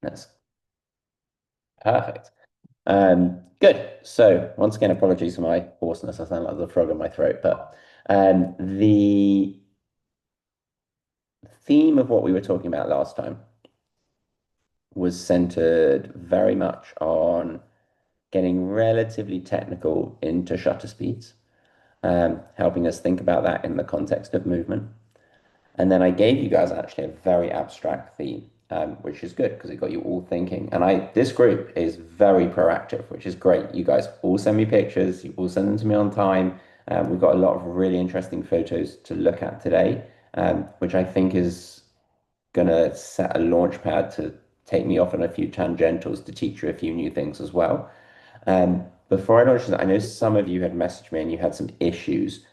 That's perfect. Good. So once again, apologies for my hoarseness. I sound like the frog in my throat, but the theme of what we were talking about last time was centered very much on getting relatively technical into shutter speeds, helping us think about that in the context of movement. And then I gave you guys actually a very abstract theme, which is good because it got you all thinking. And this group is very proactive, which is great. You guys all send me pictures, you all send them to me on time. We've got a lot of really interesting photos to look at today, which I think is going to set a launch pad to take me off on a few tangentials to teach you a few new things as well. Before I launch this, I know some of you had messaged me and you had some issues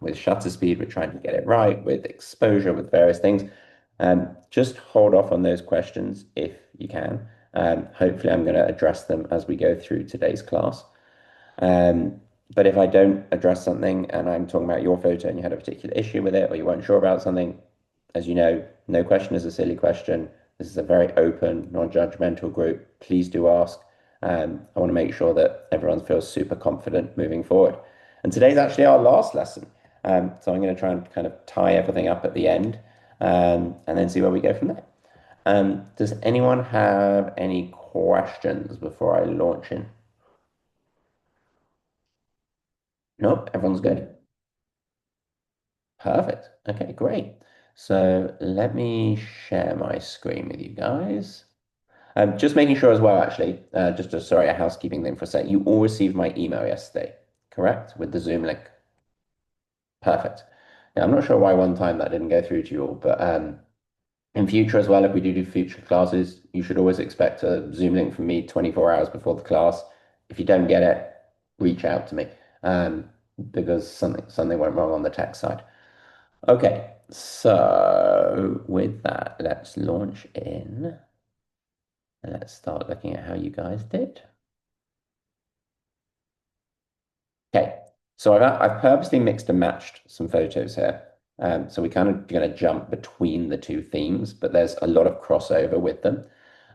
with shutter speed, with trying to get it right, with exposure, with various things. Just hold off on those questions if you can. Hopefully, I'm going to address them as we go through today's class. Um, but if I don't address something and I'm talking about your photo and you had a particular issue with it or you weren't sure about something, as you know, no question is a silly question. This is a very open, non-judgmental group. Please do ask. I want to make sure that everyone feels super confident moving forward. And today's actually our last lesson. So I'm going to try and kind of tie everything up at the end and then see where we go from there. Does anyone have any questions before I launch in? Nope, everyone's good. Perfect. Okay, great. So let me share my screen with you guys. Just making sure as well, actually, sorry, a housekeeping thing for a sec. You all received my email yesterday, correct? With the Zoom link. Perfect. Yeah, I'm not sure why one time that didn't go through to you all, but in future as well, if we do future classes, you should always expect a Zoom link from me 24 hours before the class. If you don't get it, reach out to me because something went wrong on the tech side. Okay, so with that, let's launch in and let's start looking at how you guys did. Okay, so I've purposely mixed and matched some photos here. So we're kind of going to jump between the two themes, but there's a lot of crossover with them.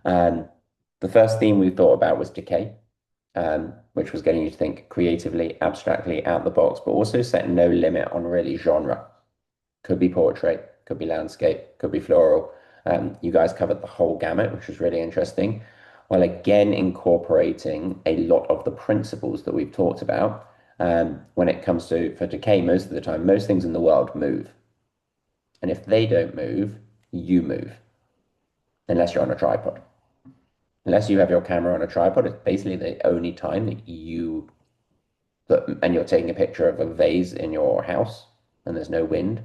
Um, the first theme we thought about was decay, which was getting you to think creatively, abstractly, out the box, but also set no limit on really genre. Could be portrait, could be landscape, could be floral. You guys covered the whole gamut, which was really interesting, while again incorporating a lot of the principles that we've talked about. When it comes to for decay, most of the time, most things in the world move. And if they don't move, you move, unless you're on a tripod. Unless you have your camera on a tripod, it's basically the only time that and you're taking a picture of a vase in your house and there's no wind,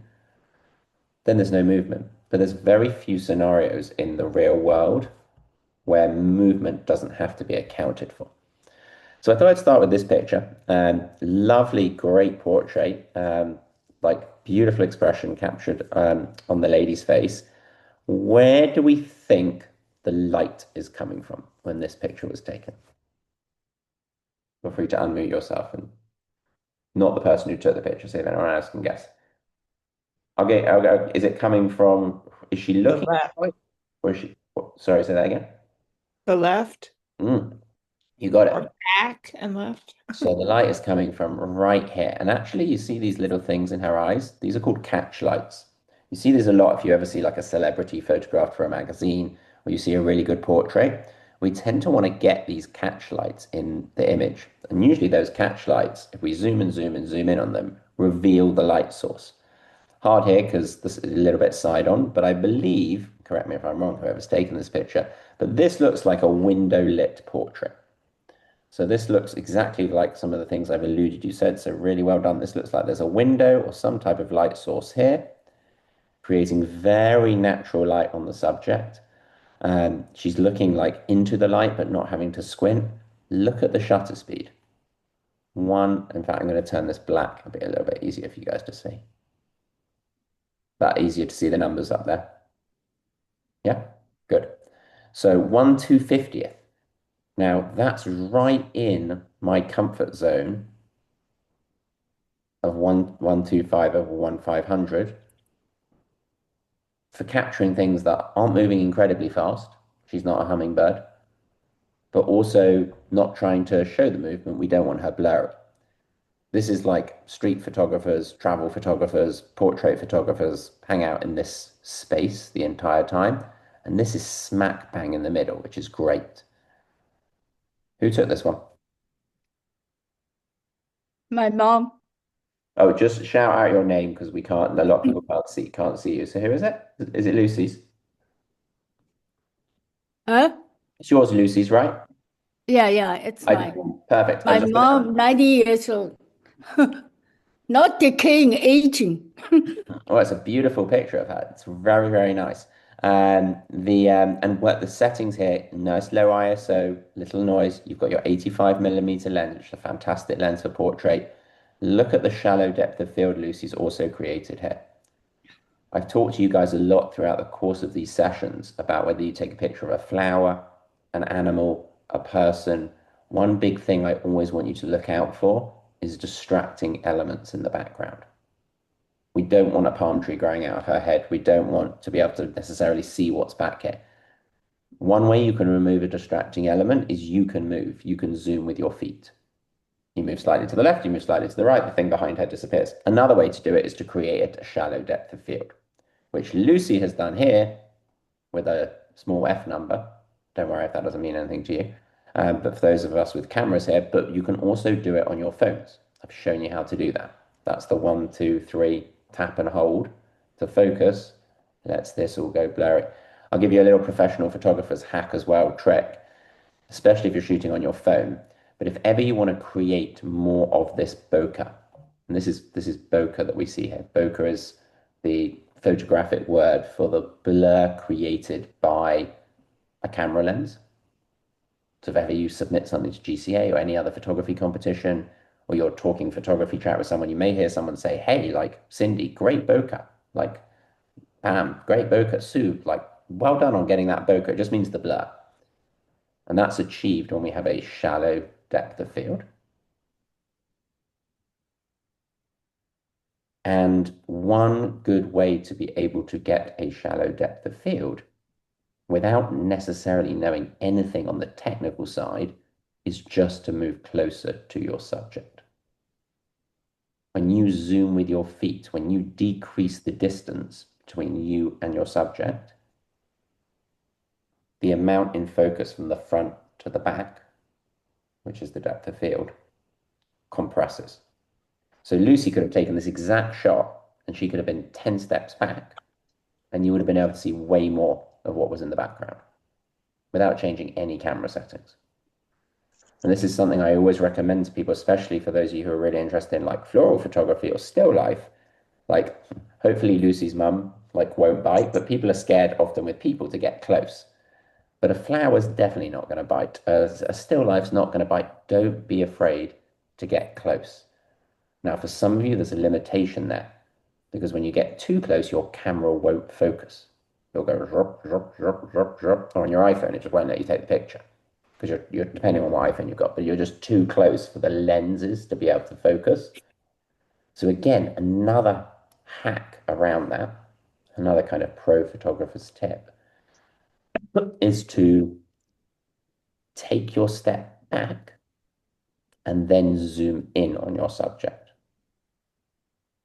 then there's no movement. But there's very few scenarios in the real world where movement doesn't have to be accounted for. So I thought I'd start with this picture. Lovely, great portrait, like beautiful expression captured on the lady's face. Where do we think the light is coming from when this picture was taken? Feel free to unmute yourself and not the person who took the picture, see if anyone else can guess. Okay, okay. Is it coming from, is she The looking left. or is she, sorry, say that again. The left Mm, you got or it. back and left. So the light is coming from right here. And actually, you see these little things in her eyes? These are called catch lights. You see these a lot if you ever see like a celebrity photographed for a magazine or you see a really good portrait. We tend to want to get these catch lights in the image. And usually those catch lights, if we zoom and zoom and zoom in on them, reveal the light source. Hard here because this is a little bit side on, but I believe, correct me if I'm wrong, whoever's taken this picture, but this looks like a window lit portrait. So this looks exactly like some of the things I've alluded you said. So really well done. This looks like there's a window or some type of light source here, creating very natural light on the subject. She's looking like into the light, but not having to squint. Look at the shutter speed. One, in fact, I'm going to turn this black a little bit easier for you guys to see. That easier to see the numbers up there. Yeah, good. So 1/250th. Now that's right in my comfort zone of 125 over 1/500 for capturing things that aren't moving incredibly fast, She's not a hummingbird, but also not trying to show the movement. We don't want her blurry. This is like street photographers, travel photographers, portrait photographers hang out in this space the entire time. And this is smack bang in the middle, which is great. Who took this one? My mom. Oh, just shout out your name because we can't, a lot of people can't see you. So who is it? Is it Lucy's? Huh? It's yours, Lucy's, right? Yeah, yeah, it's I perfect. I my just mom, 90 years old. Not decaying, aging. oh, it's a beautiful picture of her. It's very, very nice. And what the settings here, nice low ISO, little noise. You've got your 85mm lens, which is a fantastic lens for portrait. Look at the shallow depth of field Lucy's also created here. I've talked to you guys a lot throughout the course of these sessions about whether you take a picture of a flower, an animal, a person. One big thing I always want you to look out for is distracting elements in the background. We don't want a palm tree growing out of her head. We don't want to be able to necessarily see what's back here. One way you can remove a distracting element is you can move. You can zoom with your feet. You move slightly to the left, you move slightly to the right, the thing behind her disappears. Another way to do it is to create a shallow depth of field, which Lucy has done here with a small f number. Don't worry if that doesn't mean anything to you. But for those of us with cameras here, but you can also do it on your phones. I've shown you how to do that. That's the 1, 2, 3, tap and hold to focus. Lets this all go blurry. I'll give you a little professional photographer's hack as well, trick, especially if you're shooting on your phone. But if ever you want to create more of this bokeh, and this is bokeh that we see here. Bokeh is the photographic word for the blur created by a camera lens. So if ever you submit something to GCA or any other photography competition, or you're talking photography chat with someone, you may hear someone say, hey, like Cindy, great bokeh. Like, Pam, great bokeh. Sue, like, well done on getting that bokeh. It just means the blur. And that's achieved when we have a shallow depth of field. And one good way to be able to get a shallow depth of field without necessarily knowing anything on the technical side is just to move closer to your subject. When you zoom with your feet, when you decrease the distance between you and your subject, the amount in focus from the front to the back, which is the depth of field, compresses. So Lucy could have taken this exact shot and she could have been 10 steps back and you would have been able to see way more of what was in the background without changing any camera settings. And this is something I always recommend to people, especially for those of you who are really interested in like floral photography or still life. Like hopefully Lucy's mum like won't bite, but people are scared often with people to get close. But a flower's definitely not going to bite. A still life's not going to bite. Don't be afraid to get close. Now, for some of you, there's a limitation there because when you get too close, your camera won't focus. You'll go zrup, zrup, zrup, zrup, zrup. Or on your iPhone, it just won't let you take the picture because you're depending on what iPhone you've got, but you're just too close for the lenses to be able to focus. So again, another hack around that, another kind of pro photographer's tip is to take your step back and then zoom in on your subject.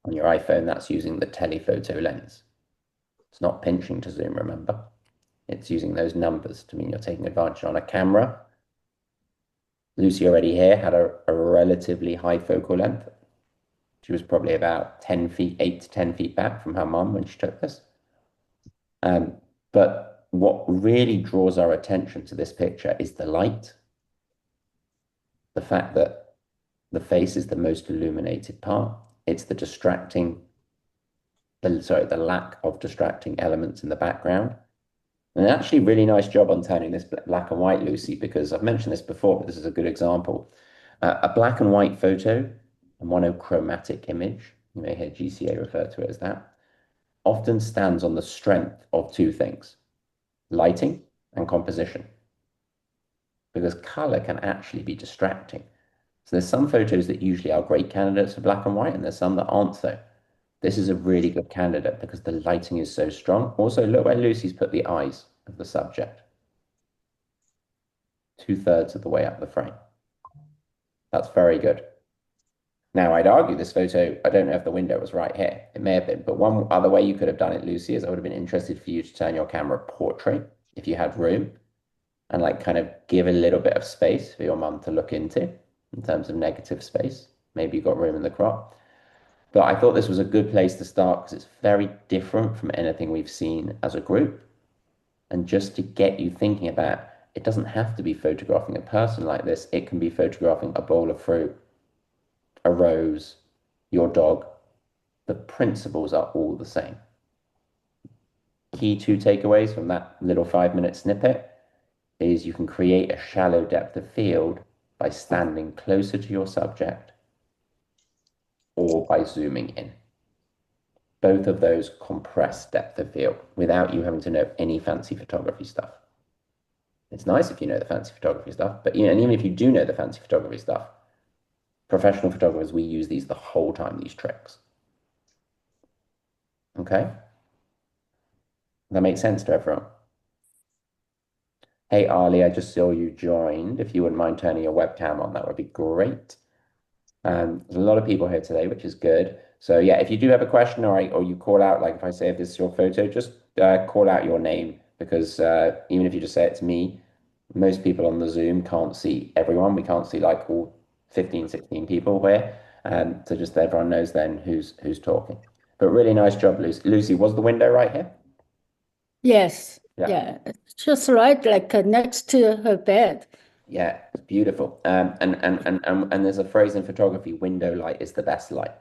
On your iPhone, that's using the telephoto lens. It's not pinching to zoom, remember? It's using those numbers to mean you're taking advantage on a camera. Lucy already here had a relatively high focal length. She was probably about 10 feet, 8 to 10 feet back from her mum when she took this. But what really draws our attention to this picture is the light, the fact that the face is the most illuminated part. It's the the lack of distracting elements in the background. And actually, really nice job on turning this black and white, Lucy, because I've mentioned this before, but this is a good example. A black and white photo, a monochromatic image, you may hear GCA refer to it as that, often stands on the strength of two things, lighting and composition, because color can actually be distracting. So there's some photos that usually are great candidates for black and white, and there's some that aren't so. This is a really good candidate because the lighting is so strong. Also, look where Lucy's put the eyes of the subject. 2/3 of the way up the frame. That's very good. Now, I'd argue this photo, I don't know if the window was right here. It may have been, but one other way you could have done it, Lucy, is I would have been interested for you to turn your camera portrait if you had room and like kind of give a little bit of space for your mum to look into in terms of negative space. Maybe you got room in the crop. But I thought this was a good place to start because it's very different from anything we've seen as a group. And just to get you thinking about, it doesn't have to be photographing a person like this. It can be photographing a bowl of fruit, a rose, your dog. The principles are all the same. Key two takeaways from that little 5-minute snippet is you can create a shallow depth of field by standing closer to your subject or by zooming in. Both of those compress depth of field without you having to know any fancy photography stuff. It's nice if you know the fancy photography stuff, but and even if you do know the fancy photography stuff, professional photographers, we use these the whole time, these tricks. Okay? That makes sense to everyone. Hey, Ali, I just saw you joined. If you wouldn't mind turning your webcam on, that would be great. There's a lot of people here today, which is good. So yeah, if you do have a question or you call out, like if I say if this is your photo, just call out your name because even if you just say it to me, most people on the Zoom can't see everyone. We can't see like all 15, 16 people here. So just everyone knows then who's talking. But really nice job, Lucy. Lucy, was the window right here? Yes. Yeah. Yeah. It's just right, like next to her bed. Yeah, it's beautiful. And there's a phrase in photography, window light is the best light.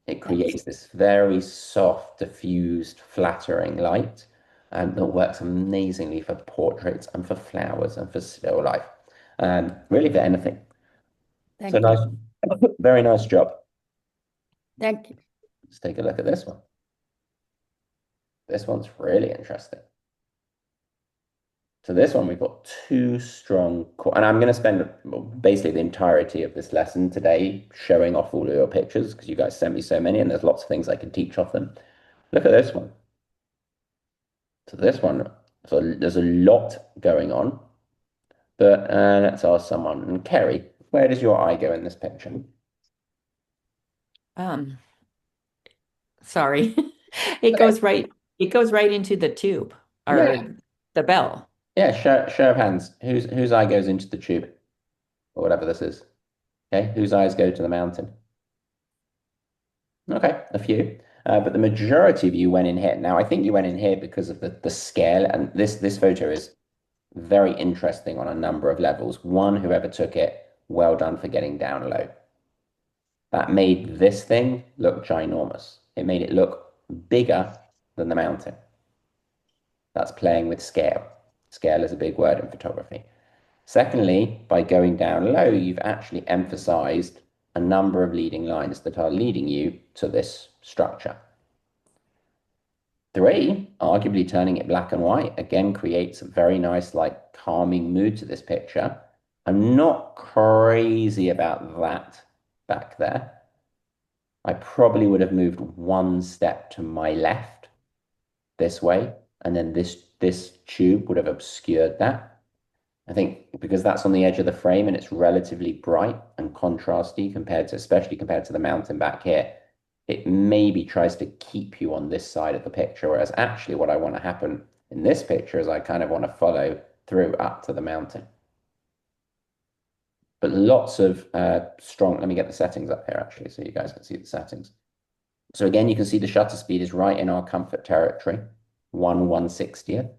It creates this very soft, diffused, flattering light that works amazingly for portraits and for flowers and for still life. Really for anything. So Thank nice, you. very nice job. Thank you. Let's take a look at this one. This one's really interesting. So this one, we've got two strong core, and I'm going to spend basically the entirety of this lesson today showing off all of your pictures because you guys sent me so many and there's lots of things I can teach off them. Look at this one. So this one, so there's a lot going on, but let's ask someone. And Kerry, where does your eye go in this picture? Um, sorry. It goes right into the tube Yeah, or the bell. yeah. Show of hands. Whose eye goes into the tube or whatever this is? Okay, whose eyes go to the mountain? Okay, a few. But the majority of you went in here. Now, I think you went in here because of the scale, and this photo is very interesting on a number of levels. One, whoever took it, well done for getting down low. That made this thing look ginormous. It made it look bigger than the mountain. That's playing with scale. Scale is a big word in photography. Secondly, by going down low, you've actually emphasized a number of leading lines that are leading you to this structure. Three, arguably turning it black and white, again creates a very nice, like, calming mood to this picture. I'm not crazy about that back there. I probably would have moved one step to my left this way, and then this tube would have obscured that. I think because that's on the edge of the frame and it's relatively bright and contrasty especially compared to the mountain back here, it maybe tries to keep you on this side of the picture. Whereas actually what I want to happen in this picture is I kind of want to follow through up to the mountain. But lots of strong, let me get the settings up here actually so you guys can see the settings. So again, you can see the shutter speed is right in our comfort territory, 1/160th.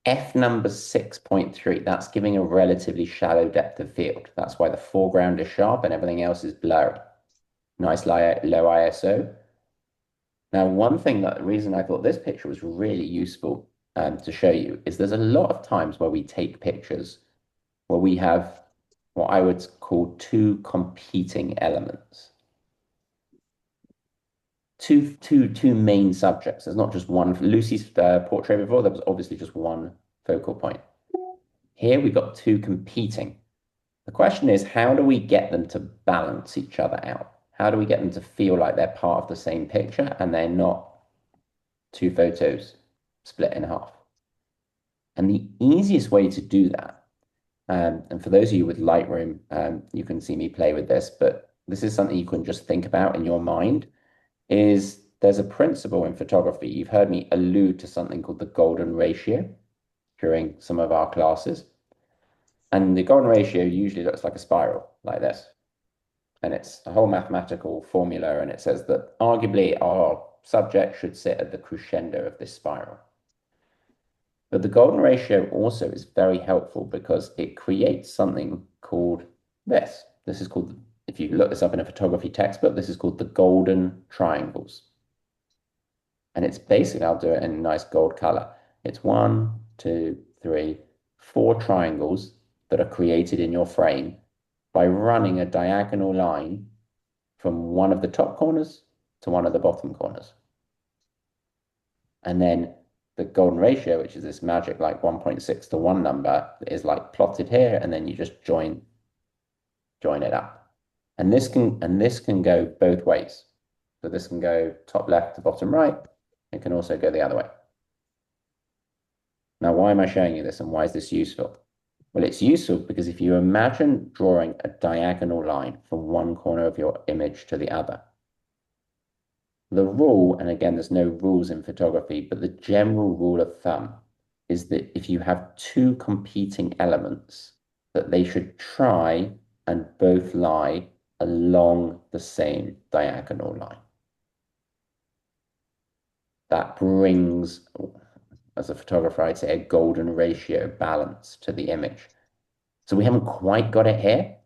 F number 6.3, that's giving a relatively shallow depth of field. That's why the foreground is sharp and everything else is blurry. Nice low ISO. Now, the reason I thought this picture was really useful to show you is there's a lot of times where we take pictures where we have what I would call two competing elements. Two main subjects. There's not just one. For Lucy's portrait before, there was obviously just one focal point. Here we've got two competing. The question is, how do we get them to balance each other out? How do we get them to feel like they're part of the same picture and they're not two photos split in half? And the easiest way to do that And for those of you with Lightroom, you can see me play with this, but this is something you can just think about in your mind, is there's a principle in photography. You've heard me allude to something called the golden ratio during some of our classes. And the golden ratio usually looks like a spiral like this. And it's a whole mathematical formula, and it says that arguably our subject should sit at the crescendo of this spiral. But the golden ratio also is very helpful because it creates something called this. This is called, if you look this up in a photography textbook, this is called the golden triangles. And it's basically, I'll do it in a nice gold color. It's 1, 2, 3, 4 triangles that are created in your frame by running a diagonal line from one of the top corners to one of the bottom corners. And then the golden ratio, which is this magic like 1.6 to 1 number, is like plotted here, and then you just join it up. And this can go both ways. So this can go top left to bottom right. It can also go the other way. Now, why am I showing you this, and why is this useful? Well, it's useful because if you imagine drawing a diagonal line from one corner of your image to the other, the rule, and again, there's no rules in photography, but the general rule of thumb is that if you have two competing elements, that they should try and both lie along the same diagonal line. That brings, as a photographer, I'd say a golden ratio balance to the image. So we haven't quite got it here.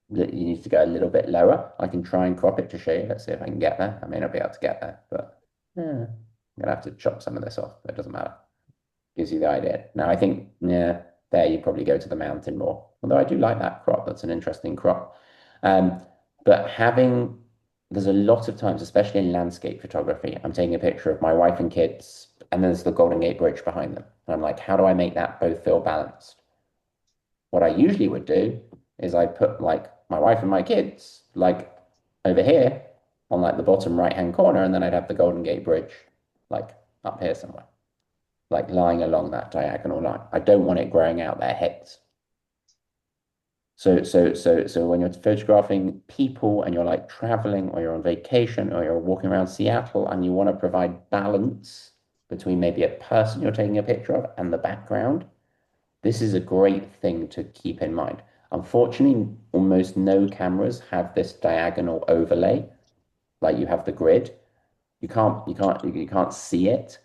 You need to go a little bit lower. I can try and crop it to show you. Let's see if I can get there. I may not be able to get there, but I'm gonna have to chop some of this off, but it doesn't matter. Gives you the idea. Now I think, yeah, there you probably go to the mountain more. Although I do like that crop. That's an interesting crop. But there's a lot of times, especially in landscape photography, I'm taking a picture of my wife and kids, and there's the Golden Gate Bridge behind them. And I'm like, how do I make that both feel balanced? What I usually would do is I put like my wife and my kids like over here on like the bottom right-hand corner, and then I'd have the Golden Gate Bridge like up here somewhere, like lying along that diagonal line. I don't want it growing out their heads. So when you're photographing people and you're like traveling or you're on vacation or you're walking around Seattle and you want to provide balance between maybe a person you're taking a picture of and the background, this is a great thing to keep in mind. Unfortunately, almost no cameras have this diagonal overlay, like you have the grid. You can't see it,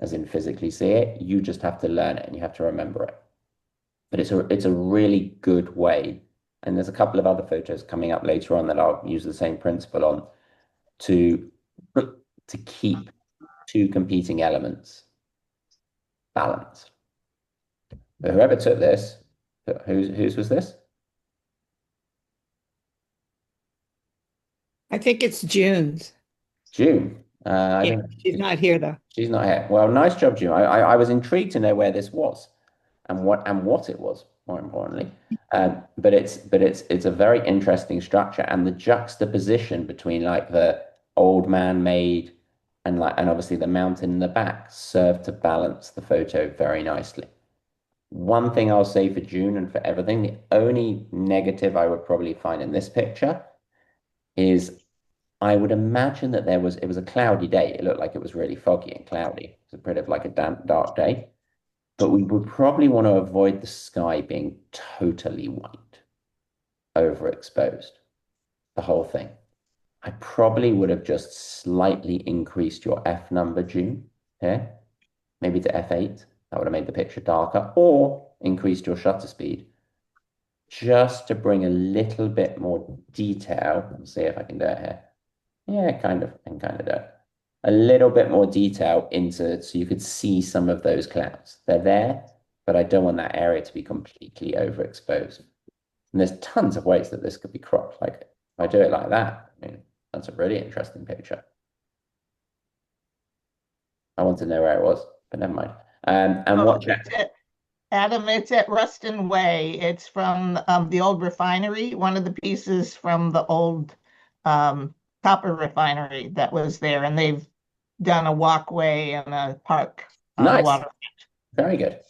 as in physically see it. You just have to learn it and you have to remember it. But it's a really good way. And there's a couple of other photos coming up later on that I'll use the same principle on to keep two competing elements balanced. But whoever took this, whose was this? I think it's June's. June. I Yeah, don't. she's not here though. She's not here. Well, nice job, June. I was intrigued to know where this was and what it was, more importantly. But it's a very interesting structure, and the juxtaposition between like the old man-made and obviously the mountain in the back served to balance the photo very nicely. One thing I'll say for June and for everything, the only negative I would probably find in this picture is I would imagine that it was a cloudy day. It looked like it was really foggy and cloudy. It was a bit of like a damp, dark day. But we would probably want to avoid the sky being totally white, overexposed, the whole thing. I probably would have just slightly increased your F number, June, here, maybe to F8. That would have made the picture darker, or increased your shutter speed just to bring a little bit more detail. Let's see if I can do it here. Yeah, kind of, and kind of do it. A little bit more detail into so you could see some of those clouds. They're there, but I don't want that area to be completely overexposed. And there's tons of ways that this could be cropped. Like if I do it like that, I mean, that's a really interesting picture. I want to know where it was, but never mind. And Oh, watch it's Adam, it's at Ruston Way. It's from the old refinery, one of the pieces from the old copper refinery that was there, and they've done a walkway and a park on the Nice. water. Very good.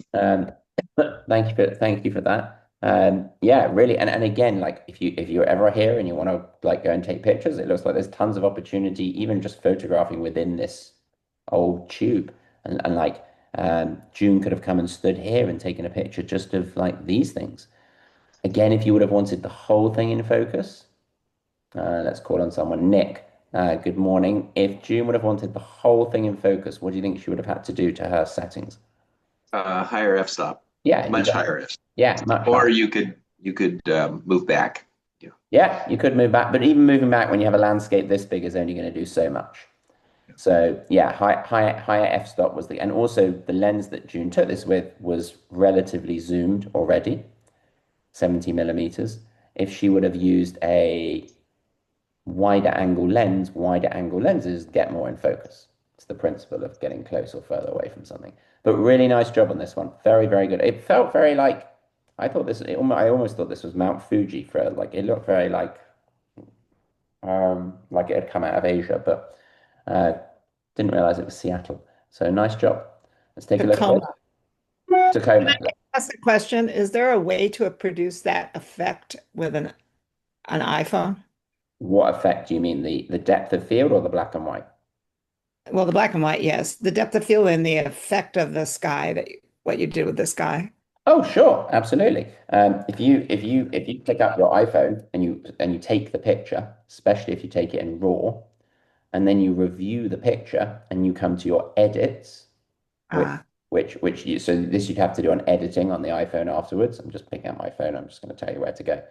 Thank you for that. Yeah, really. And again, like if you're ever here and you want to like go and take pictures, it looks like there's tons of opportunity, even just photographing within this old tube. And like June could have come and stood here and taken a picture just of like these things. Again, if you would have wanted the whole thing in focus, let's call on someone. Nick, good morning. If June would have wanted the whole thing in focus, what do you think she would have had to do to her settings? Higher f-stop, Yeah, you much got higher f. yeah, much Or higher. you could move back. Yeah. Yeah, you could move back, but even moving back when you have a landscape this big is only going to do so much. So yeah, higher f-stop was and also the lens that June took this with was relatively zoomed already, 70 millimeters. If she would have used a wider angle lenses get more in focus. It's the principle of getting close or further away from something. But really nice job on this one. Very, very good. It felt very like I almost thought this was Mount Fuji for like it looked very like it had come out of Asia, but uh, didn't realize it was Seattle. So nice job. Let's take a look at Tacoma. this. Can I Tacoma. ask a question? Is there a way to produce that effect with an iPhone? What effect do you mean? The depth of field or the black and white? Well, the black and white, yes. The depth of field and the effect of the sky what you did with the sky. Oh, sure, absolutely. If you pick up your iPhone and you take the picture, especially if you take it in RAW, and then you review the picture and you come to your edits, which Ah, which you so this you'd have to do on editing on the iPhone afterwards. I'm just picking up my phone. I'm just going to tell you where to go.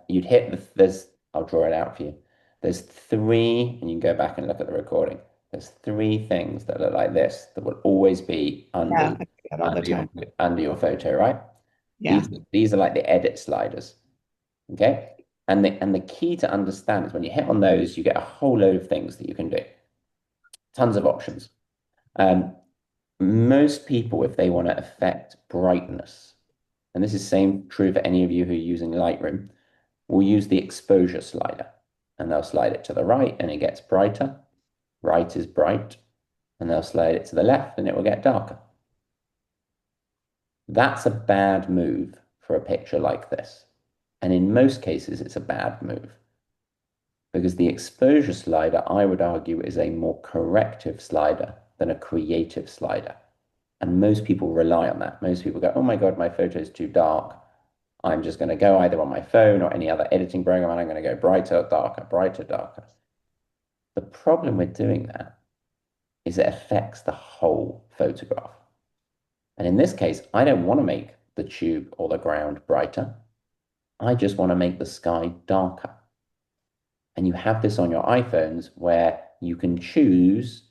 You'd hit there's I'll draw it out for you. There's three, and you can go back and look at the recording. There's three things that look like this that will always be yeah, I do that all the time. under your photo, right? Yeah. These are like the edit sliders. Okay. And the key to understand is when you hit on those, you get a whole load of things that you can do. Tons of options. Um, Most people, if they want to affect brightness, and this is same true for any of you who are using Lightroom, will use the exposure slider. And they'll slide it to the right and it gets brighter. Right is bright. And they'll slide it to the left and it will get darker. That's a bad move for a picture like this. And in most cases, it's a bad move because the exposure slider, I would argue, is a more corrective slider than a creative slider. And most people rely on that. Most people go, oh my God, my photo is too dark. I'm just going to go either on my phone or any other editing program and I'm going to go brighter, darker, brighter, darker. The problem with doing that is it affects the whole photograph. And in this case, I don't want to make the tube or the ground brighter. I just want to make the sky darker. And you have this on your iPhones where you can choose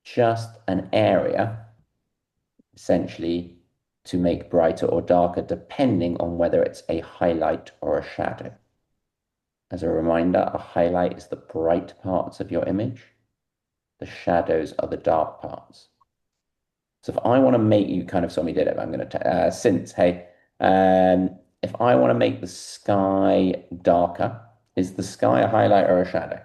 just an area, essentially, to make brighter or darker, depending on whether it's a highlight or a shadow. As a reminder, a highlight is the bright parts of your image. The shadows are the dark parts. So if I want to make you kind of saw me did it, but I'm going to since hey, if I want to make the sky darker, is the sky a highlight or a shadow?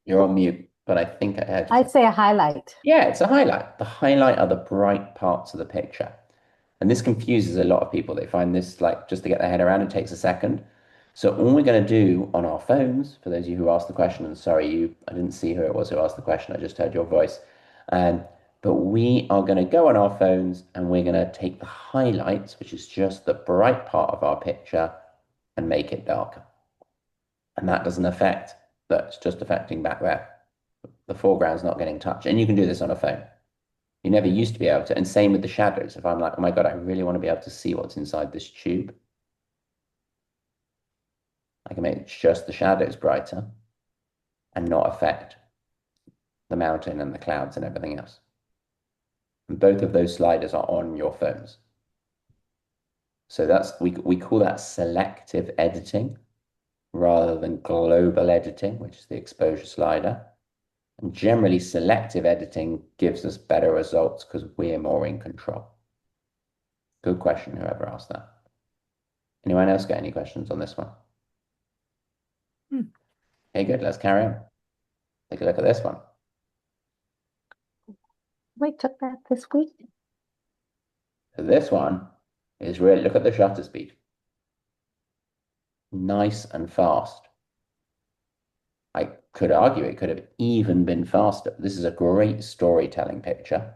You're on mute, but I think I heard you. I'd say a highlight. Yeah, it's a highlight. The highlight are the bright parts of the picture. And this confuses a lot of people. They find this like just to get their head around, it takes a second. So all we're going to do on our phones, for those of you who asked the question, and sorry, I didn't see who it was who asked the question, I just heard your voice. But we are going to go on our phones and we're going to take the highlights, which is just the bright part of our picture, and make it darker. And that doesn't affect, that's just affecting back there. The foreground's not getting touched. And you can do this on a phone. You never used to be able to. And same with the shadows. If I'm like, oh my God, I really want to be able to see what's inside this tube, I can make just the shadows brighter and not affect the mountain and the clouds and everything else. And both of those sliders are on your phones. So we call that selective editing rather than global editing, which is the exposure slider. And generally, selective editing gives us better results because we're more in control. Good question, whoever asked that. Anyone else got any questions on this one? Okay, good. Let's carry on. Take a look at this one. We took that this week. So this one is really, look at the shutter speed. Nice and fast. I could argue it could have even been faster. This is a great storytelling picture.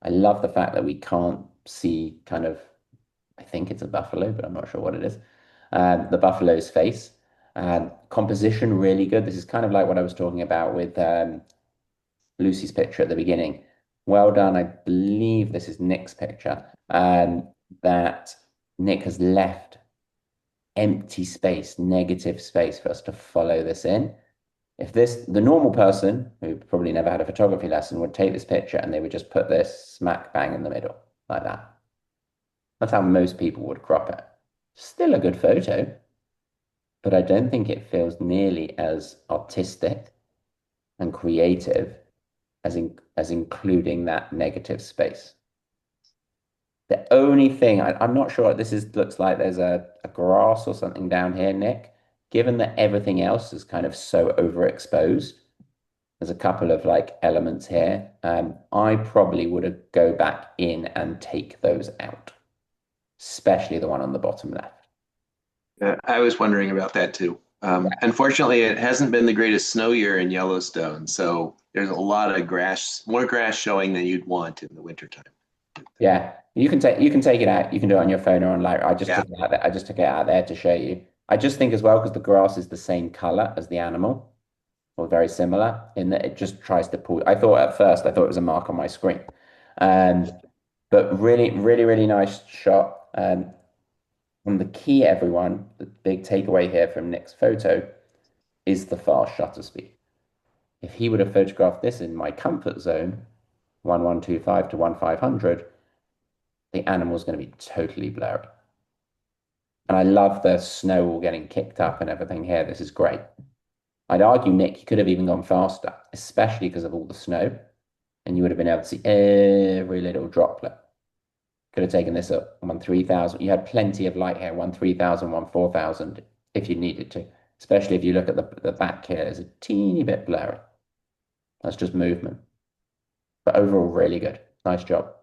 I love the fact that we can't see kind of, I think it's a buffalo, but I'm not sure what it is. The buffalo's face. Composition really good. This is kind of like what I was talking about with Lucy's picture at the beginning. Well done. I believe this is Nick's picture. That Nick has left empty space, negative space for us to follow this in. If the normal person who probably never had a photography lesson would take this picture and they would just put this smack bang in the middle like that. That's how most people would crop it. Still a good photo, but I don't think it feels nearly as artistic and creative as including that negative space. The only thing, I'm not sure, looks like there's a grass or something down here, Nick. Given that everything else is kind of so overexposed, there's a couple of like elements here. I probably would go back in and take those out, especially the one on the bottom left. I was wondering about that too. Unfortunately, it hasn't been the greatest snow year in Yellowstone, so there's a lot of grass, more grass showing than you'd want in the wintertime. Yeah, you can take it out. You can do it on your phone or on Light. I just Yeah. took it out there. I just took it out there to show you. I just think as well because the grass is the same color as the animal, or very similar, in that it just tries to pull. I thought at first it was a mark on my screen, um, but really, really, really nice shot. And the key, everyone, the big takeaway here from Nick's photo is the fast shutter speed. If he would have photographed this in my comfort zone, 1125 to 1500, the animal's going to be totally blurry. And I love the snow all getting kicked up and everything here. This is great. I'd argue, Nick, you could have even gone faster, especially because of all the snow, and you would have been able to see every little droplet. Could have taken this at 1,3000. You had plenty of light here, 1,3000, 1,4000, if you needed to, especially if you look at the back here, it's a teeny bit blurry. That's just movement. But overall, really good. Nice job.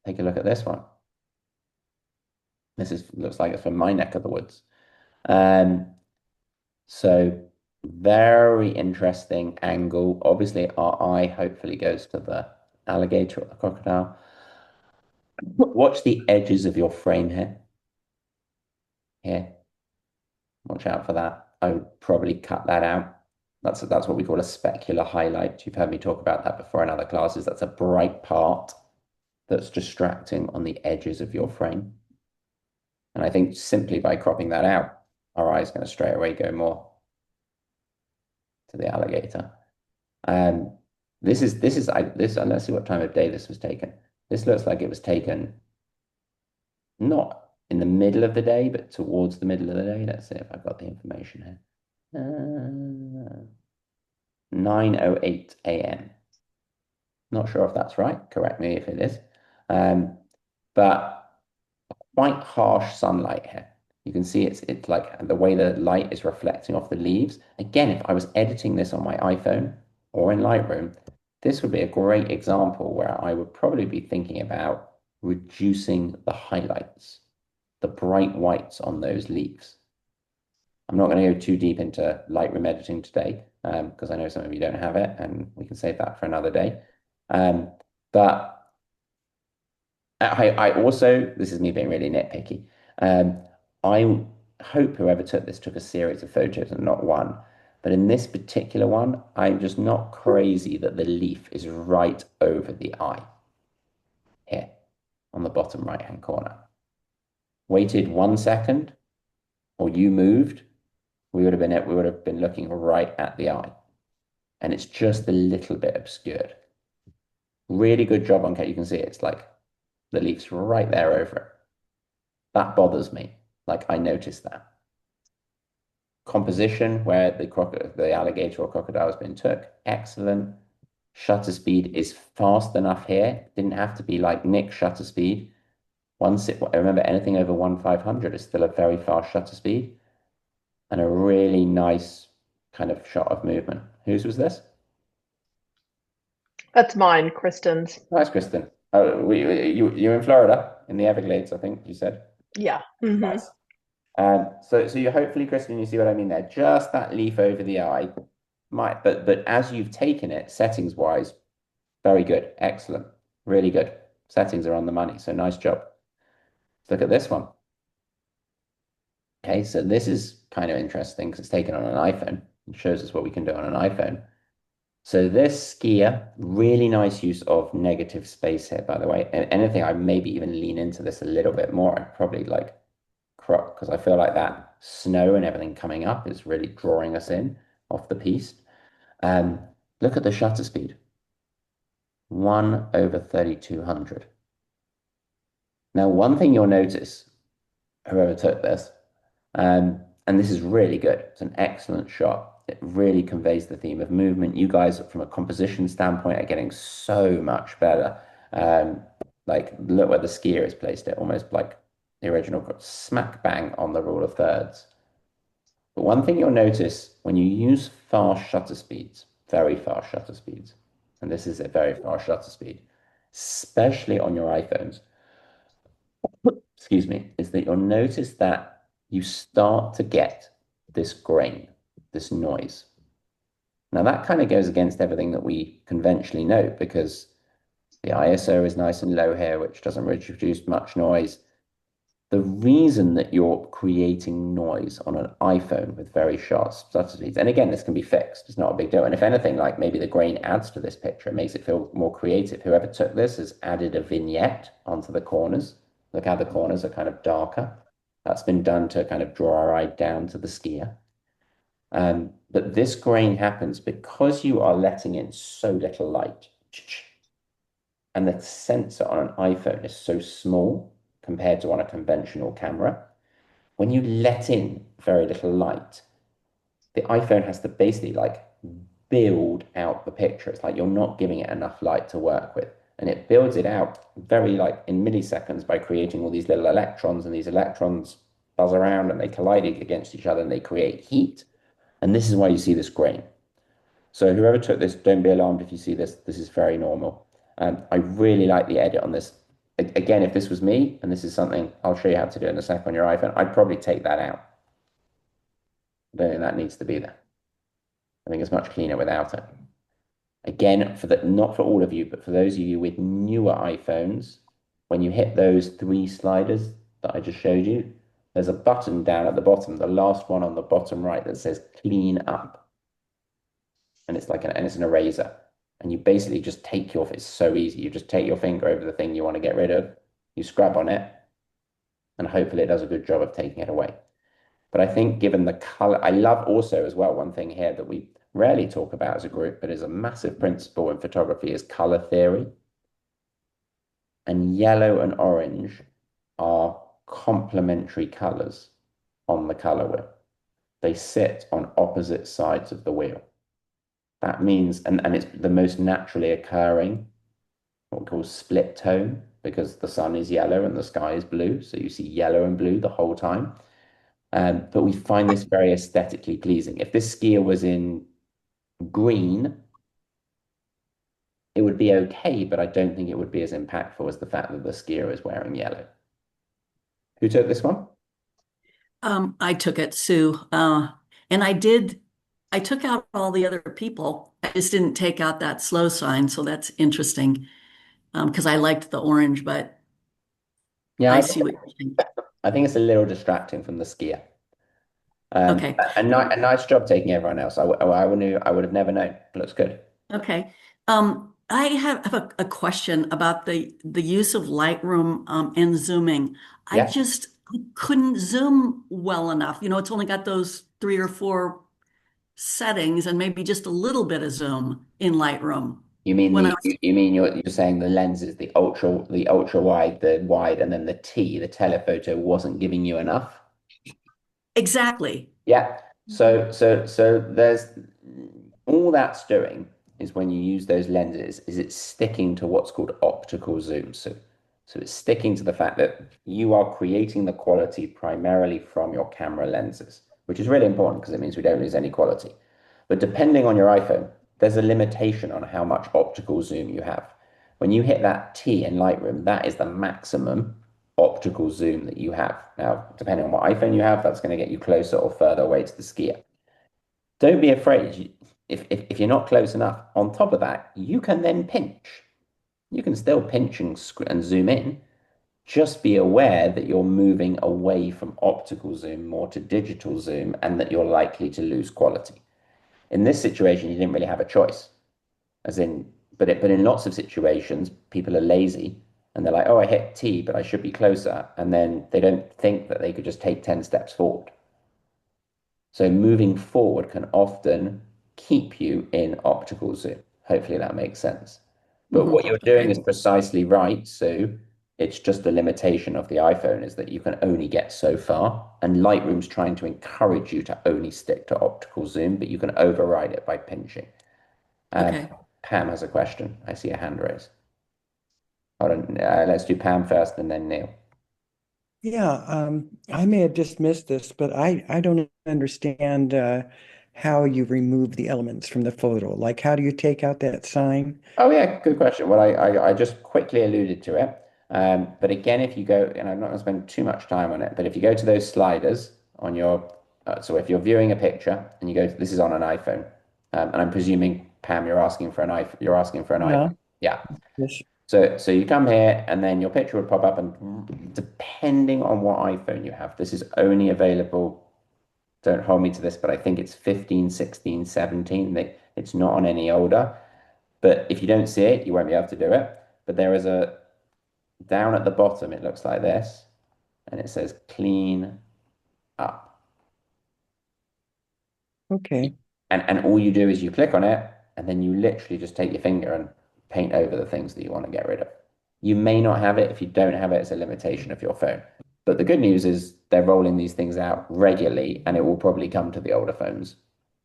Take a look at this one. Looks like it's from my neck of the woods. So very interesting angle. Obviously, our eye hopefully goes to the alligator or the crocodile. Watch the edges of your frame here. Here. Watch out for that. I would probably cut that out. That's what we call a specular highlight. You've heard me talk about that before in other classes. That's a bright part that's distracting on the edges of your frame. And I think simply by cropping that out, our eye is going to straight away go more to the alligator. Let's see what time of day this was taken. This looks like it was taken not in the middle of the day, but towards the middle of the day. Let's see if I've got the information here. 9:08 a.m. Not sure if that's right. Correct me if it is. But quite harsh sunlight here. You can see it's like the way the light is reflecting off the leaves. Again, if I was editing this on my iPhone or in Lightroom, this would be a great example where I would probably be thinking about reducing the highlights, the bright whites on those leaves. I'm not going to go too deep into Lightroom editing today because I know some of you don't have it and we can save that for another day. But I also, this is me being really nitpicky. I hope whoever took this took a series of photos and not one. But in this particular one, I'm just not crazy that the leaf is right over the eye. Here, on the bottom right-hand corner. Waited 1 second, or you moved, we would have been looking right at the eye. And it's just a little bit obscured. Really good job on, you can see it's like the leaf's right there over it. That bothers me. Like I noticed that. Composition where the alligator or crocodile has been took, excellent. Shutter speed is fast enough here. Didn't have to be like Nick's shutter speed. I remember anything over 1,500 is still a very fast shutter speed. And a really nice kind of shot of movement. Whose was this? That's mine, Kristen's. Nice, Kristen. Oh, you're in Florida, in the Everglades, I think you said. Yeah. Hmm. Nice. So you hopefully, Kristen, you see what I mean there. Just that leaf over the eye might, but as you've taken it, settings wise, very good, excellent, really good. Settings are on the money, so nice job. Let's look at this one. Okay, so this is kind of interesting because it's taken on an iPhone. It shows us what we can do on an iPhone. So this skier, really nice use of negative space here, by the way. And anything, I maybe even lean into this a little bit more. I'd probably like crop because I feel like that snow and everything coming up is really drawing us in off the piste. Um, Look at the shutter speed, 1/3200. Now, one thing you'll notice, whoever took this, and this is really good. It's an excellent shot. It really conveys the theme of movement. You guys, from a composition standpoint, are getting so much better. Like, look where the skier is placed it, almost like the original, smack bang on the rule of thirds. But one thing you'll notice when you use fast shutter speeds, very fast shutter speeds, and this is a very fast shutter speed, especially on your iPhones, excuse me, is that you'll notice that you start to get this grain, this noise. Now that kind of goes against everything that we conventionally know because the ISO is nice and low here, which doesn't really produce much noise. The reason that you're creating noise on an iPhone with very sharp shutter speeds, and again, this can be fixed. It's not a big deal. And if anything, like maybe the grain adds to this picture, it makes it feel more creative. Whoever took this has added a vignette onto the corners. Look how the corners are kind of darker. That's been done to kind of draw our eye down to the skier. But this grain happens because you are letting in so little light. And the sensor on an iPhone is so small compared to on a conventional camera. When you let in very little light, the iPhone has to basically like build out the picture. It's like you're not giving it enough light to work with. And it builds it out very like in milliseconds by creating all these little electrons, and these electrons buzz around and they collide against each other and they create heat. And this is why you see this grain. So whoever took this, don't be alarmed if you see this. This is very normal. I really like the edit on this. Again, if this was me, and this is something I'll show you how to do in a sec on your iPhone, I'd probably take that out. I don't think that needs to be there. I think it's much cleaner without it. Again, not for all of you, but for those of you with newer iPhones, when you hit those three sliders that I just showed you, there's a button down at the bottom, the last one on the bottom right that says clean up. And it's like and it's an eraser. And you basically just take it's so easy. You just take your finger over the thing you want to get rid of, you scrub on it, and hopefully it does a good job of taking it away. But I think given the color, I love also as well, one thing here that we rarely talk about as a group, but is a massive principle in photography is color theory. And yellow and orange are complementary colors on the color wheel. They sit on opposite sides of the wheel. That means, and it's the most naturally occurring, what we call split tone, because the sun is yellow and the sky is blue. So you see yellow and blue the whole time. But we find this very aesthetically pleasing. If this skier was in green, it would be okay, but I don't think it would be as impactful as the fact that the skier is wearing yellow. Who took this one? I took it, Sue. And I took out all the other people. I just didn't take out that slow sign, so that's interesting. Because I liked the orange, but Yeah, I see what you're saying. I think it's a little distracting from the skier. Okay. A nice job taking everyone else. I would have never known. It looks good. Okay. I have a question about the use of Lightroom and zooming. I Yeah. just couldn't zoom well enough. It's only got those 3 or 4 settings and maybe just a little bit of zoom in Lightroom. You mean When I the was you mean you're saying the lenses, the ultra wide, the wide, and then the T, the telephoto wasn't giving you enough? exactly. Yeah. So there's all that's doing is when you use those lenses, is it's sticking to what's called optical zoom. So it's sticking to the fact that you are creating the quality primarily from your camera lenses, which is really important because it means we don't lose any quality. But depending on your iPhone, there's a limitation on how much optical zoom you have. When you hit that T in Lightroom, that is the maximum optical zoom that you have. Now, depending on what iPhone you have, that's going to get you closer or further away to the skier. Don't be afraid. If you're not close enough, on top of that, you can then pinch. You can still pinch and zoom in. Just be aware that you're moving away from optical zoom more to digital zoom and that you're likely to lose quality. In this situation, you didn't really have a choice. But in lots of situations, people are lazy and they're like, oh, I hit T, but I should be closer. And then they don't think that they could just take 10 steps forward. So moving forward can often keep you in optical zoom. Hopefully that makes sense. But what you're doing is precisely right. So it's just the limitation of the iPhone is that you can only get so far. And Lightroom's trying to encourage you to only stick to optical zoom, but you can override it by pinching. Okay. Pam has a question. I see a hand raised. Hold on. Let's do Pam first and then Neil. Yeah, I may have just missed this, but I don't understand how you remove the elements from the photo. Like, how do you take out that sign? Oh yeah, good question. Well, I just quickly alluded to it. But again, if you go, and I'm not going to spend too much time on it, but if you go to those sliders on your, so if you're viewing a picture and you go, this is on an iPhone, and I'm presuming Pam, you're asking for an iPhone. You're asking for an Yeah. iPhone. Yeah. Yes. So you come here and then your picture would pop up, and depending on what iPhone you have, this is only available. Don't hold me to this, but I think it's 15, 16, 17. It's not on any older. But if you don't see it, you won't be able to do it. But there is down at the bottom, it looks like this, and it says clean up. Okay. And all you do is you click on it, and then you literally just take your finger and paint over the things that you want to get rid of. You may not have it. If you don't have it, it's a limitation of your phone. But the good news is they're rolling these things out regularly, and it will probably come to the older phones.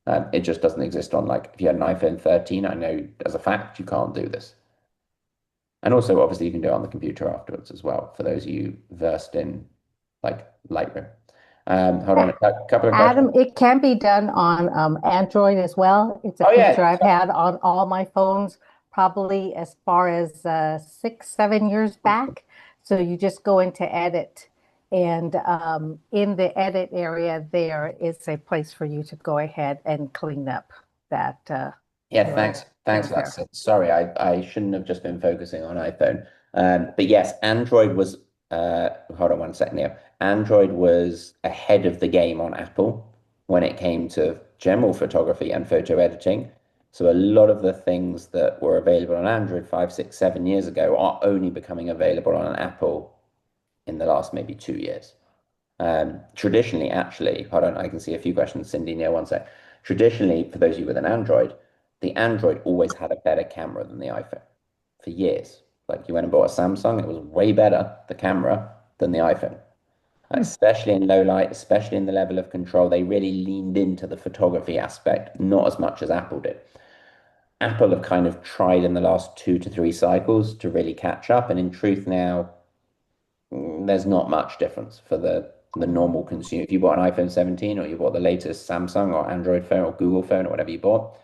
It just doesn't exist on, like, if you had an iPhone 13, I know as a fact you can't do this. And also, obviously, you can do it on the computer afterwards as well, for those of you versed in, like, Lightroom. Hold on, a couple of questions. Adam, it can be done on Android as well. It's a Oh, yeah. feature I've had on all my phones, probably as far as 6, 7 years back. So you just go into edit, and in the edit area, there is a place for you to go ahead and clean up that. Yeah, thanks for that, Sid. Sorry, I shouldn't have just been focusing on iPhone. But yes, Android was, hold on one second here. Android was ahead of the game on Apple when it came to general photography and photo editing. So a lot of the things that were available on Android 5, 6, 7 years ago are only becoming available on an Apple in the last maybe 2 years. Traditionally, actually, hold on, I can see a few questions. Cindy, Neil, one sec. Traditionally, for those of you with an Android, the Android always had a better camera than the iPhone for years. Like, you went and bought a Samsung, it was way better, the camera, than the iPhone. Especially in low light, especially in the level of control. They really leaned into the photography aspect, not as much as Apple did. Apple have kind of tried in the last 2 to 3 cycles to really catch up. And in truth now, there's not much difference for the normal consumer. If you bought an iPhone 17 or you bought the latest Samsung or Android phone or Google phone or whatever you bought,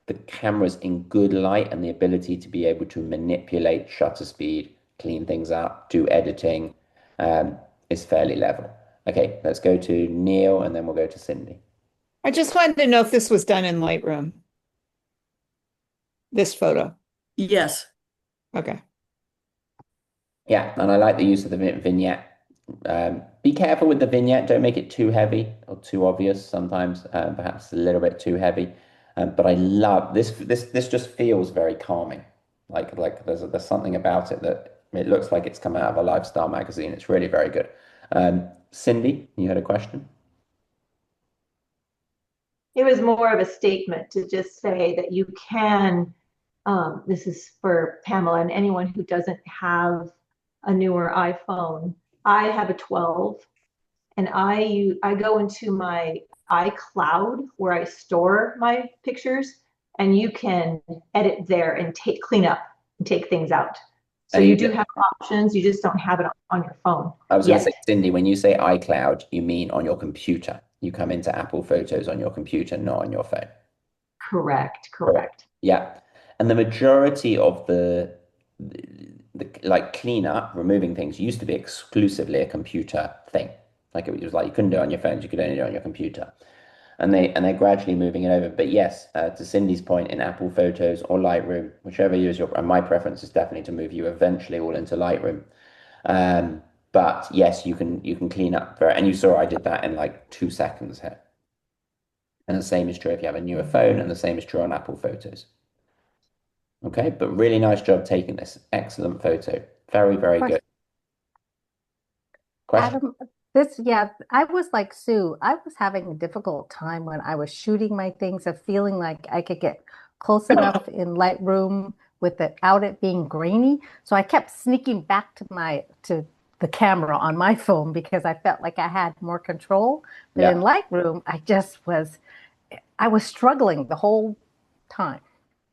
the cameras in good light and the ability to be able to manipulate shutter speed, clean things up, do editing, is fairly level. Okay, let's go to Neil and then we'll go to Cindy. I just wanted to know if this was done in Lightroom. This photo. Yes. Okay. Yeah, and I like the use of the vignette. Be careful with the vignette. Don't make it too heavy or too obvious. Sometimes, perhaps a little bit too heavy. But I love this. This just feels very calming. Like there's something about it that it looks like it's come out of a lifestyle magazine. It's really very good. Cindy, you had a question? It was more of a statement to just say that you can, this is for Pamela and anyone who doesn't have a newer iPhone. I have a 12 and I go into my iCloud where I store my pictures, and you can edit there and clean up and take things out. So you do have options, you just don't have it on your phone. I was going to say, Cindy, when you say iCloud, you mean on your computer. You come into Apple Photos on your computer, not on your phone. Correct. Yeah. And the majority of the like cleanup, removing things used to be exclusively a computer thing. Like it was like you couldn't do it on your phones, you could only do it on your computer. And they're gradually moving it over. But yes, to Cindy's point, in Apple Photos or Lightroom, whichever you use your, and my preference is definitely to move you eventually all into Lightroom. Um, but yes, you can clean up very, and you saw I did that in like 2 seconds here. And the same is true if you have a newer phone, and the same is true on Apple Photos. Okay, but really nice job taking this. Excellent photo. Very, very For good. Question? Adam, I was like Sue. I was having a difficult time when I was shooting my things of feeling like I could get close enough in Lightroom without it being grainy. So I kept sneaking back to the camera on my phone because I felt like I had more control. But in Yeah. Lightroom, I was struggling the whole time.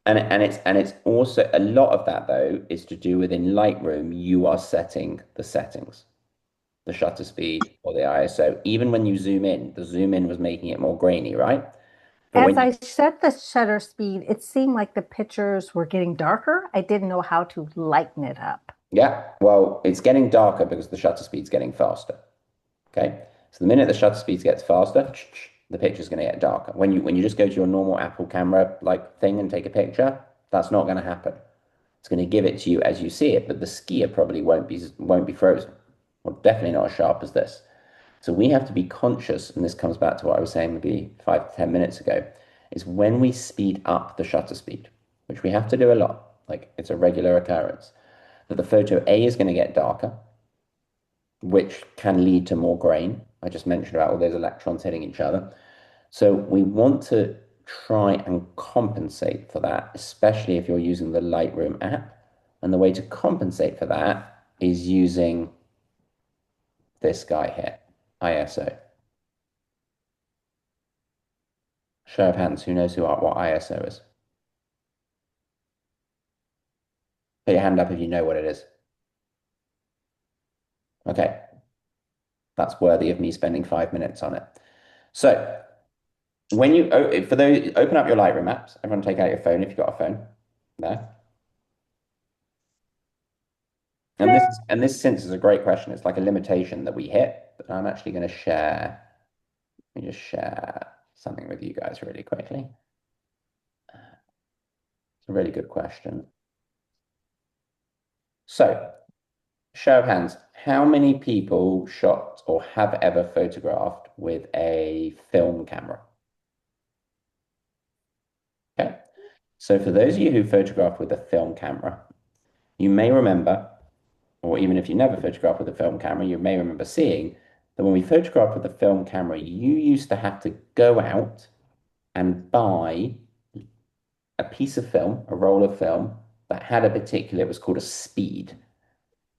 And it's also a lot of that though is to do with in Lightroom, you are setting the settings, the shutter speed or the ISO. Even when you zoom in, the zoom in was making it more grainy, right? But As when you I set the shutter speed, it seemed like the pictures were getting darker. I didn't know how to lighten it up. Yeah, well, it's getting darker because the shutter speed's getting faster. Okay. So the minute the shutter speed gets faster, the picture's going to get darker. When you just go to your normal Apple camera like thing and take a picture, that's not going to happen. It's going to give it to you as you see it, but the skier probably won't be frozen. Well, definitely not as sharp as this. So we have to be conscious, and this comes back to what I was saying maybe 5 to 10 minutes ago, is when we speed up the shutter speed, which we have to do a lot, like it's a regular occurrence, that the photo A is going to get darker, which can lead to more grain. I just mentioned about all those electrons hitting each other. So we want to try and compensate for that, especially if you're using the Lightroom app. And the way to compensate for that is using this guy here, ISO. Show of hands, who knows what ISO is? Put your hand up if you know what it is. Okay, that's worthy of me spending 5 minutes on it. So when you, for those, open up your Lightroom apps. Everyone take out your phone if you've got a phone there. And this since is a great question. It's like a limitation that we hit, but I'm actually going to share. Let me just share something with you guys really quickly. It's a really good question. So, show of hands, how many people shot or have ever photographed with a film camera? Okay. So for those of you who photographed with a film camera, you may remember, or even if you never photographed with a film camera, you may remember seeing that when we photographed with a film camera, you used to have to go out and buy a piece of film, a roll of film that had a particular, it was called a speed.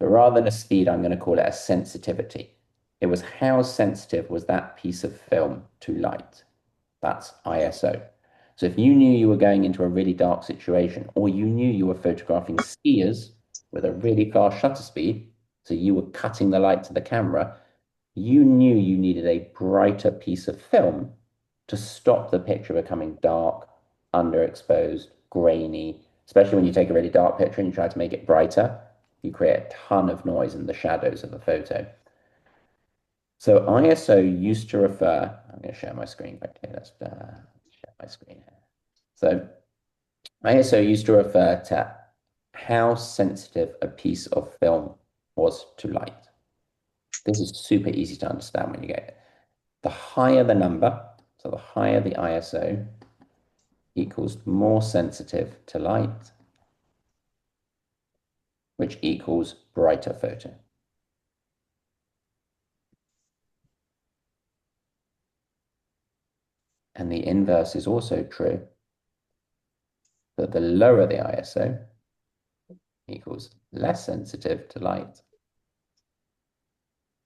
But rather than a speed, I'm going to call it a sensitivity. It was how sensitive was that piece of film to light. That's ISO. So if you knew you were going into a really dark situation, or you knew you were photographing skiers with a really fast shutter speed, so you were cutting the light to the camera, you knew you needed a brighter piece of film to stop the picture becoming dark, underexposed, grainy, especially when you take a really dark picture and you try to make it brighter, you create a ton of noise in the shadows of the photo. So ISO used to refer, I'm going to share my screen quickly. Let's share my screen here. So ISO used to refer to how sensitive a piece of film was to light. This is super easy to understand when you get it. The higher the number, so the higher the ISO equals more sensitive to light, which equals brighter photo. And the inverse is also true, that the lower the ISO equals less sensitive to light,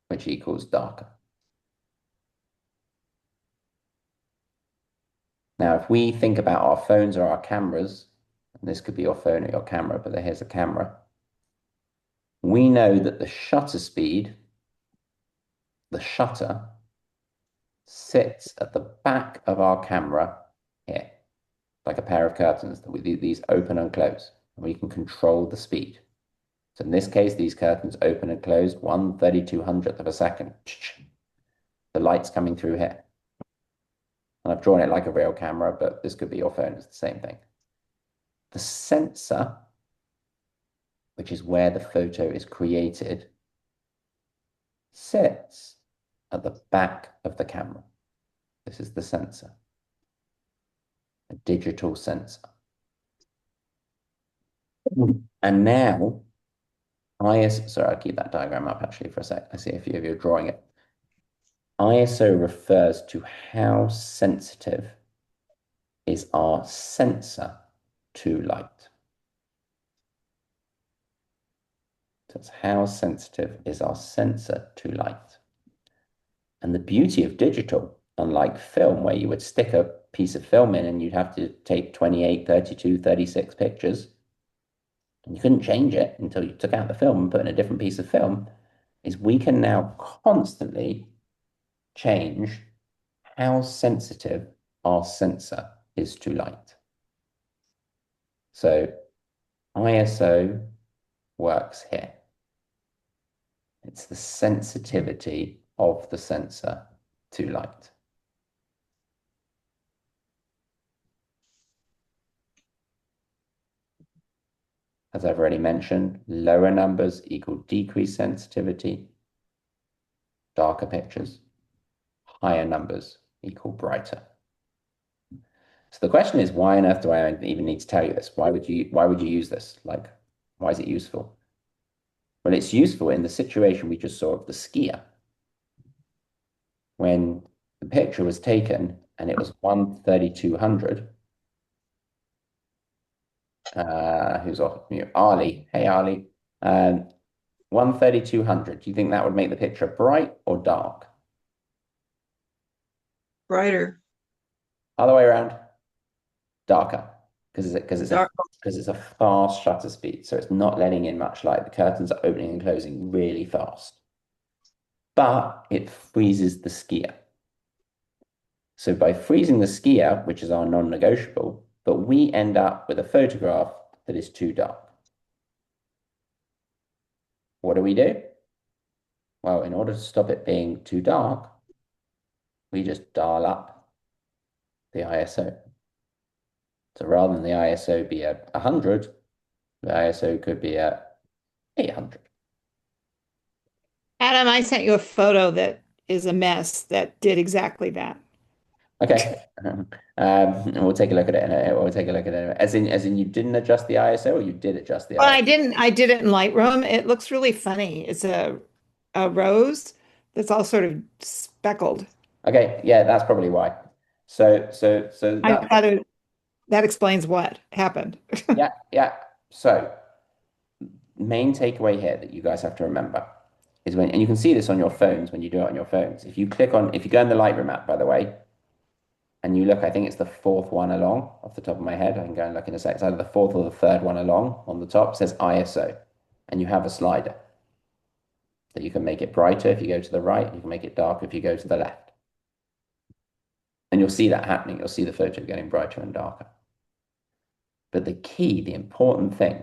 which equals darker. Now, if we think about our phones or our cameras, and this could be your phone or your camera, but here's a camera, we know that the shutter speed, the shutter, sits at the back of our camera here. like a pair of curtains that these open and close, and we can control the speed. So in this case, these curtains open and close 1/3200th of a second. The light's coming through here. And I've drawn it like a real camera, but this could be your phone. It's the same thing. The sensor, which is where the photo is created, sits at the back of the camera. This is the sensor, a digital sensor. And now, sorry, I'll keep that diagram up actually for a sec. I see a few of you are drawing it. ISO refers to how sensitive is our sensor to light. That's how sensitive is our sensor to light. And the beauty of digital, unlike film, where you would stick a piece of film in and you'd have to take 28, 32, 36 pictures, and you couldn't change it until you took out the film and put in a different piece of film, is we can now constantly change how sensitive our sensor is to light. So ISO works here. It's the sensitivity of the sensor to light. As I've already mentioned, lower numbers equal decreased sensitivity, darker pictures. Higher numbers equal brighter. So the question is, why on earth do I even need to tell you this? Why would you use this? Like, why is it useful? Well, it's useful in the situation we just saw of the skier. When the picture was taken and it was 1/3200, who's off mute? Ali. Hey, Ali. 1/3200. Do you think that would make the picture bright or dark? Brighter. Other way around. Darker. Because Dark. it's a fast shutter speed. So it's not letting in much light. The curtains are opening and closing really fast. But it freezes the skier. So by freezing the skier, which is our non-negotiable, but we end up with a photograph that is too dark. What do? Well, in order to stop it being too dark, we just dial up the ISO. So rather than the ISO be at 100, the ISO could be at 800. Adam, I sent you a photo that is a mess that did exactly that. Okay. We'll take a look at it. We'll take a look at it. As in you didn't adjust the ISO, or you did adjust the Well, ISO? I did it in Lightroom. It looks really funny. It's a rose that's all sort of speckled. Okay, yeah, that's probably why. So I thought that explains what happened. yeah. So main takeaway here that you guys have to remember is and you can see this on your phones when you do it on your phones. If you go in the Lightroom app, by the way, and you look, I think it's the fourth one along off the top of my head. I can go and look in a sec. It's either the fourth or the third one along on the top. It says ISO, and you have a slider that you can make it brighter if you go to the right. You can make it darker if you go to the left. And you'll see that happening. You'll see the photo getting brighter and darker. But the important thing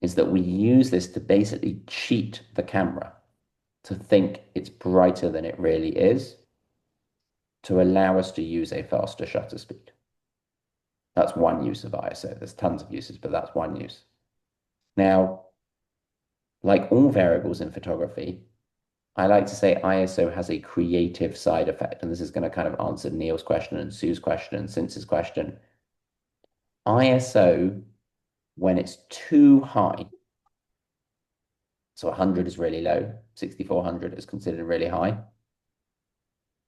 is that we use this to basically cheat the camera to think it's brighter than it really is, to allow us to use a faster shutter speed. That's one use of ISO. There's tons of uses, but that's one use. Now, like all variables in photography, I like to say ISO has a creative side effect, and this is going to kind of answer Neil's question and Sue's question and Cinz's question. ISO, when it's too high, so 100 is really low, 6400 is considered really high.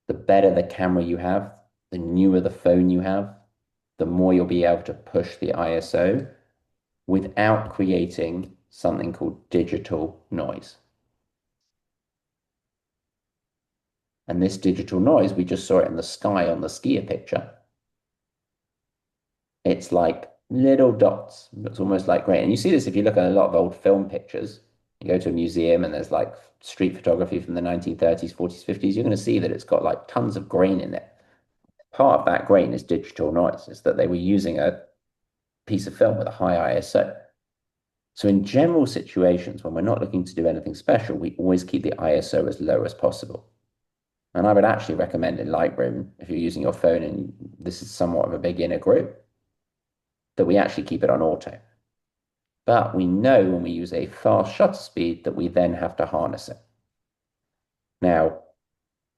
The better the camera you have, the newer the phone you have, the more you'll be able to push the ISO without creating something called digital noise. And this digital noise, we just saw it in the sky on the skier picture. It's like little dots. It looks almost like gray. And you see this if you look at a lot of old film pictures. You go to a museum and there's like street photography from the 1930s, 40s, 50s. You're going to see that it's got like tons of grain in it. part of that grain is digital noise, is that they were using a piece of film with a high ISO. So in general situations, when we're not looking to do anything special, we always keep the ISO as low as possible. And I would actually recommend in Lightroom, if you're using your phone and this is somewhat of a beginner group, that we actually keep it on auto. But we know when we use a fast shutter speed that we then have to harness it. Now,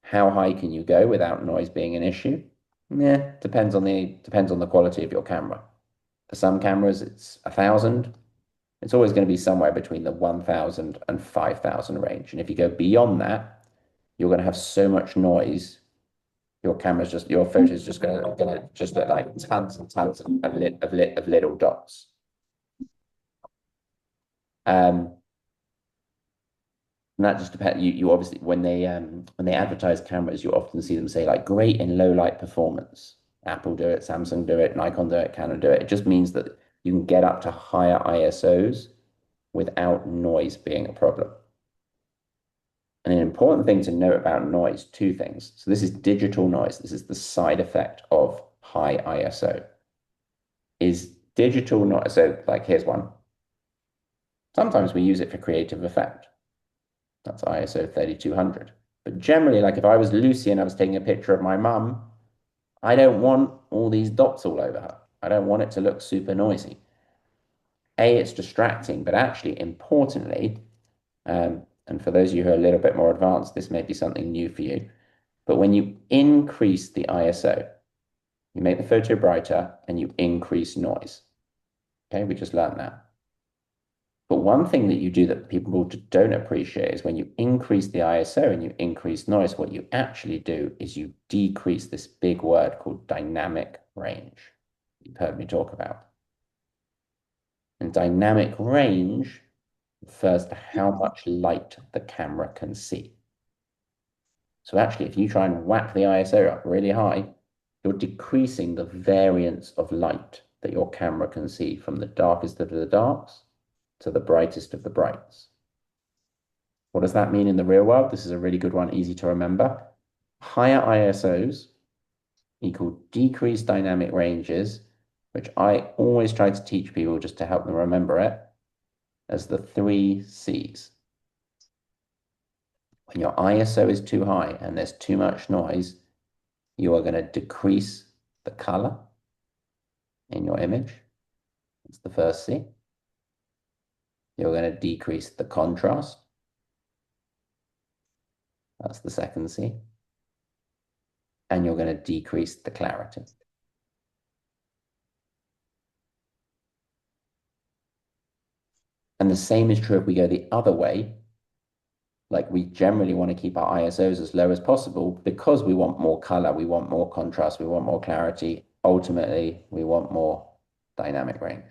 how high can you go without noise being an issue? Yeah, depends on the quality of your camera. For some cameras, it's 1,000. It's always going to be somewhere between the 1,000 and 5,000 range. And if you go beyond that, you're going to have so much noise. Your photos just going to just look like tons and tons of little dots. And that just depends. You obviously when they advertise cameras, you often see them say like great in low light performance. Apple do it, Samsung do it, Nikon do it, Canon do it. It just means that you can get up to higher ISOs without noise being a problem. And an important thing to note about noise, two things. So this is digital noise. This is the side effect of high ISO. Is digital noise. So like here's one. Sometimes we use it for creative effect. That's ISO 3200. But generally, like if I was Lucy and I was taking a picture of my mum, I don't want all these dots all over her. I don't want it to look super noisy. It's distracting, but actually, importantly, and for those of you who are a little bit more advanced, this may be something new for you. But when you increase the ISO, you make the photo brighter and you increase noise. Okay, we just learned that. But one thing that you do that people don't appreciate is when you increase the ISO and you increase noise, what you actually do is you decrease this big word called dynamic range. You've heard me talk about. And dynamic range refers to how much light the camera can see. So actually, if you try and whack the ISO up really high, you're decreasing the variance of light that your camera can see from the darkest of the darks to the brightest of the brights. What does that mean in the real world? This is a really good one, easy to remember. Higher ISOs equal decreased dynamic ranges, which I always try to teach people just to help them remember it, as the 3 C's. When your ISO is too high and there's too much noise, you are going to decrease the color in your image. That's the first C. You're going to decrease the contrast. That's the second C. And you're going to decrease the clarity. And the same is true if we go the other way. Like we generally want to keep our ISOs as low as possible because we want more color, we want more contrast, we want more clarity. Ultimately, we want more dynamic range.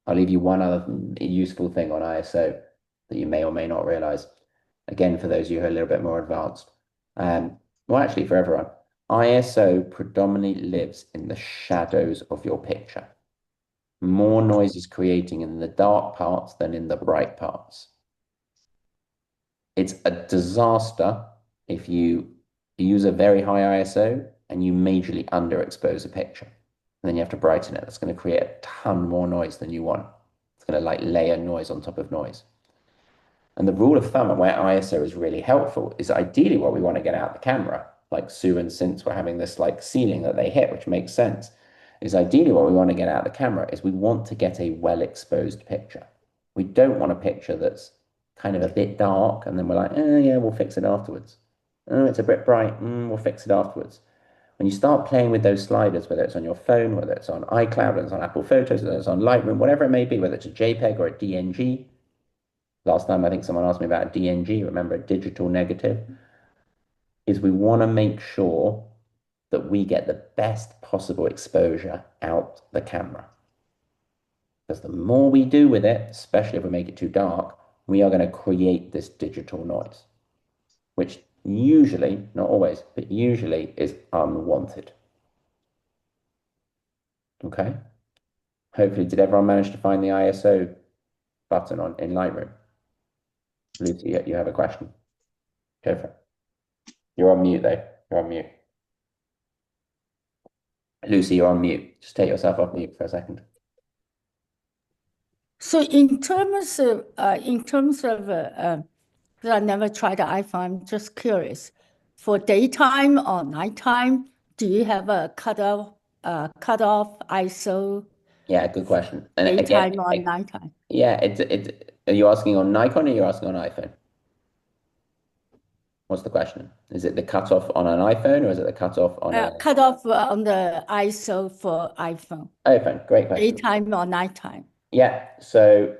I'll leave you one other useful thing on ISO that you may or may not realize. Again, for those of you who are a little bit more advanced. Well, actually for everyone, ISO predominantly lives in the shadows of your picture. More noise is creating in the dark parts than in the bright parts. It's a disaster if you use a very high ISO and you majorly underexpose a picture. And then you have to brighten it. That's going to create a ton more noise than you want. It's going to like layer noise on top of noise. And the rule of thumb and where ISO is really helpful is ideally what we want to get out of the camera. Like Sue and Since were having this like ceiling that they hit, which makes sense, is ideally what we want to get out of the camera is we want to get a well-exposed picture. We don't want a picture that's kind of a bit dark and then we're like, oh yeah, we'll fix it afterwards. Oh, it's a bit bright, we'll fix it afterwards. When you start playing with those sliders, whether it's on your phone, whether it's on iCloud, whether it's on Apple Photos, whether it's on Lightroom, whatever it may be, whether it's a JPEG or a DNG. Last time I think someone asked me about a DNG, remember a digital negative, is we want to make sure that we get the best possible exposure out the camera. Because the more we do with it, especially if we make it too dark, we are going to create this digital noise, which usually, not always, but usually is unwanted. Okay? Hopefully, did everyone manage to find the ISO button in Lightroom? Lucy, you have a question? Go for it. You're on mute though. You're on mute. Lucy, you're on mute. Just take yourself off mute for a second. So in terms of, 'cause I never tried the iPhone, I'm just curious. For daytime or nighttime, do you have a cutoff ISO Yeah, good question. And again, daytime or nighttime? yeah, are you asking on Nikon or are you asking on iPhone? What's the question? Is it the cutoff on an iPhone or is it the cutoff on a Cutoff on the ISO for iPhone, iPhone? Great question. daytime or nighttime? Yeah, so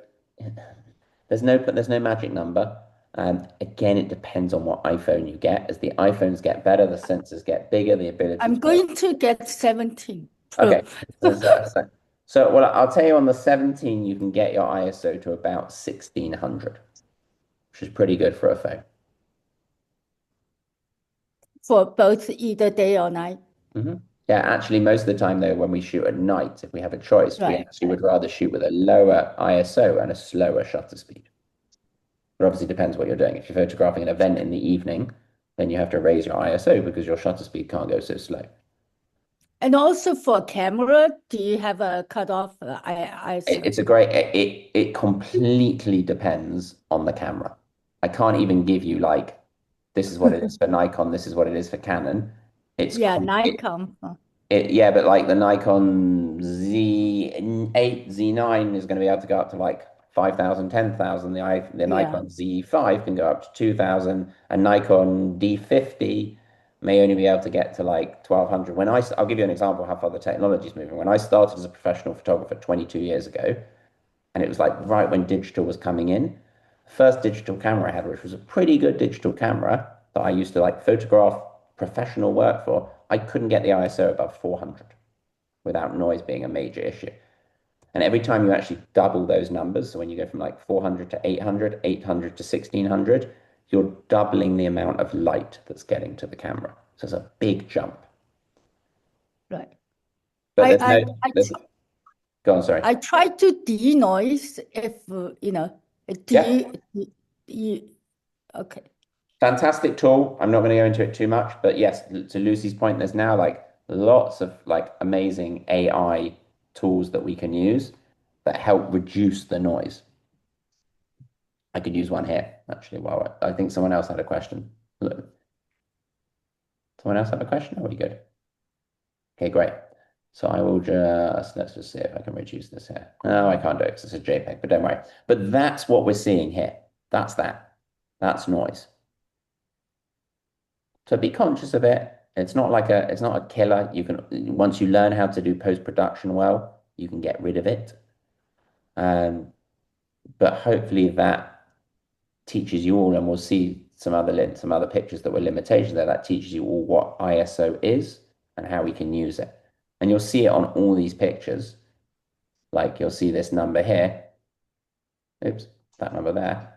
there's no magic number. Again, it depends on what iPhone you get. As the iPhones get better, the sensors get bigger, the ability I'm to going to get 17 Pro. Okay. So well, I'll tell you on the 17, you can get your ISO to about 1600, which is pretty good for a phone. For both either day or night. Yeah, actually, most of the time, though, when we shoot at night, if we have a choice, we Right, actually would rather shoot with a lower ISO and a slower shutter speed. But obviously, depends what you're doing. If you're photographing an event in the evening, then you have to raise your ISO because your shutter speed can't go so slow. And also for camera, do you have a cutoff ISO? It completely depends on the camera. I can't even give you like, this is what it is for Nikon, this is what it is for Canon. Yeah, Nikon. Yeah, but like the Nikon Z8, Z9 is going to be able to go up to like 5,000, 10,000. The Nikon Z5 can go up to 2,000, and Nikon D50 may only be able to get to like 1,200. I'll give you an example of how far the technology is moving. When I started as a professional photographer 22 years ago, and it was like right when digital was coming in, the first digital camera I had, which was a pretty good digital camera that I used to like photograph professional work for, I couldn't get the ISO above 400 without noise being a major issue. And every time you actually double those numbers, so when you go from like 400 to 800, 800 to 1600, you're doubling the amount of light that's getting to the camera. So it's a big jump. Right. But go on, sorry. I try to denoise if, okay. Fantastic tool. I'm not going to go into it too much, but yes, to Lucy's point, there's now like lots of like amazing AI tools that we can use that help reduce the noise. I could use one here, actually. Well, I think someone else had a question. Look. Someone else have a question? Are we good? Okay, great. So I will let's just see if I can reduce this here. No, I can't do it because it's a JPEG, but don't worry. But that's what we're seeing here. That's that. That's noise. So be conscious of it. It's not a killer. You can, once you learn how to do post-production well, you can get rid of it. But hopefully that teaches you all, and we'll see some other pictures that were limitations there. That teaches you all what ISO is and how we can use it. And you'll see it on all these pictures. Like you'll see this number here. Oops, that number there.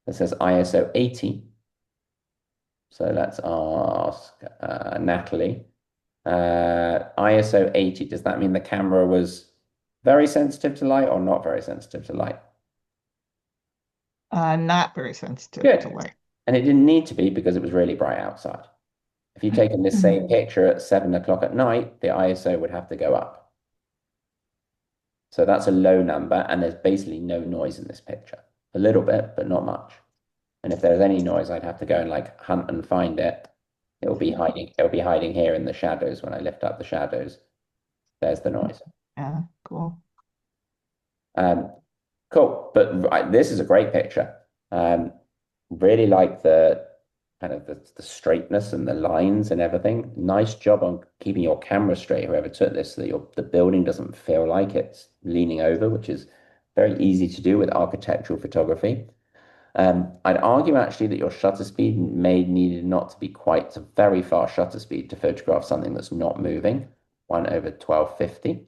That says ISO 80. So let's ask Natalie. ISO 80, does that mean the camera was very sensitive to light or not very sensitive to light? Not very sensitive Good. to light. And it didn't need to be because it was really bright outside. If you'd taken this same picture at 7 o'clock at night, the ISO would have to go up. So that's a low number, and there's basically no noise in this picture. A little bit, but not much. And if there's any noise, I'd have to go and like hunt and find it. It'll be hiding here in the shadows when I lift up the shadows. There's the noise. Yeah, cool. Cool. But this is a great picture. Really like the kind of the straightness and the lines and everything. Nice job on keeping your camera straight, whoever took this, so that the building doesn't feel like it's leaning over, which is very easy to do with architectural photography. I'd argue actually that your shutter speed needed not to be quite a very fast shutter speed to photograph something that's not moving, 1/1250.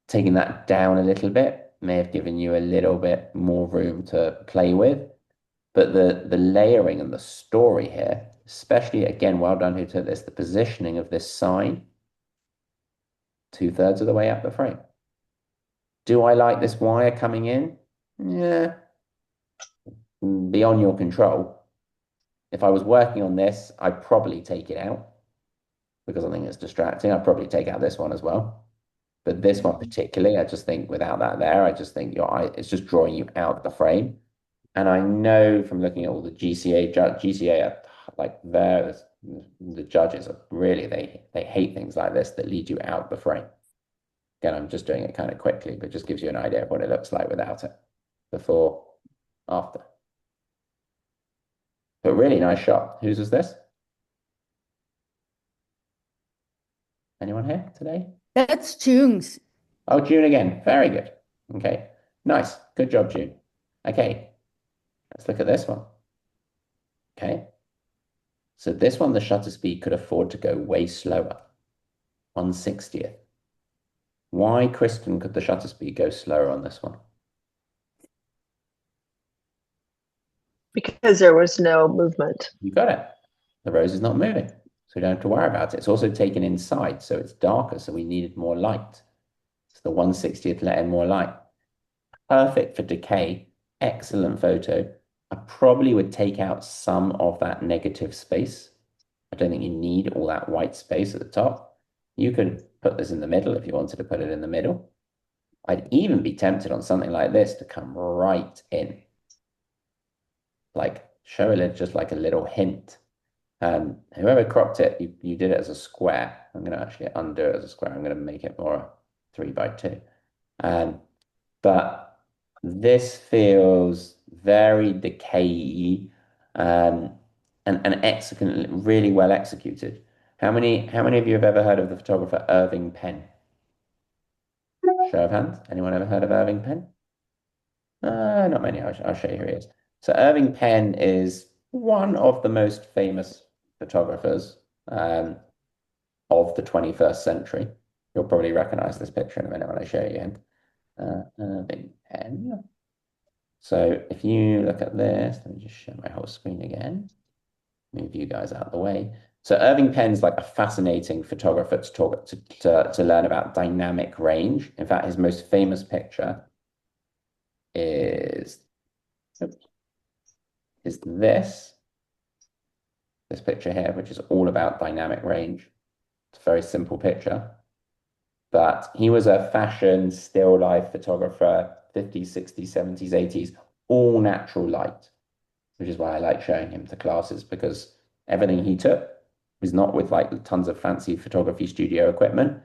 Taking that down a little bit may have given you a little bit more room to play with. But the layering and the story here, especially again, well done who took this, the positioning of this sign, 2/3 of the way up the frame. Do I like this wire coming in? Yeah, beyond your control. If I was working on this, I'd probably take it out. because I think it's distracting. I'd probably take out this one as well. But this one particularly, I just think without that there, I just think your eye, it's just drawing you out of the frame. And I know from looking at all the GCA are like the judges are really, they hate things like this that lead you out of the frame. Again, I'm just doing it kind of quickly, but just gives you an idea of what it looks like without it. Before, after. But really nice shot. Whose was this? Anyone here today? That's June's. Oh, June again. Very good. Okay. Nice. Good job, June. Okay. Let's look at this one. Okay. So this one, the shutter speed could afford to go way slower. 1/60th. Why, Kristen, could the shutter speed go slower on this one? Because there was no movement. You got it. The rose is not moving, so we don't have to worry about it. It's also taken inside, so it's darker, so we needed more light. So the 1/60th let in more light. Perfect for decay. Excellent photo. I probably would take out some of that negative space. I don't think you need all that white space at the top. You could put this in the middle if you wanted to put it in the middle. I'd even be tempted on something like this to come right in. Like show it just like a little hint. Whoever cropped it, you did it as a square. I'm going to actually undo it as a square. I'm going to make it more 3x2. But this feels very decayy and really well executed. How many of you have ever heard of the photographer Irving Penn? Show of hands. Anyone ever heard of Irving Penn? Not many. I'll show you who he is. So Irving Penn is one of the most famous photographers of the 21st century. You'll probably recognize this picture in a minute when I show you him. Irving Penn. So if you look at this, let me just share my whole screen again. Move you guys out of the way. So Irving Penn's like a fascinating photographer to learn about dynamic range. In fact, his most famous picture is this picture here, which is all about dynamic range. It's a very simple picture. But he was a fashion, still life photographer, 50s, 60s, 70s, 80s, all natural light, which is why I like showing him to classes, because everything he took was not with like tons of fancy photography studio equipment.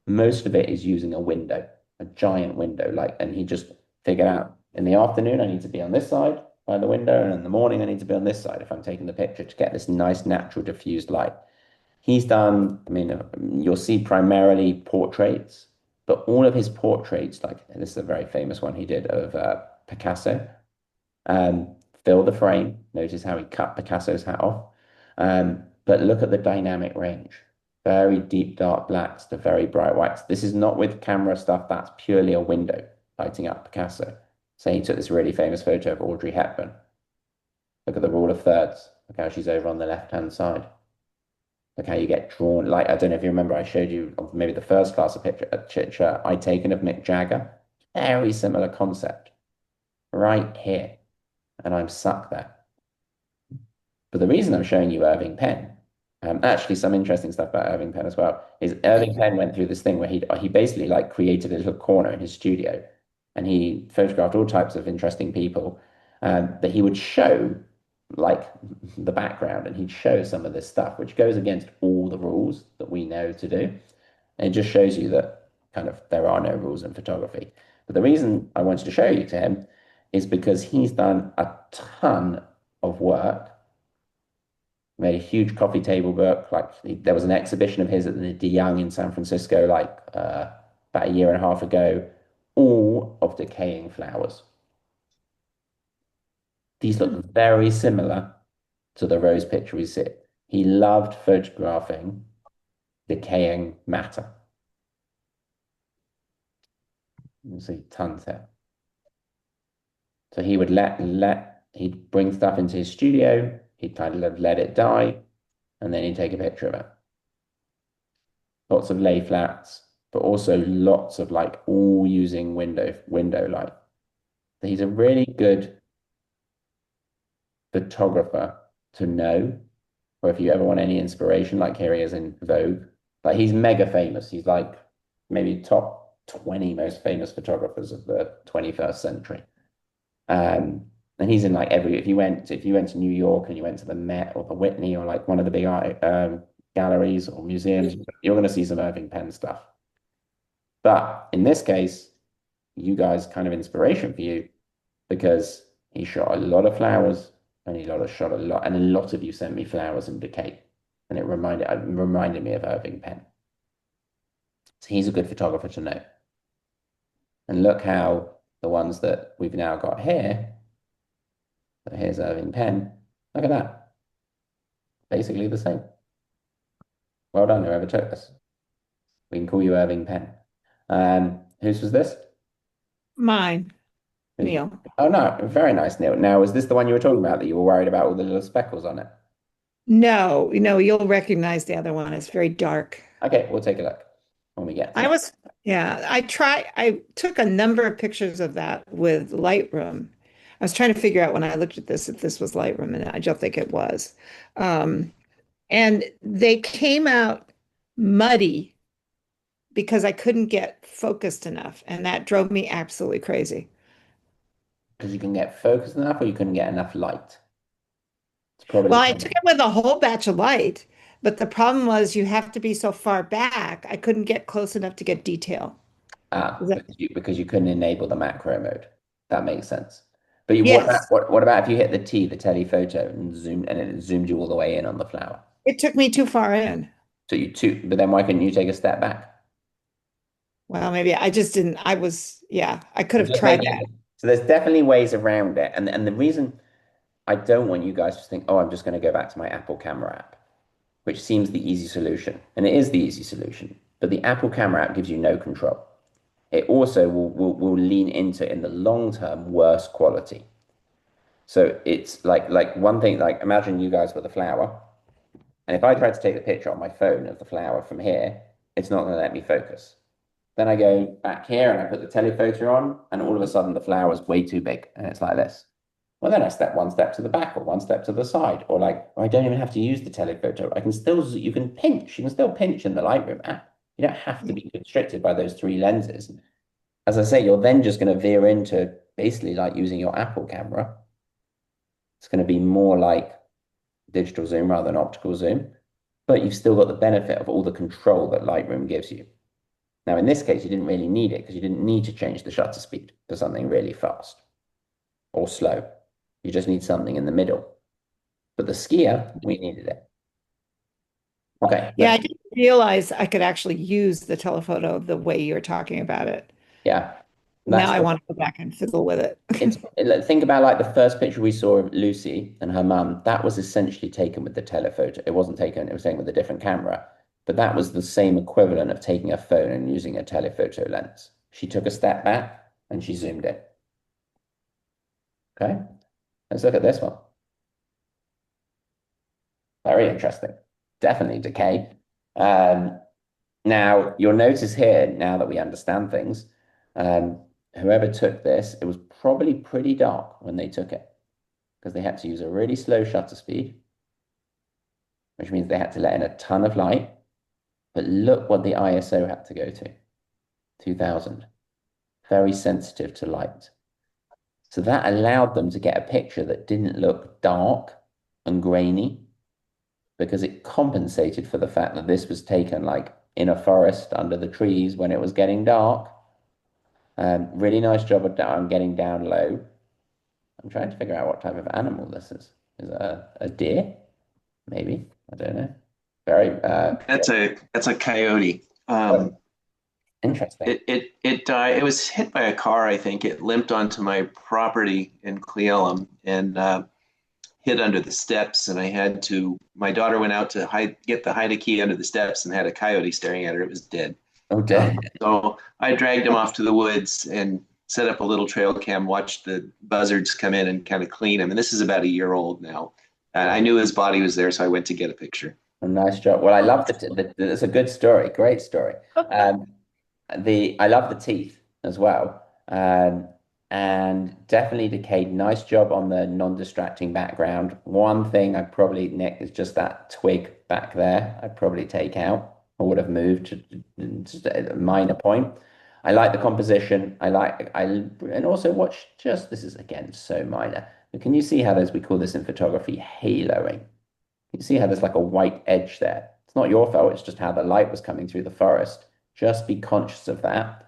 Most of it is using a window, a giant window, and he just figured out in the afternoon, I need to be on this side by the window, and in the morning, I need to be on this side if I'm taking the picture to get this nice, natural, diffused light. He's done, I mean, you'll see primarily portraits, but all of his portraits, like this is a very famous one he did of Picasso, fill the frame. Notice how he cut Picasso's hat off. But look at the dynamic range. Very deep dark blacks to very bright whites. This is not with camera stuff. That's purely a window lighting up Picasso. So he took this really famous photo of Audrey Hepburn. Look at the rule of thirds. Look how she's over on the left-hand side. Look how you get drawn. Like, I don't know if you remember, I showed you maybe the first class of picture I'd taken of Mick Jagger. Very similar concept. Right here. And I'm stuck there. But the reason I'm showing you Irving Penn, actually some interesting stuff about Irving Penn as well, is Irving Penn went through this thing where he basically like created a little corner in his studio, and he photographed all types of interesting people that he would show like the background, and he'd show some of this stuff, which goes against all the rules that we know to do. And it just shows you that kind of there are no rules in photography. But the reason I wanted to show you to him is because he's done a ton of work, made a huge coffee table book. Like there was an exhibition of his at the De Young in San Francisco, like about a year and a half ago, all of decaying flowers. These look very similar to the rose picture we see. He loved photographing decaying matter. You see tons there. So he would he'd bring stuff into his studio, he'd kind of let it die, and then he'd take a picture of it. Lots of lay flats, but also lots of like all using window light. So he's a really good photographer to know or if you ever want any inspiration, like here he is in Vogue. Like he's mega famous. He's like maybe top 20 most famous photographers of the 21st century. And he's in like every if you went to New York and you went to the Met or the Whitney or like one of the big art galleries or museums, you're going to see some Irving Penn stuff. But in this case, you guys kind of inspiration for you because he shot a lot of flowers and shot a lot, and a lot of you sent me flowers in bouquet, and it reminded me of Irving Penn. So he's a good photographer to know. And look how the ones that we've now got here. So here's Irving Penn. Look at that. Basically the same. Well done, whoever took this. We can call you Irving Penn. Whose was this? Mine, Neil. Oh no, very nice, Neil. Now, is this the one you were talking about that you were worried about all the little speckles on it? No, you'll recognize the other one. It's very dark. Okay, we'll take a look when we get to it. I took a number of pictures of that with Lightroom. I was trying to figure out when I looked at this if this was Lightroom, and I don't think it was. And they came out muddy because I couldn't get focused enough, and that drove me absolutely crazy. Because you can get focused enough or you couldn't get enough light. It's probably Well, I took it with a whole batch of light, but the problem was you have to be so far back, I couldn't get close enough to get detail. because you couldn't enable the macro mode. That makes sense. But Yes. what about if you hit the T, the telephoto, and it zoomed you all the way in on the flower? It took me too far in. But then why couldn't you take a step back? Well, maybe I just didn't. I could have Just tried making- that. So there's definitely ways around it. And the reason I don't want you guys to think, oh, I'm just going to go back to my Apple camera app, which seems the easy solution. And it is the easy solution. But the Apple camera app gives you no control. It also will lean into, in the long term, worse quality. So it's like one thing, like imagine you guys with a flower. And if I tried to take the picture on my phone of the flower from here, it's not going to let me focus. Then I go back here and I put the telephoto on, and all of a sudden the flower is way too big, and it's like this. Well, then I step one step to the back or one step to the side, or I don't even have to use the telephoto. You can still pinch in the Lightroom app. You don't have to be constricted by those three lenses. As I say, you're then just going to veer into basically like using your Apple camera. It's going to be more like digital zoom rather than optical zoom, but you've still got the benefit of all the control that Lightroom gives you. Now, in this case, you didn't really need it because you didn't need to change the shutter speed to something really fast or slow. You just need something in the middle. But the skier, we needed it. Okay. Yeah, I didn't realize I could actually use the telephoto the way you're talking about it. Yeah. Now I want to go back and fiddle with it. Think about like the first picture we saw of Lucy and her mum. That was essentially taken with the telephoto. It was taken with a different camera. But that was the same equivalent of taking a phone and using a telephoto lens. She took a step back and she zoomed in. Okay, let's look at this one. Very interesting. Definitely decay. Now, you'll notice here, now that we understand things, whoever took this, it was probably pretty dark when they took it because they had to use a really slow shutter speed, which means they had to let in a ton of light. But look what the ISO had to go to, 2000. Very sensitive to light. So that allowed them to get a picture that didn't look dark and grainy because it compensated for the fact that this was taken like in a forest under the trees when it was getting dark. Really nice job of getting down low. I'm trying to figure out what type of animal this is. Is it a deer? Maybe. I don't know. That's a coyote. Interesting. It died. It was hit by a car, I think. It limped onto my property in Cleellum and hid under the steps. And my daughter went out to get the hide a key under the steps and had a coyote staring at her. It was dead. Oh, dead. So I dragged him off to the woods and set up a little trail cam, watched the buzzards come in and kind of clean him. And this is about a year old now. And I knew his body was there, so I went to get a picture. A nice job. Well, I love it's a good story. Great story. I love the teeth as well. and definitely decayed. Nice job on the non-distracting background. One thing I probably, Nick, is just that twig back there. I'd probably take out. I would have moved to just a minor point. I like the composition. And also watch just, this is again so minor. But can you see how there's, we call this in photography, haloing? You see how there's like a white edge there. It's not your fault. It's just how the light was coming through the forest. Just be conscious of that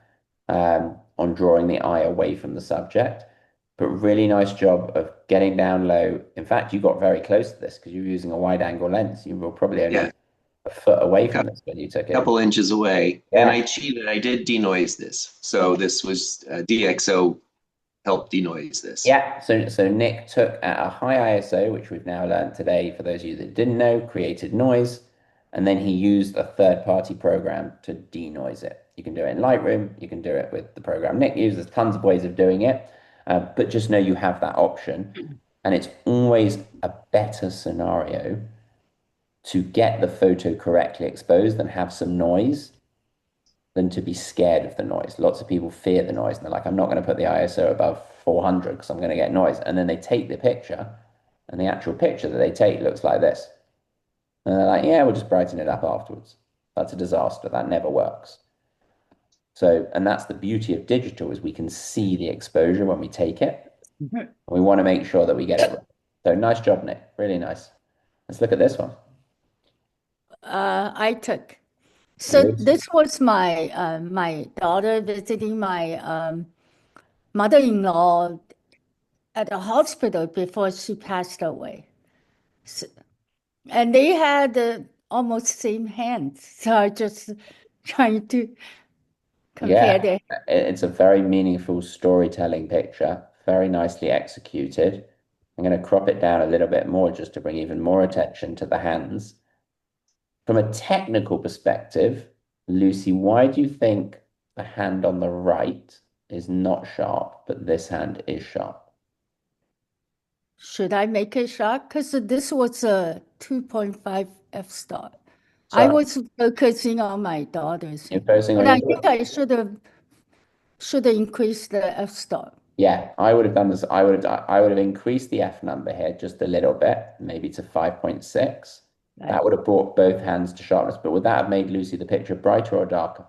on drawing the eye away from the subject. But really nice job of getting down low. In fact, you got very close to this because you were using a wide angle lens. You were probably only Yeah, a foot away from this when you took a it. couple inches away. Yeah. And I cheated. I did denoise this. So this was DxO helped denoise this. Yeah, so Nick took at a high ISO, which we've now learned today, for those of you that didn't know, created noise, and then he used a third-party program to denoise it. You can do it in Lightroom, you can do it with the program Nick used. There's tons of ways of doing it, but just know you have that option, and it's always a better scenario to get the photo correctly exposed than have some noise than to be scared of the noise. Lots of people fear the noise and they're like, I'm not going to put the ISO above 400 because I'm going to get noise. And then they take the picture and the actual picture that they take looks like this. And they're like, yeah, we'll just brighten it up afterwards. That's a disaster. That never works. So, and that's the beauty of digital is we can see the exposure when we take it. We want to make sure that we get it right. So nice job, Nick. Really nice. Let's look at this one. I took. So Lucy. this was my my daughter visiting my mother-in-law at the hospital before she passed away. So, and they had almost same hands. So I just trying to compare Yeah, it's a very meaningful storytelling picture, very nicely executed. I'm going to crop it down a little bit more just to bring even more attention to the hands. From a technical perspective, Lucy, why do you think the hand on the right is not sharp, but this hand is sharp? Should I make a shot? Because this was a 2.5 f-star. I Sorry, was focusing on my daughters, you're focusing but on I your think I should increase the f-star. Yeah, I would have done this. I would have increased the F number here just a little bit, maybe to 5.6. That Right. would have brought both hands to sharpness, but would that have made Lucy the picture brighter or darker?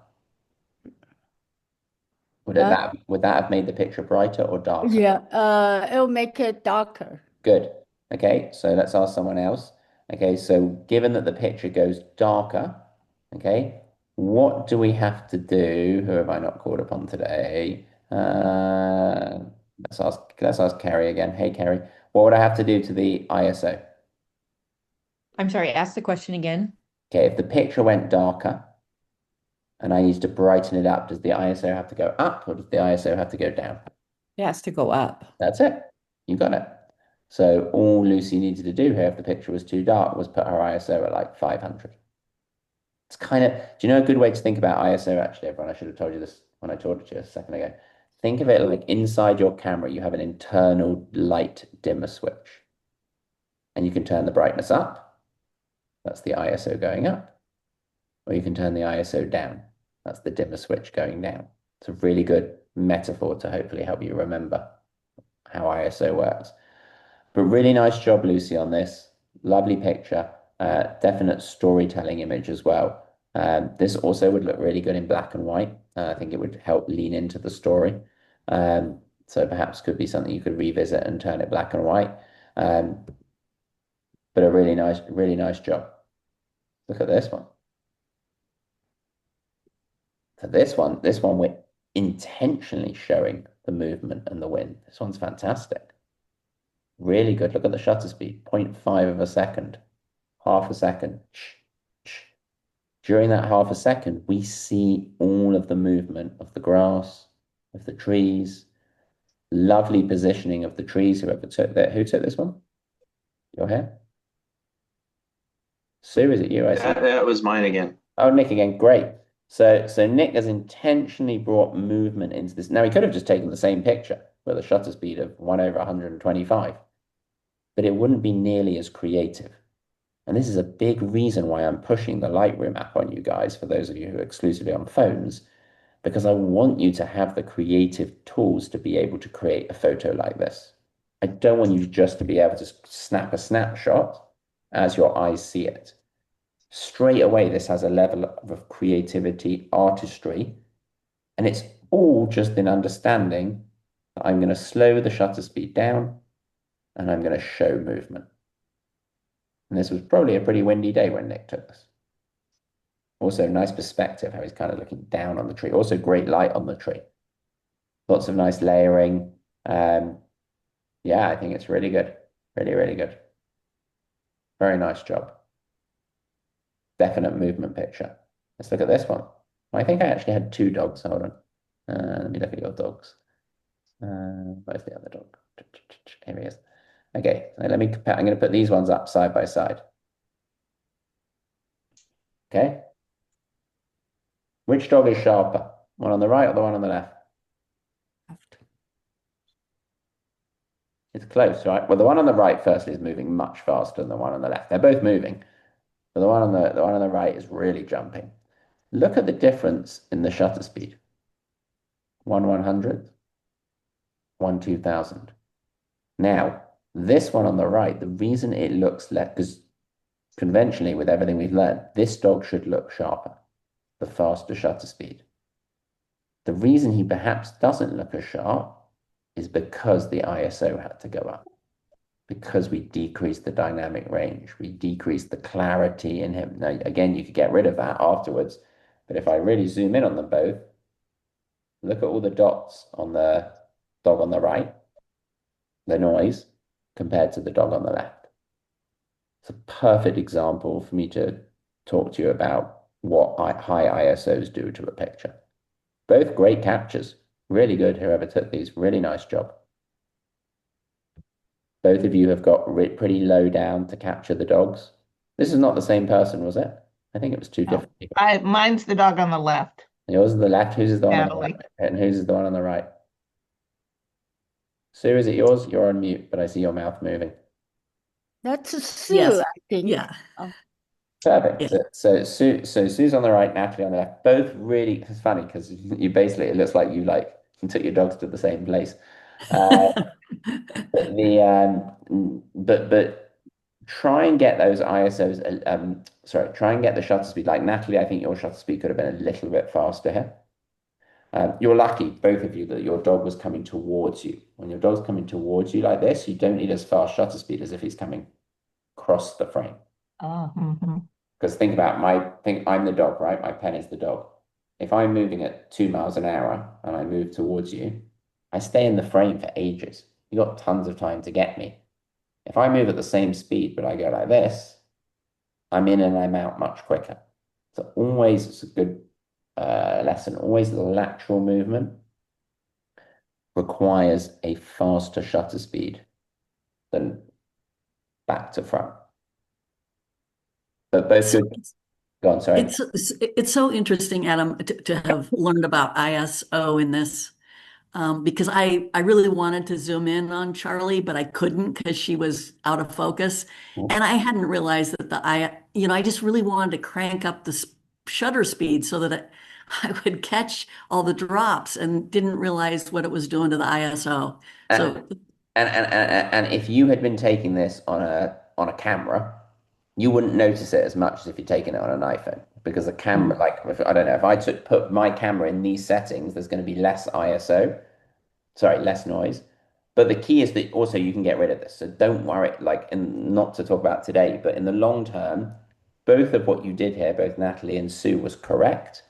Would that have made the picture brighter or darker? Yeah, it'll make it darker. Good. Okay, so let's ask someone else. Okay, so given that the picture goes darker, okay, what do we have to do? Who have I not called upon today? Let's ask Carrie again. Hey, Carrie, what would I have to do to the ISO? I'm sorry, ask the question again. Okay, if the picture went darker and I need to brighten it up, does the ISO have to go up or does the ISO have to go down? It has to go up. That's it. You got it. So all Lucy needed to do here, if the picture was too dark, was put her ISO at like 500. It's kind of, do you know a good way to think about ISO actually, everyone? I should have told you this when I taught it to you a second ago. Think of it like inside your camera, you have an internal light dimmer switch. And you can turn the brightness up. That's the ISO going up. Or you can turn the ISO down. That's the dimmer switch going down. It's a really good metaphor to hopefully help you remember how ISO works. But really nice job, Lucy, on this. Lovely picture. Definite storytelling image as well. This also would look really good in black and white. I think it would help lean into the story. So perhaps could be something you could revisit and turn it black and white. But a really nice job. Look at this one. So this one we're intentionally showing the movement and the wind. This one's fantastic. Really good. Look at the shutter speed, 0.5 of a second, half a second. During that half a second, we see all of the movement of the grass, of the trees, lovely positioning of the trees. Who took this one? Your hair? Sue, is it you? I see. That was mine again. Oh, Nick again. Great. So Nick has intentionally brought movement into this. Now, he could have just taken the same picture with a shutter speed of 1/125, but it wouldn't be nearly as creative. And this is a big reason why I'm pushing the Lightroom app on you guys, for those of you who are exclusively on phones, because I want you to have the creative tools to be able to create a photo like this. I don't want you just to be able to snap a snapshot as your eyes see it. Straight away, this has a level of creativity, artistry, and it's all just in understanding that I'm going to slow the shutter speed down and I'm going to show movement. And this was probably a pretty windy day when Nick took this. Also, nice perspective, how he's kind of looking down on the tree. Also, great light on the tree. Lots of nice layering. Yeah, I think it's really good. Really, really good. Very nice job. Definite movement picture. Let's look at this one. I think I actually had two dogs. Hold on. Let me look at your dogs. Where's the other dog? Here he is. Okay, so let me compare. I'm going to put these ones up side by side. Okay. Which dog is sharper? One on the right or the one on the left? It's close, right? Well, the one on the right firstly is moving much faster than the one on the left. They're both moving, but the one on the right is really jumping. Look at the difference in the shutter speed. 1/100th, 1/2000. Now, this one on the right, the reason it looks less, because conventionally with everything we've learned, this dog should look sharper, the faster shutter speed. The reason he perhaps doesn't look as sharp is because the ISO had to go up, because we decreased the dynamic range, we decreased the clarity in him. Now, again, you could get rid of that afterwards, but if I really zoom in on them both, look at all the dots on the dog on the right, the noise, compared to the dog on the left. It's a perfect example for me to talk to you about what high ISOs do to a picture. Both great captures. Really good, whoever took these. Really nice job. Both of you have got pretty low down to capture the dogs. This is not the same person, was it? I think it was two different people. Mine's the dog on the left. Yours is the left. Whose is the one on the Natalie. right? And whose is the one on the right? Sue, is it yours? You're on mute, but I see your mouth moving. That's a Sue, Yes. I think. Yeah. Perfect. Yeah. So Sue's on the right, Natalie on the left. Both really, it's funny because you basically, it looks like you took your dogs to the same place. But try and get those ISOs. Sorry, try and get the shutter speed. Like Natalie, I think your shutter speed could have been a little bit faster here. You're lucky, both of you, that your dog was coming towards you. When your dog's coming towards you like this, you don't need as fast shutter speed as if he's coming across the frame. Because think about I'm the dog, right? My pen is the dog. If I'm moving at 2 miles an hour and I move towards you, I stay in the frame for ages. You got tons of time to get me. If I move at the same speed, but I go like this, I'm in and I'm out much quicker. So always, it's a good lesson. Always lateral movement requires a faster shutter speed than back to front. But both good. Go on, sorry. It's so interesting, Adam, to have learned about ISO in this, because I really wanted to zoom in on Charlie, but I couldn't because she was out of focus. And I hadn't realized that I just really wanted to crank up the shutter speed so that I would catch all the drops and didn't realize what it was doing to the ISO. So And if you had been taking this on a camera, you wouldn't notice it as much as if you're taking it on an iPhone, because the camera, I don't know, if I put my camera in these settings, there's going to be less ISO, sorry, less noise. But the key is that also you can get rid of this. So don't worry, and not to talk about today, but in the long term, both of what you did here, both Natalie and Sue, was correct.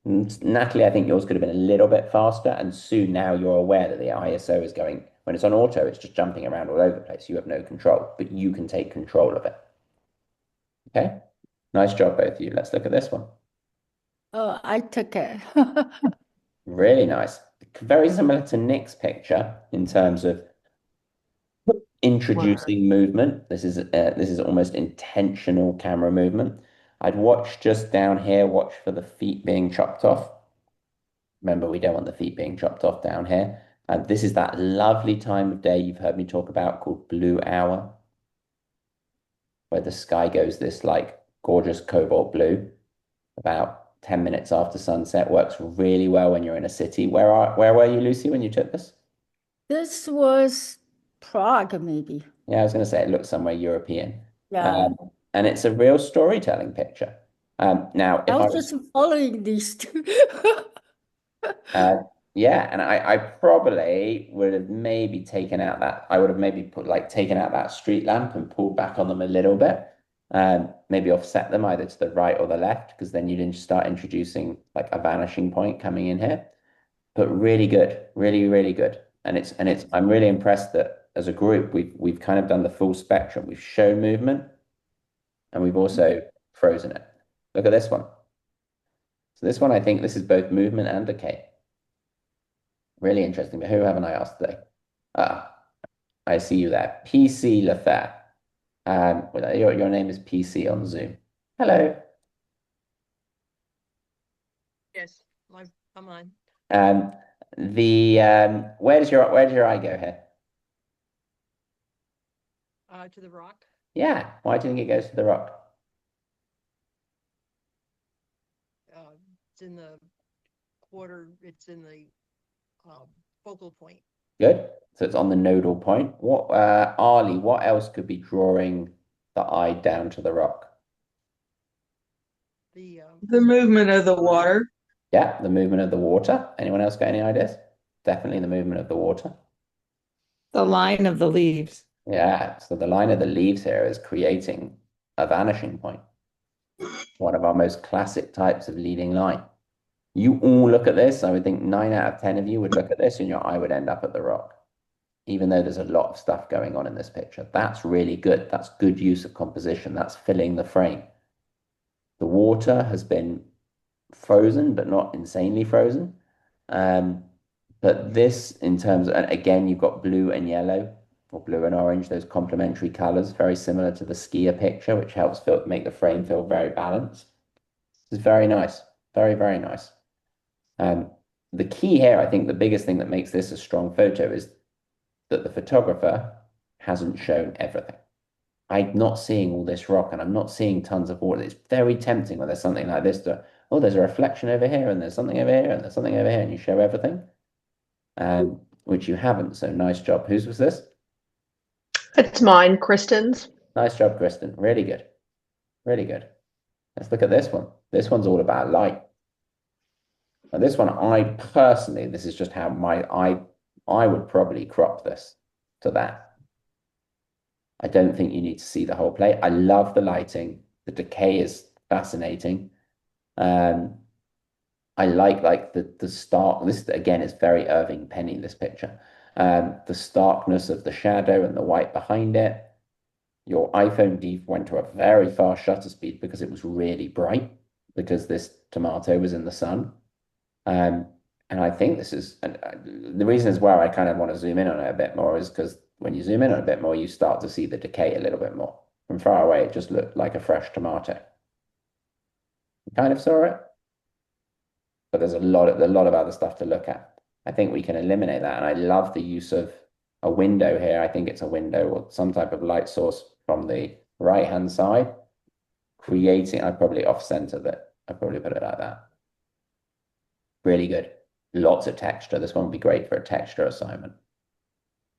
Natalie, I think yours could have been a little bit faster, and Sue, now you're aware that the ISO is going, when it's on auto, it's just jumping around all over the place. You have no control, but you can take control of it. Okay, nice job, both of you. Let's look at this one. Oh, I took it. Really nice. Very similar to Nick's picture in terms of introducing movement. This is almost intentional camera movement. I'd watch just down here, watch for the feet being chopped off. Remember, we don't want the feet being chopped off down here. And this is that lovely time of day you've heard me talk about called blue hour, where the sky goes this like gorgeous cobalt blue, about 10 minutes after sunset. Works really well when you're in a city. Where were you, Lucy, when you took this? This was Prague, maybe. Yeah, I was going to say it looks somewhere European. Yeah. And it's a real storytelling picture. Now, I if I was was, just following these two. uh, yeah, and I probably would have maybe taken out that, I would have maybe taken out that street lamp and pulled back on them a little bit. Maybe offset them either to the right or the left, because then you'd start introducing like a vanishing point coming in here. But really good, really, really good. And I'm really impressed that as a group we've kind of done the full spectrum. We've shown movement and we've also frozen it. Look at this one. So this one, I think this is both movement and decay. Really interesting. But who haven't I asked today? Ah, I see you there. PC Lafair. Well, your name is PC on Zoom. Hello. Yes, I'm on. Um, where does your eye go here? To the rock. Yeah. Why do you think it goes to the rock? It's in the quarter. It's in the focal point. Good. So it's on the nodal point. Arlie, what else could be drawing the eye down to the rock? The movement of the water. Yeah, the movement of the water. Anyone else got any ideas? Definitely the movement of the water. The line of the leaves. Yeah, so the line of the leaves here is creating a vanishing point. One of our most classic types of leading line. You all look at this. I would think 9 out of 10 of you would look at this and your eye would end up at the rock, even though there's a lot of stuff going on in this picture. That's really good. That's good use of composition. That's filling the frame. The water has been frozen, but not insanely frozen. But this, in terms of, and again, you've got blue and yellow, or blue and orange, those complementary colors, very similar to the skier picture, which helps make the frame feel very balanced. It's very nice. Very, very nice. The key here, I think the biggest thing that makes this a strong photo is that the photographer hasn't shown everything. I'm not seeing all this rock and I'm not seeing tons of water. It's very tempting when there's something like this oh, there's a reflection over here and there's something over here and there's something over here and you show everything, which you haven't. So nice job. Whose was this? It's mine, Kristen's. Nice job, Kristen. Really good. Really good. Let's look at this one. This one's all about light. Now, this one, this is just how I would probably crop this to that. I don't think you need to see the whole plate. I love the lighting. The decay is fascinating. I like the stark. This again is very Irving Penny, this picture. The starkness of the shadow and the white behind it. Your iPhone went to a very fast shutter speed because it was really bright, because this tomato was in the sun. And I think this is, the reason as well I kind of want to zoom in on it a bit more is because when you zoom in on it a bit more, you start to see the decay a little bit more. From far away, it just looked like a fresh tomato. You kind of saw it, but there's a lot of other stuff to look at. I think we can eliminate that. And I love the use of a window here. I think it's a window or some type of light source from the right-hand side, I'd probably off-center that. I'd probably put it like that. Really good. Lots of texture. This one would be great for a texture assignment.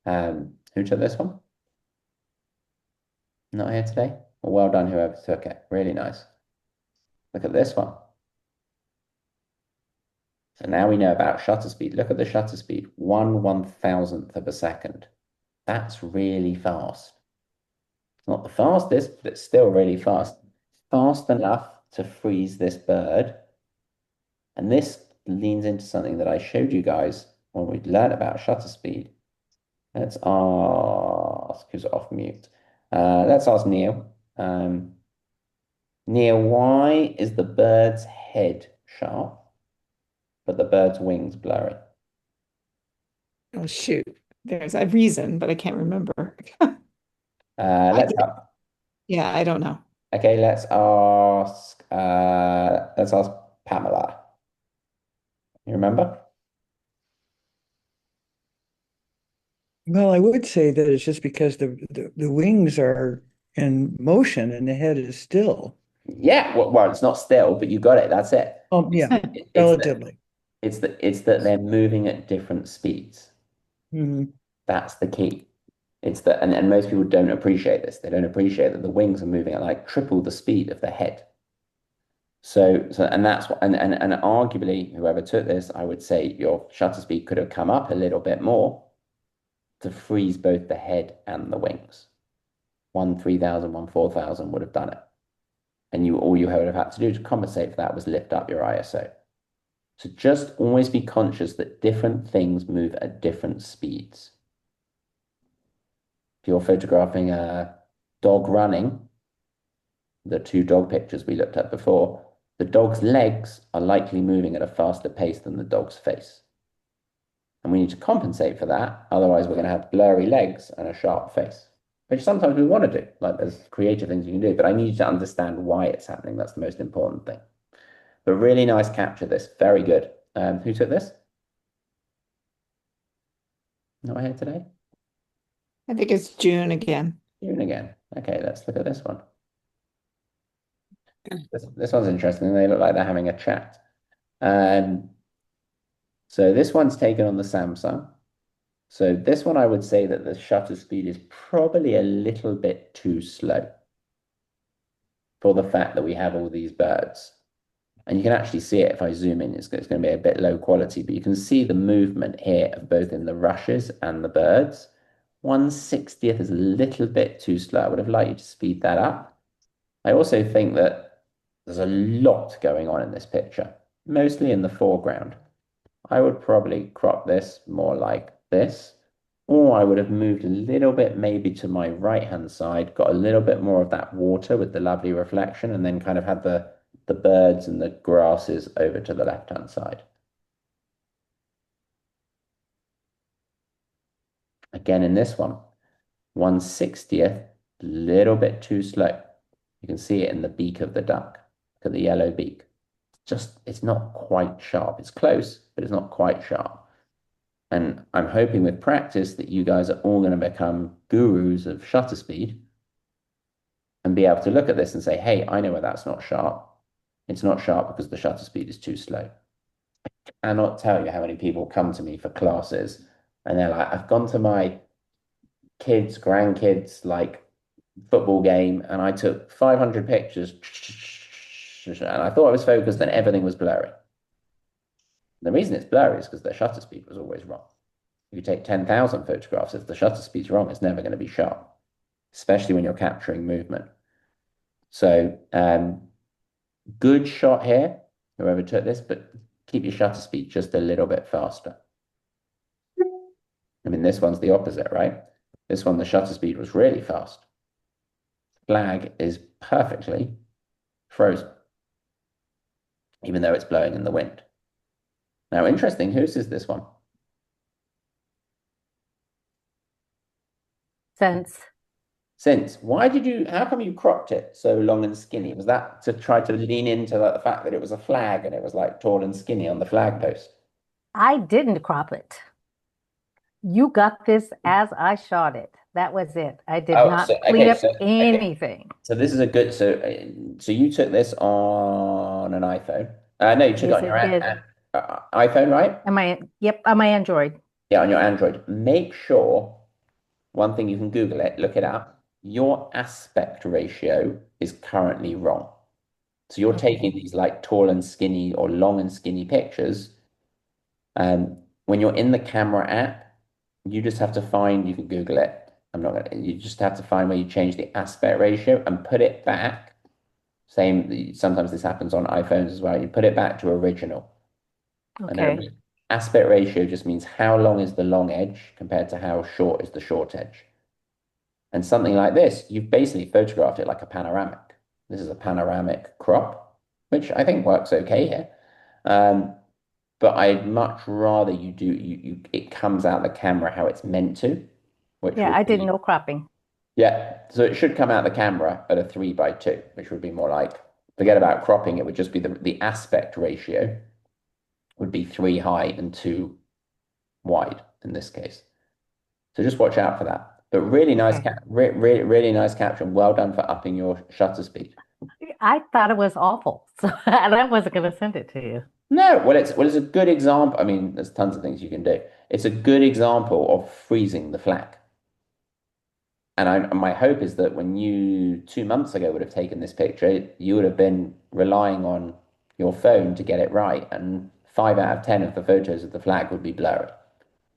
Who took this one? Not here today? Well, well done, whoever took it. Really nice. Look at this one. So now we know about shutter speed. Look at the shutter speed, 1/1000th of a second. That's really fast. It's not the fastest, but it's still really fast. Fast enough to freeze this bird. And this leans into something that I showed you guys when we learned about shutter speed. Let's ask who's off mute. Let's ask Neil. Neil, why is the bird's head sharp, but the bird's wings blurry? Oh, shoot. There's a reason, but I can't remember. Let's Yeah, I don't know. Okay, let's ask Pamela. You remember? Well, I would say that it's just because the wings are in motion and the head is still. Yeah, well, it's not still, but you got it. That's it. Oh, yeah, It's relatively. it's that they're moving at different speeds. Mhm. That's the key. It's that, and most people don't appreciate this. They don't appreciate that the wings are moving at like triple the speed of the head. And that's what, and arguably, whoever took this, I would say your shutter speed could have come up a little bit more to freeze both the head and the wings. One 3,000, one 4,000 would have done it. And all you would have had to do to compensate for that was lift up your ISO. So just always be conscious that different things move at different speeds. If you're photographing a dog running, the two dog pictures we looked at before, the dog's legs are likely moving at a faster pace than the dog's face. And we need to compensate for that. Otherwise, we're going to have blurry legs and a sharp face, which sometimes we want to do. Like there's creative things you can do, but I need you to understand why it's happening. That's the most important thing. But really nice capture this. Very good. Who took this? Not here today? I think it's June again. June again. Okay, let's look at this one. This one's interesting. They look like they're having a chat. So this one's taken on the Samsung. So this one, I would say that the shutter speed is probably a little bit too slow for the fact that we have all these birds. And you can actually see it if I zoom in. It's going to be a bit low quality, but you can see the movement here of both in the rushes and the birds. 1/60th is a little bit too slow. I would have liked you to speed that up. I also think that there's a lot going on in this picture, mostly in the foreground. I would probably crop this more like this, or I would have moved a little bit maybe to my right-hand side, got a little bit more of that water with the lovely reflection, and then kind of had the birds and the grasses over to the left-hand side. Again, in this one, 1/60th, little bit too slow. You can see it in the beak of the duck. Look at the yellow beak. It's not quite sharp. It's close, but it's not quite sharp. And I'm hoping with practice that you guys are all going to become gurus of shutter speed and be able to look at this and say, hey, I know where that's not sharp. It's not sharp because the shutter speed is too slow. I cannot tell you how many people come to me for classes and they're like, I've gone to my kids, grandkids, like football game, and I took 500 pictures and I thought I was focused and everything was blurry. The reason it's blurry is because their shutter speed was always wrong. If you take 10,000 photographs, if the shutter speed's wrong, it's never going to be sharp, especially when you're capturing movement. So good shot here, whoever took this, but keep your shutter speed just a little bit faster. I mean, this one's the opposite, right? This one, the shutter speed was really fast. Flag is perfectly frozen, even though it's blowing in the wind. Now, interesting, whose is this one? Sense. How come you cropped it so long and skinny? Was that to try to lean into the fact that it was a flag and it was like tall and skinny on the flag post? I didn't crop it. You got this as I shot it. That was it. I did not clip anything. So this is a good, so you took this on an iPhone. No, you took it on your iPhone, right? Yep, on my Android. Yeah, on your Android. Make sure, one thing you can Google it, look it up. Your aspect ratio is currently wrong. So you're taking these like tall and skinny or long and skinny pictures. When you're in the camera app, you just have to find, you can Google it. You just have to find where you change the aspect ratio and put it back. Sometimes this happens on iPhones as well. You put it back to original. Okay. And aspect ratio just means how long is the long edge compared to how short is the short edge. And something like this, you've basically photographed it like a panoramic. This is a panoramic crop, which I think works okay here. But I'd much rather it comes out the camera how it's meant to. Yeah, I did no cropping. Yeah, so it should come out the camera at a 3:2, which would be more like, forget about cropping, it would just be the aspect ratio would be 3 high and 2 wide in this case. So just watch out for that. But really nice, really nice capture. Well done for upping your shutter speed. I thought it was awful. So and I wasn't going to send it to you. No, well, it's a good example. I mean, there's tons of things you can do. It's a good example of freezing the flag. And my hope is that when you 2 months ago would have taken this picture, you would have been relying on your phone to get it right, and 5 out of 10 of the photos of the flag would be blurry.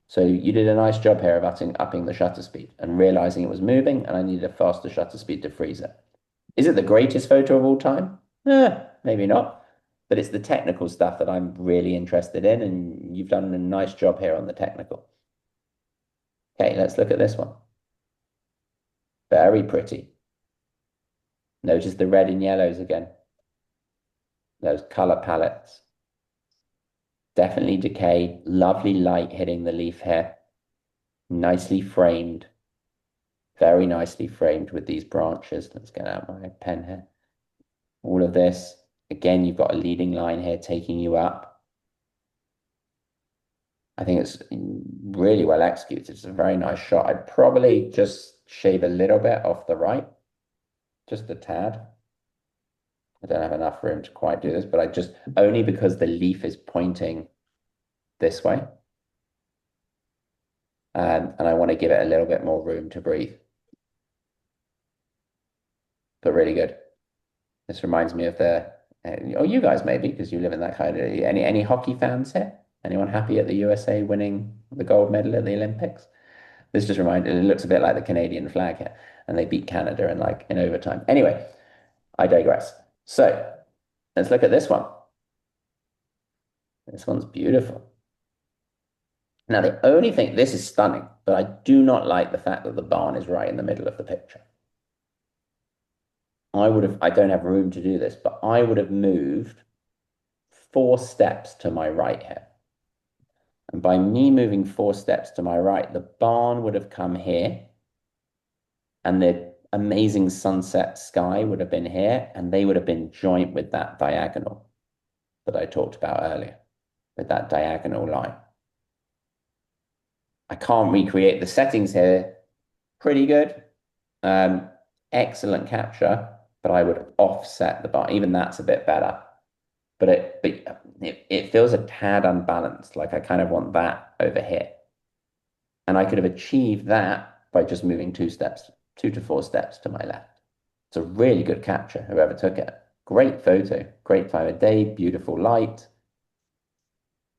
So you did a nice job here of upping the shutter speed and realizing it was moving, and I needed a faster shutter speed to freeze it. Is it the greatest photo of all time? Maybe not, but it's the technical stuff that I'm really interested in, and you've done a nice job here on the technical. Okay, let's look at this one. Very pretty. Notice the red and yellows again. Those color palettes. Definitely decay. Lovely light hitting the leaf here. Nicely framed. Very nicely framed with these branches. Let's get out my pen here. All of this. Again, you've got a leading line here taking you up. I think it's really well executed. It's a very nice shot. I'd probably just shave a little bit off the right. Just a tad. I don't have enough room to quite do this, but I just, only because the leaf is pointing this way. And I want to give it a little bit more room to breathe. But really good. This reminds me of you guys maybe, because you live in that kind of, any hockey fans here? Anyone happy at the USA winning the gold medal at the Olympics? This just reminded, it looks a bit like the Canadian flag here, and they beat Canada in overtime. Anyway, I digress. So let's look at this one. This one's beautiful. Now, the only thing, this is stunning, but I do not like the fact that the barn is right in the middle of the picture. I don't have room to do this, but I would have moved 4 steps to my right here. And by me moving 4 steps to my right, the barn would have come here, and the amazing sunset sky would have been here, and they would have been joint with that diagonal that I talked about earlier, with that diagonal line. I can't recreate the settings here. Pretty good. Excellent capture, but I would offset the bar. Even that's a bit better. But it feels a tad unbalanced. Like I kind of want that over here. And I could have achieved that by just moving 2 to 4 steps to my left. It's a really good capture, whoever took it. Great photo, great time of day, beautiful light.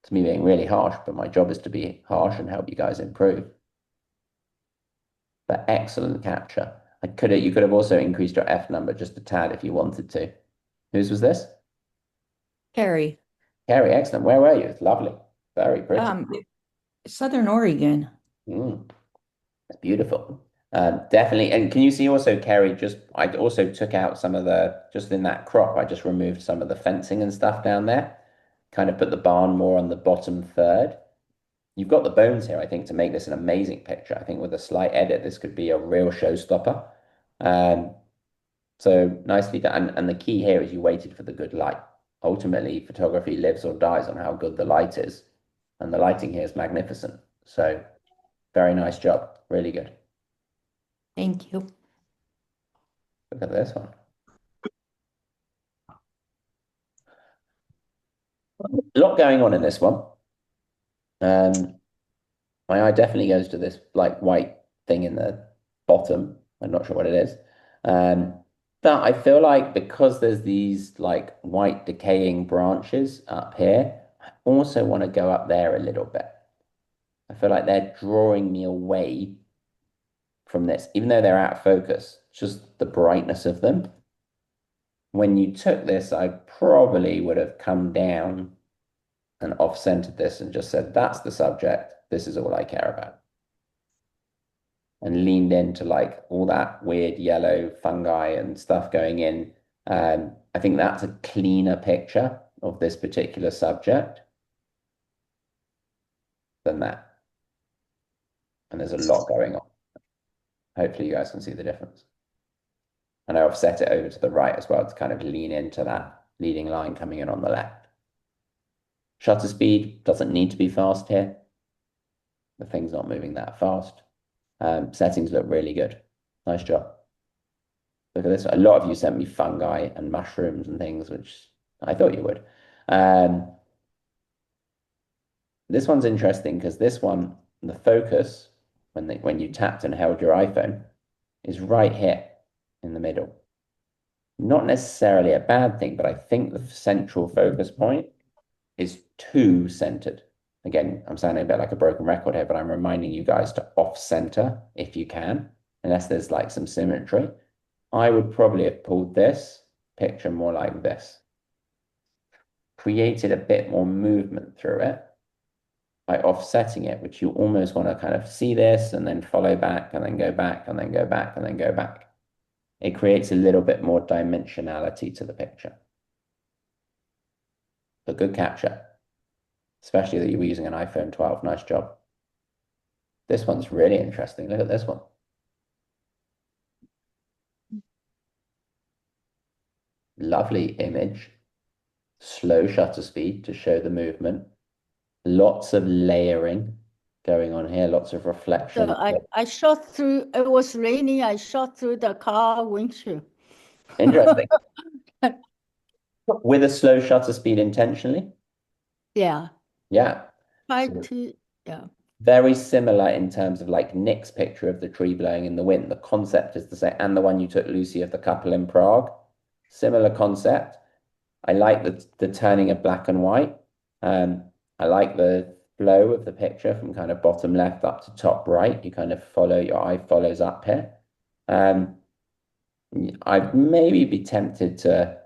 It's me being really harsh, but my job is to be harsh and help you guys improve. But excellent capture. You could have also increased your F number just a tad if you wanted to. Whose was this? Carrie. Carrie, excellent. Where were you? It's lovely. Very pretty. Southern Oregon. It's beautiful. Definitely. And can you see also, Carrie, I also took out some of just in that crop, I just removed some of the fencing and stuff down there. Kind of put the barn more on the bottom third. You've got the bones here, I think, to make this an amazing picture. I think with a slight edit, this could be a real showstopper. So nicely done. And the key here is you waited for the good light. Ultimately, photography lives or dies on how good the light is. And the lighting here is magnificent. So very nice job. Really good. Thank you. Look at this one. A lot going on in this one. My eye definitely goes to this like white thing in the bottom. I'm not sure what it is. But I feel like because there's these like white decaying branches up here, I also want to go up there a little bit. I feel like they're drawing me away from this, even though they're out of focus, just the brightness of them. When you took this, I probably would have come down and off-centered this and just said, that's the subject. This is all I care about. And leaned into like all that weird yellow fungi and stuff going in. I think that's a cleaner picture of this particular subject than that. And there's a lot going on. Hopefully you guys can see the difference. And I offset it over to the right as well to kind of lean into that leading line coming in on the left. Shutter speed doesn't need to be fast here. The thing's not moving that fast. Settings look really good. Nice job. Look at this. A lot of you sent me fungi and mushrooms and things, which I thought you would. This one's interesting because this one, the focus, when you tapped and held your iPhone, is right here in the middle. Not necessarily a bad thing, but I think the central focus point is too centered. Again, I'm sounding a bit like a broken record here, but I'm reminding you guys to off center if you can, unless there's like some symmetry. I would probably have pulled this picture more like this, created a bit more movement through it by offsetting it, which you almost want to kind of see this and then follow back and then go back and then go back and then go back. It creates a little bit more dimensionality to the picture. A good capture, especially that you were using an iPhone 12. Nice job. This one's really interesting. Look at this one. Lovely image. Slow shutter speed to show the movement. Lots of layering going on here, lots of reflection. So I shot through, it was raining, I shot through the car windshield. Interesting. With a slow shutter speed intentionally? Yeah. Yeah. Yeah. Very similar in terms of like Nick's picture of the tree blowing in the wind. The concept is the same, and the one you took, Lucy, of the couple in Prague. Similar concept. I like the turning of black and white. I like the flow of the picture from kind of bottom left up to top right. You kind of follow, your eye follows up here. I'd maybe be tempted to,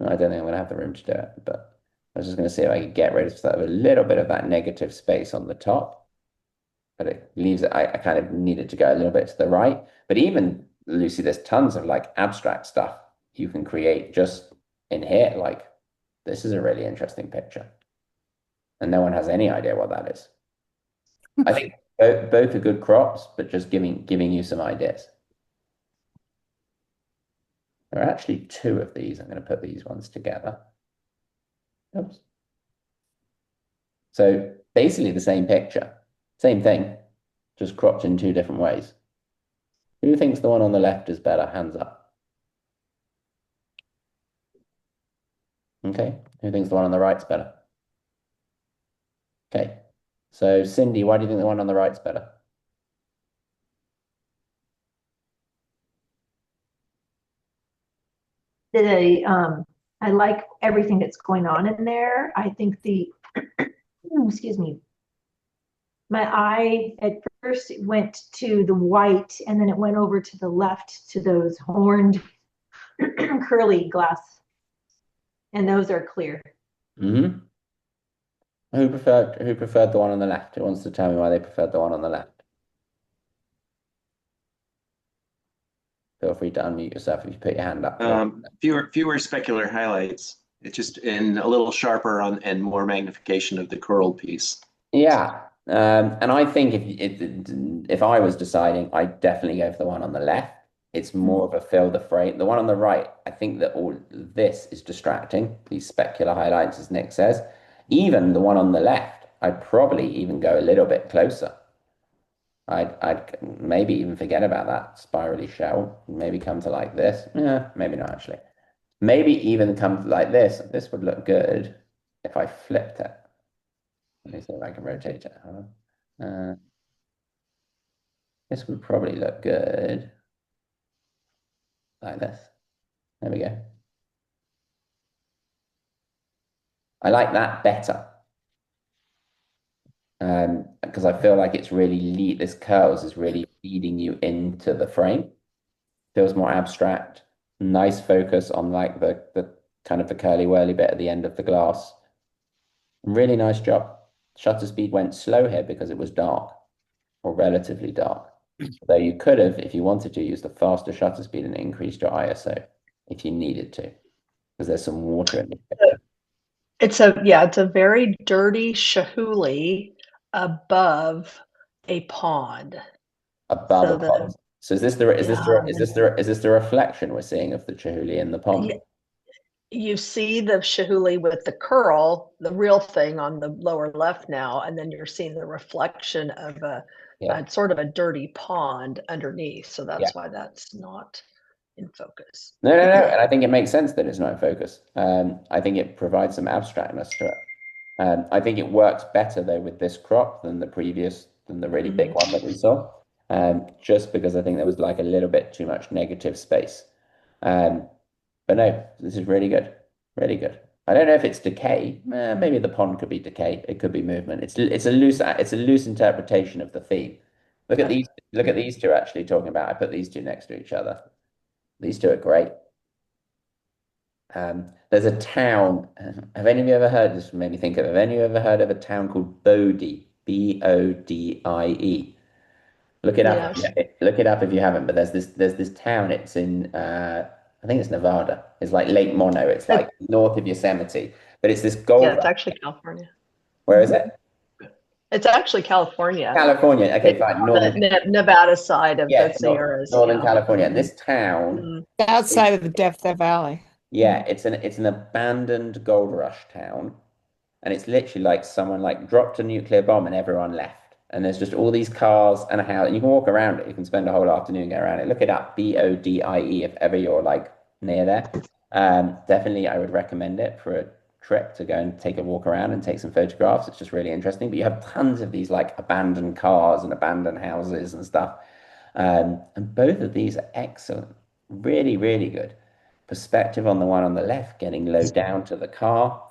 I don't think I'm going to have the room to do it, but I was just going to see if I could get rid of a little bit of that negative space on the top. But it leaves it, I kind of needed to go a little bit to the right. But even, Lucy, there's tons of like abstract stuff you can create just in here. Like, this is a really interesting picture. And no one has any idea what that is. I think both are good crops, but just giving you some ideas. There are actually two of these. I'm going to put these ones together. Oops. So basically the same picture, same thing, just cropped in two different ways. Who thinks the one on the left is better? Hands up. Okay. Who thinks the one on the right's better? Okay. So Cindy, why do you think the one on the right's better? I like everything that's going on in there. I think excuse me, my eye at first went to the white and then it went over to the left to those horned curly glass. And those are clear. Mm-hmm. Who preferred the one on the left? Who wants to tell me why they preferred the one on the left? Feel free to unmute yourself if you put your hand up. Fewer specular highlights. It's just in a little sharper and more magnification of the coral piece. Yeah. And I think if I was deciding, I'd definitely go for the one on the left. It's more of a fill the frame. The one on the right, I think that all this is distracting, these specular highlights, as Nick says. Even the one on the left, I'd probably even go a little bit closer. I'd maybe even forget about that spirally shell. Maybe come to like this. Yeah, maybe not actually. Maybe even come to like this. This would look good if I flipped it. Let me see if I can rotate it. This would probably look good like this. There we go. I like that better. Because I feel like it's really this curls is really leading you into the frame. Feels more abstract. Nice focus on like the kind of the curly whirly bit at the end of the glass. Really nice job. Shutter speed went slow here because it was dark or relatively dark. Though you could have, if you wanted to, use the faster shutter speed and increased your ISO if you needed to, because there's some water in the picture. It's a very dirty Chihuly above a pond. Above a pond. So is this the reflection we're seeing of the Chihuly in the pond? You see the Chihuly with the curl, the real thing on the lower left now, and then you're seeing the reflection of a sort of a dirty pond underneath. So that's why that's not. in focus. No, no, no. And I think it makes sense that it's not in focus. I think it provides some abstractness to it. I think it works better though with this crop than the really big one that we saw. Just because I think there was like a little bit too much negative space. Um, but no, this is really good, really good. I don't know if it's decay. Maybe the pond could be decay. It could be movement. It's a loose interpretation of the theme. Look at these. Look at these two actually talking about. I put these two next to each other. These two are great. There's a town. Have any of you ever heard? This made me think of. Have any of you ever heard of a town called Bodie? Bodie. Look it up. Yes. Look it up if you haven't. But there's this town. It's in I think it's Nevada. It's like Lake Mono. It's like north of Yosemite. But it's this gold Yeah, it's rush. actually California. Where is it? It's actually California. California. Okay, It's fine. on the Nevada side of the Sierras. Northern Yeah. California. And this town Outside of the Death Valley. yeah, it's an abandoned gold rush town, and it's literally like someone like dropped a nuclear bomb and everyone left, and there's just all these cars and a house, and you can walk around it. You can spend a whole afternoon going around it. Look it up, Bodie, if ever you're like near there. Definitely, I would recommend it for a trip to go and take a walk around and take some photographs. It's just really interesting. But you have tons of these like abandoned cars and abandoned houses and stuff. And both of these are excellent, really, really good. Perspective on the one on the left, getting low down to the car,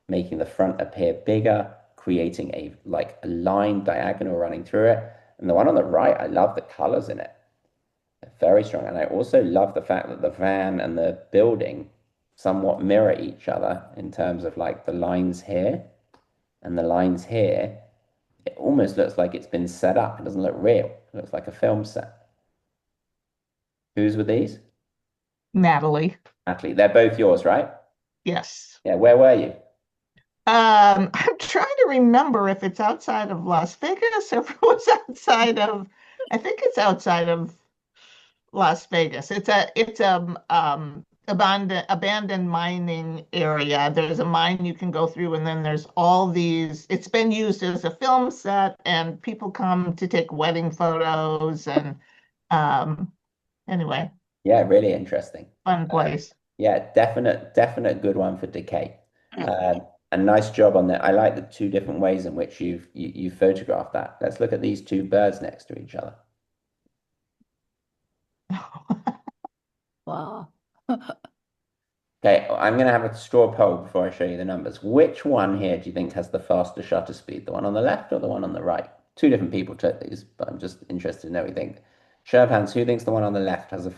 making the front appear bigger, creating a line diagonal running through it. And the one on the right, I love the colors in it. They're very strong. And I also love the fact that the van and the building somewhat mirror each other in terms of like the lines here and the lines here. It almost looks like it's been set up. It doesn't look real. It looks like a film set. Whose were these? Natalie. Natalie, they're both yours, right? Yes. Yeah, where were you? I'm trying to remember if it's outside of Las Vegas or if it was outside of, I think it's outside of Las Vegas. It's a abandoned mining area. There's a mine you can go through, and then there's all these. It's been used as a film set, and people come to take wedding photos. And anyway, Yeah, really interesting. fun place. Yeah, definite good one for decay. And nice job on that. I like the two different ways in which you photographed that. Let's look at these two birds next to each other. Wow. Okay, I'm going to have a straw poll before I show you the numbers. Which one here do you think has the faster shutter speed? The one on the left or the one on the right? Two different people took these, but I'm just interested to know what you think. Show of hands, who thinks the one on the left has a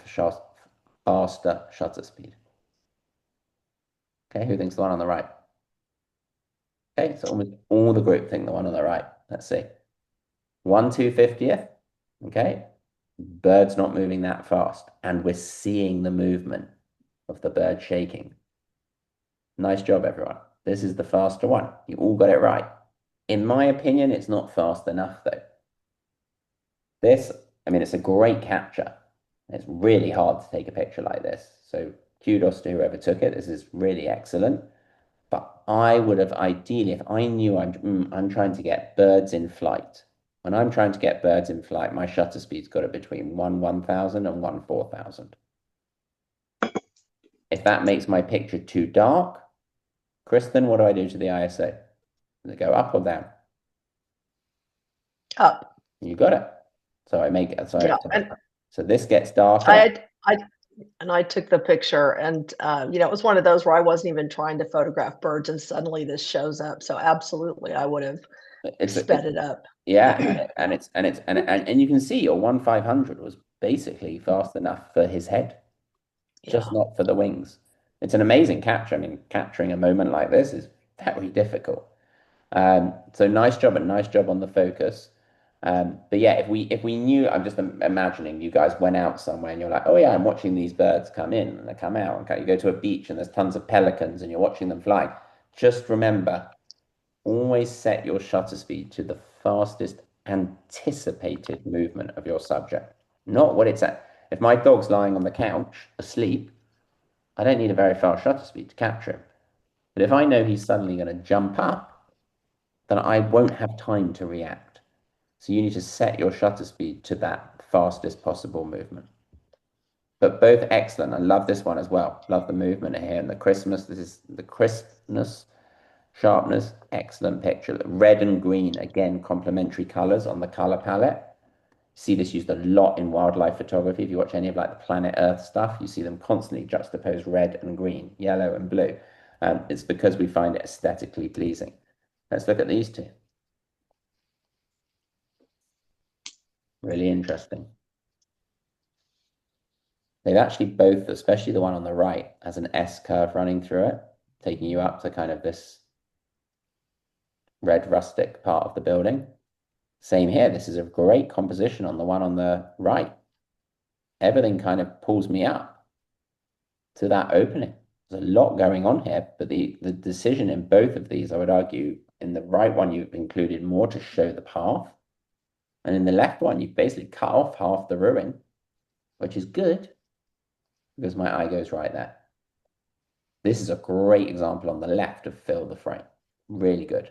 faster shutter speed? Okay, who thinks the one on the right? Okay, so almost all the group think the one on the right. Let's see. 1/250th. Okay. Bird's not moving that fast. And we're seeing the movement of the bird shaking. Nice job, everyone. This is the faster one. You all got it right. In my opinion, it's not fast enough, though. It's a great capture. It's really hard to take a picture like this. So kudos to whoever took it. This is really excellent. But I would have ideally, if I knew I'm trying to get birds in flight, when I'm trying to get birds in flight, my shutter speed's got it between 1/1000 and 1/4000. If that makes my picture too dark, Kristen, what do I do to the ISO? Does it go up or down? Up. You got it. So I make it. Yeah, so this gets darker. I took the picture, and it was one of those where I wasn't even trying to photograph birds, and suddenly this shows up. So absolutely, I would have sped it up. Yeah, and you can see your 1/500 was basically fast enough for his head, just not for the wings. It's an amazing capture. I mean, capturing a moment like this is very difficult. So nice job on the focus. But yeah, if we knew, I'm just imagining you guys went out somewhere and you're like, oh yeah, I'm watching these birds come in and they come out. Okay, you go to a beach and there's tons of pelicans and you're watching them fly. Just remember, always set your shutter speed to the fastest anticipated movement of your subject, not what it's at. If my dog's lying on the couch asleep, I don't need a very fast shutter speed to capture him. But if I know he's suddenly going to jump up, then I won't have time to react. So you need to set your shutter speed to that fastest possible movement. but both excellent. I love this one as well. Love the movement here and the Christmas. This is the crispness, sharpness, excellent picture. Red and green, again, complementary colors on the color palette. See this used a lot in wildlife photography. If you watch any of like the Planet Earth stuff, you see them constantly juxtapose red and green, yellow and blue. It's because we find it aesthetically pleasing. Let's look at these two. Really interesting. They've actually both, especially the one on the right, has an S curve running through it, taking you up to kind of this red rustic part of the building. Same here. This is a great composition on the one on the right. Everything kind of pulls me up to that opening. There's a lot going on here, but the decision in both of these, I would argue, in the right one, you've included more to show the path. And in the left one, you've basically cut off half the ruin, which is good because my eye goes right there. This is a great example on the left of fill the frame. Really good.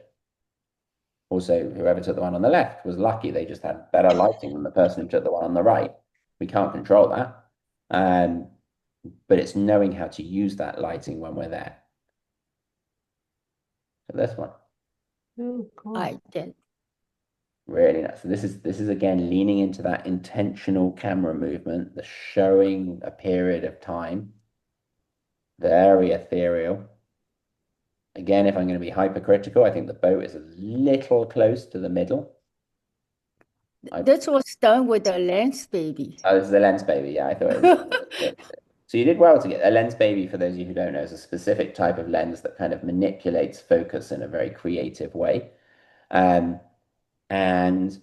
Also, whoever took the one on the left was lucky. They just had better lighting than the person who took the one on the right. We can't control that. But it's knowing how to use that lighting when we're there. So this one. Oh, cool. I did. Really nice. So this is again leaning into that intentional camera movement, the showing a period of time. Very ethereal. Again, if I'm going to be hypercritical, I think the boat is a little close to the middle. This was done with a lens baby. Oh, this is a lens baby. Yeah, I thought it was. So you did well to get a lens baby, for those of you who don't know, is a specific type of lens that kind of manipulates focus in a very creative way. And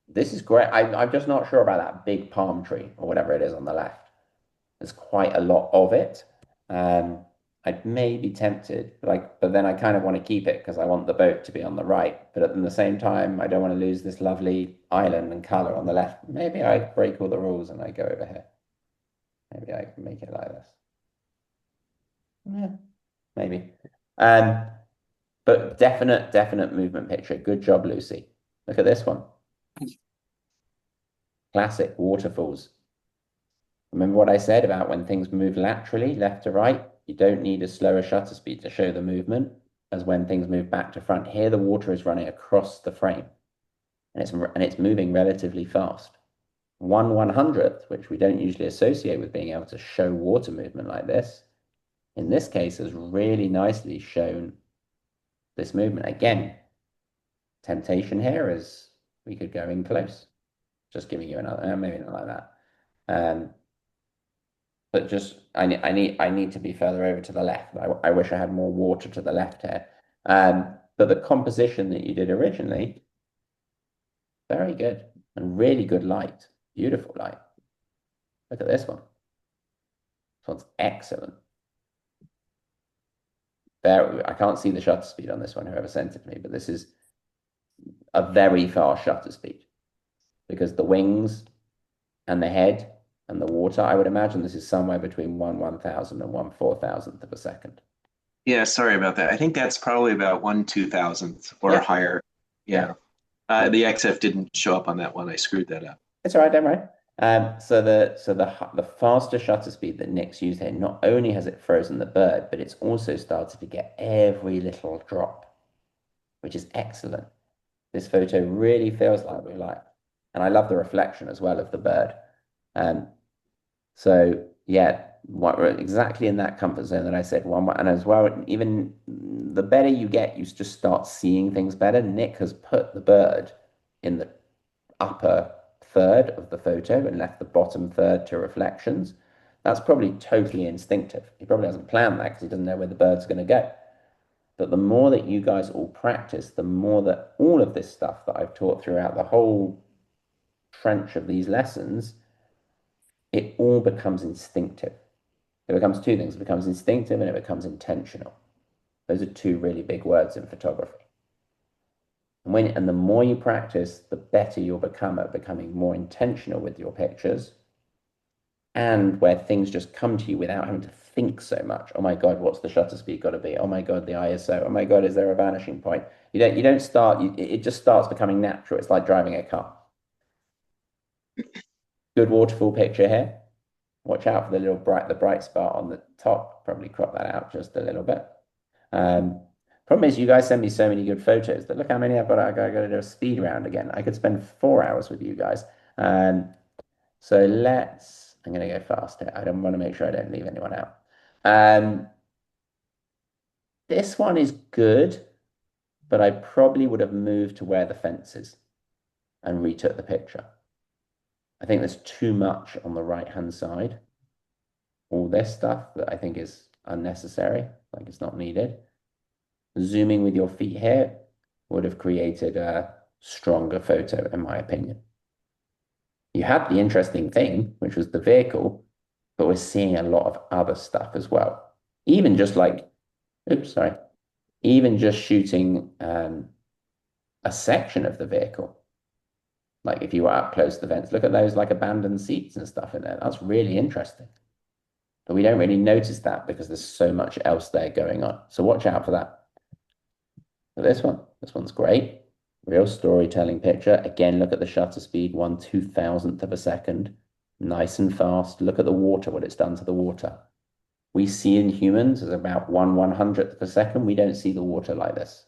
this is great. I'm just not sure about that big palm tree or whatever it is on the left. There's quite a lot of it. I may be tempted, but then I kind of want to keep it because I want the boat to be on the right. But at the same time, I don't want to lose this lovely island and color on the left. Maybe I break all the rules and I go over here. Maybe I can make it like this. Yeah, maybe. But definite movement picture. Good job, Lucy. Look at this one. Classic waterfalls. Remember what I said about when things move laterally, left to right? You don't need a slower shutter speed to show the movement as when things move back to front. Here, the water is running across the frame, and it's moving relatively fast. 1/100th, which we don't usually associate with being able to show water movement like this, in this case has really nicely shown this movement. Again, temptation here is we could go in close. Just giving you another, maybe not like that. But just I need to be further over to the left. I wish I had more water to the left here. But the composition that you did originally, very good and really good light, beautiful light. Look at this one. This one's excellent. I can't see the shutter speed on this one, whoever sent it to me, but this is a very fast shutter speed because the wings and the head and the water, I would imagine this is somewhere between 1/1000 and 1/4000th of a second. Yeah, sorry about that. I think that's probably about 1/2000th or Yeah. higher. Yeah. The XF didn't show up on that one. I screwed that up. It's all right, don't worry. So the faster shutter speed that Nick's used here, not only has it frozen the bird, but it's also started to get every little drop, which is excellent. This photo really feels like and I love the reflection as well of the bird. So yeah, exactly in that comfort zone that I said, and as well, even the better you get, you just start seeing things better. Nick has put the bird in the upper third of the photo and left the bottom third to reflections. That's probably totally instinctive. He probably hasn't planned that because he doesn't know where the bird's going to go. But the more that you guys all practice, the more that all of this stuff that I've taught throughout the whole trench of these lessons, it all becomes instinctive. It becomes two things. It becomes instinctive and it becomes intentional. Those are two really big words in photography. And the more you practice, the better you'll become at becoming more intentional with your pictures, and where things just come to you without having to think so much. Oh my God, what's the shutter speed got to be? Oh my God, the ISO. Oh my God, is there a vanishing point? You don't start, it just starts becoming natural. It's like driving a car. Good waterfall picture here. Watch out for the bright spot on the top. Probably crop that out just a little bit. Problem is, you guys send me so many good photos that look how many I've got. I got to do a speed round again. I could spend 4 hours with you guys. So I'm going to go fast here. I don't want to make sure I don't leave anyone out. This one is good, but I probably would have moved to where the fence is and retook the picture. I think there's too much on the right-hand side. All this stuff that I think is unnecessary, like it's not needed. Zooming with your feet here would have created a stronger photo, in my opinion. You had the interesting thing, which was the vehicle, but we're seeing a lot of other stuff as well. Even just like, oops, sorry, even just shooting a section of the vehicle. Like if you were up close to the vents, look at those like abandoned seats and stuff in there. That's really interesting. But we don't really notice that because there's so much else there going on. So watch out for that. But this one's great. Real storytelling picture. Again, look at the shutter speed, 1/2000th of a second. Nice and fast. Look at the water, what it's done to the water. We see in humans as about 1/100th of a second. We don't see the water like this.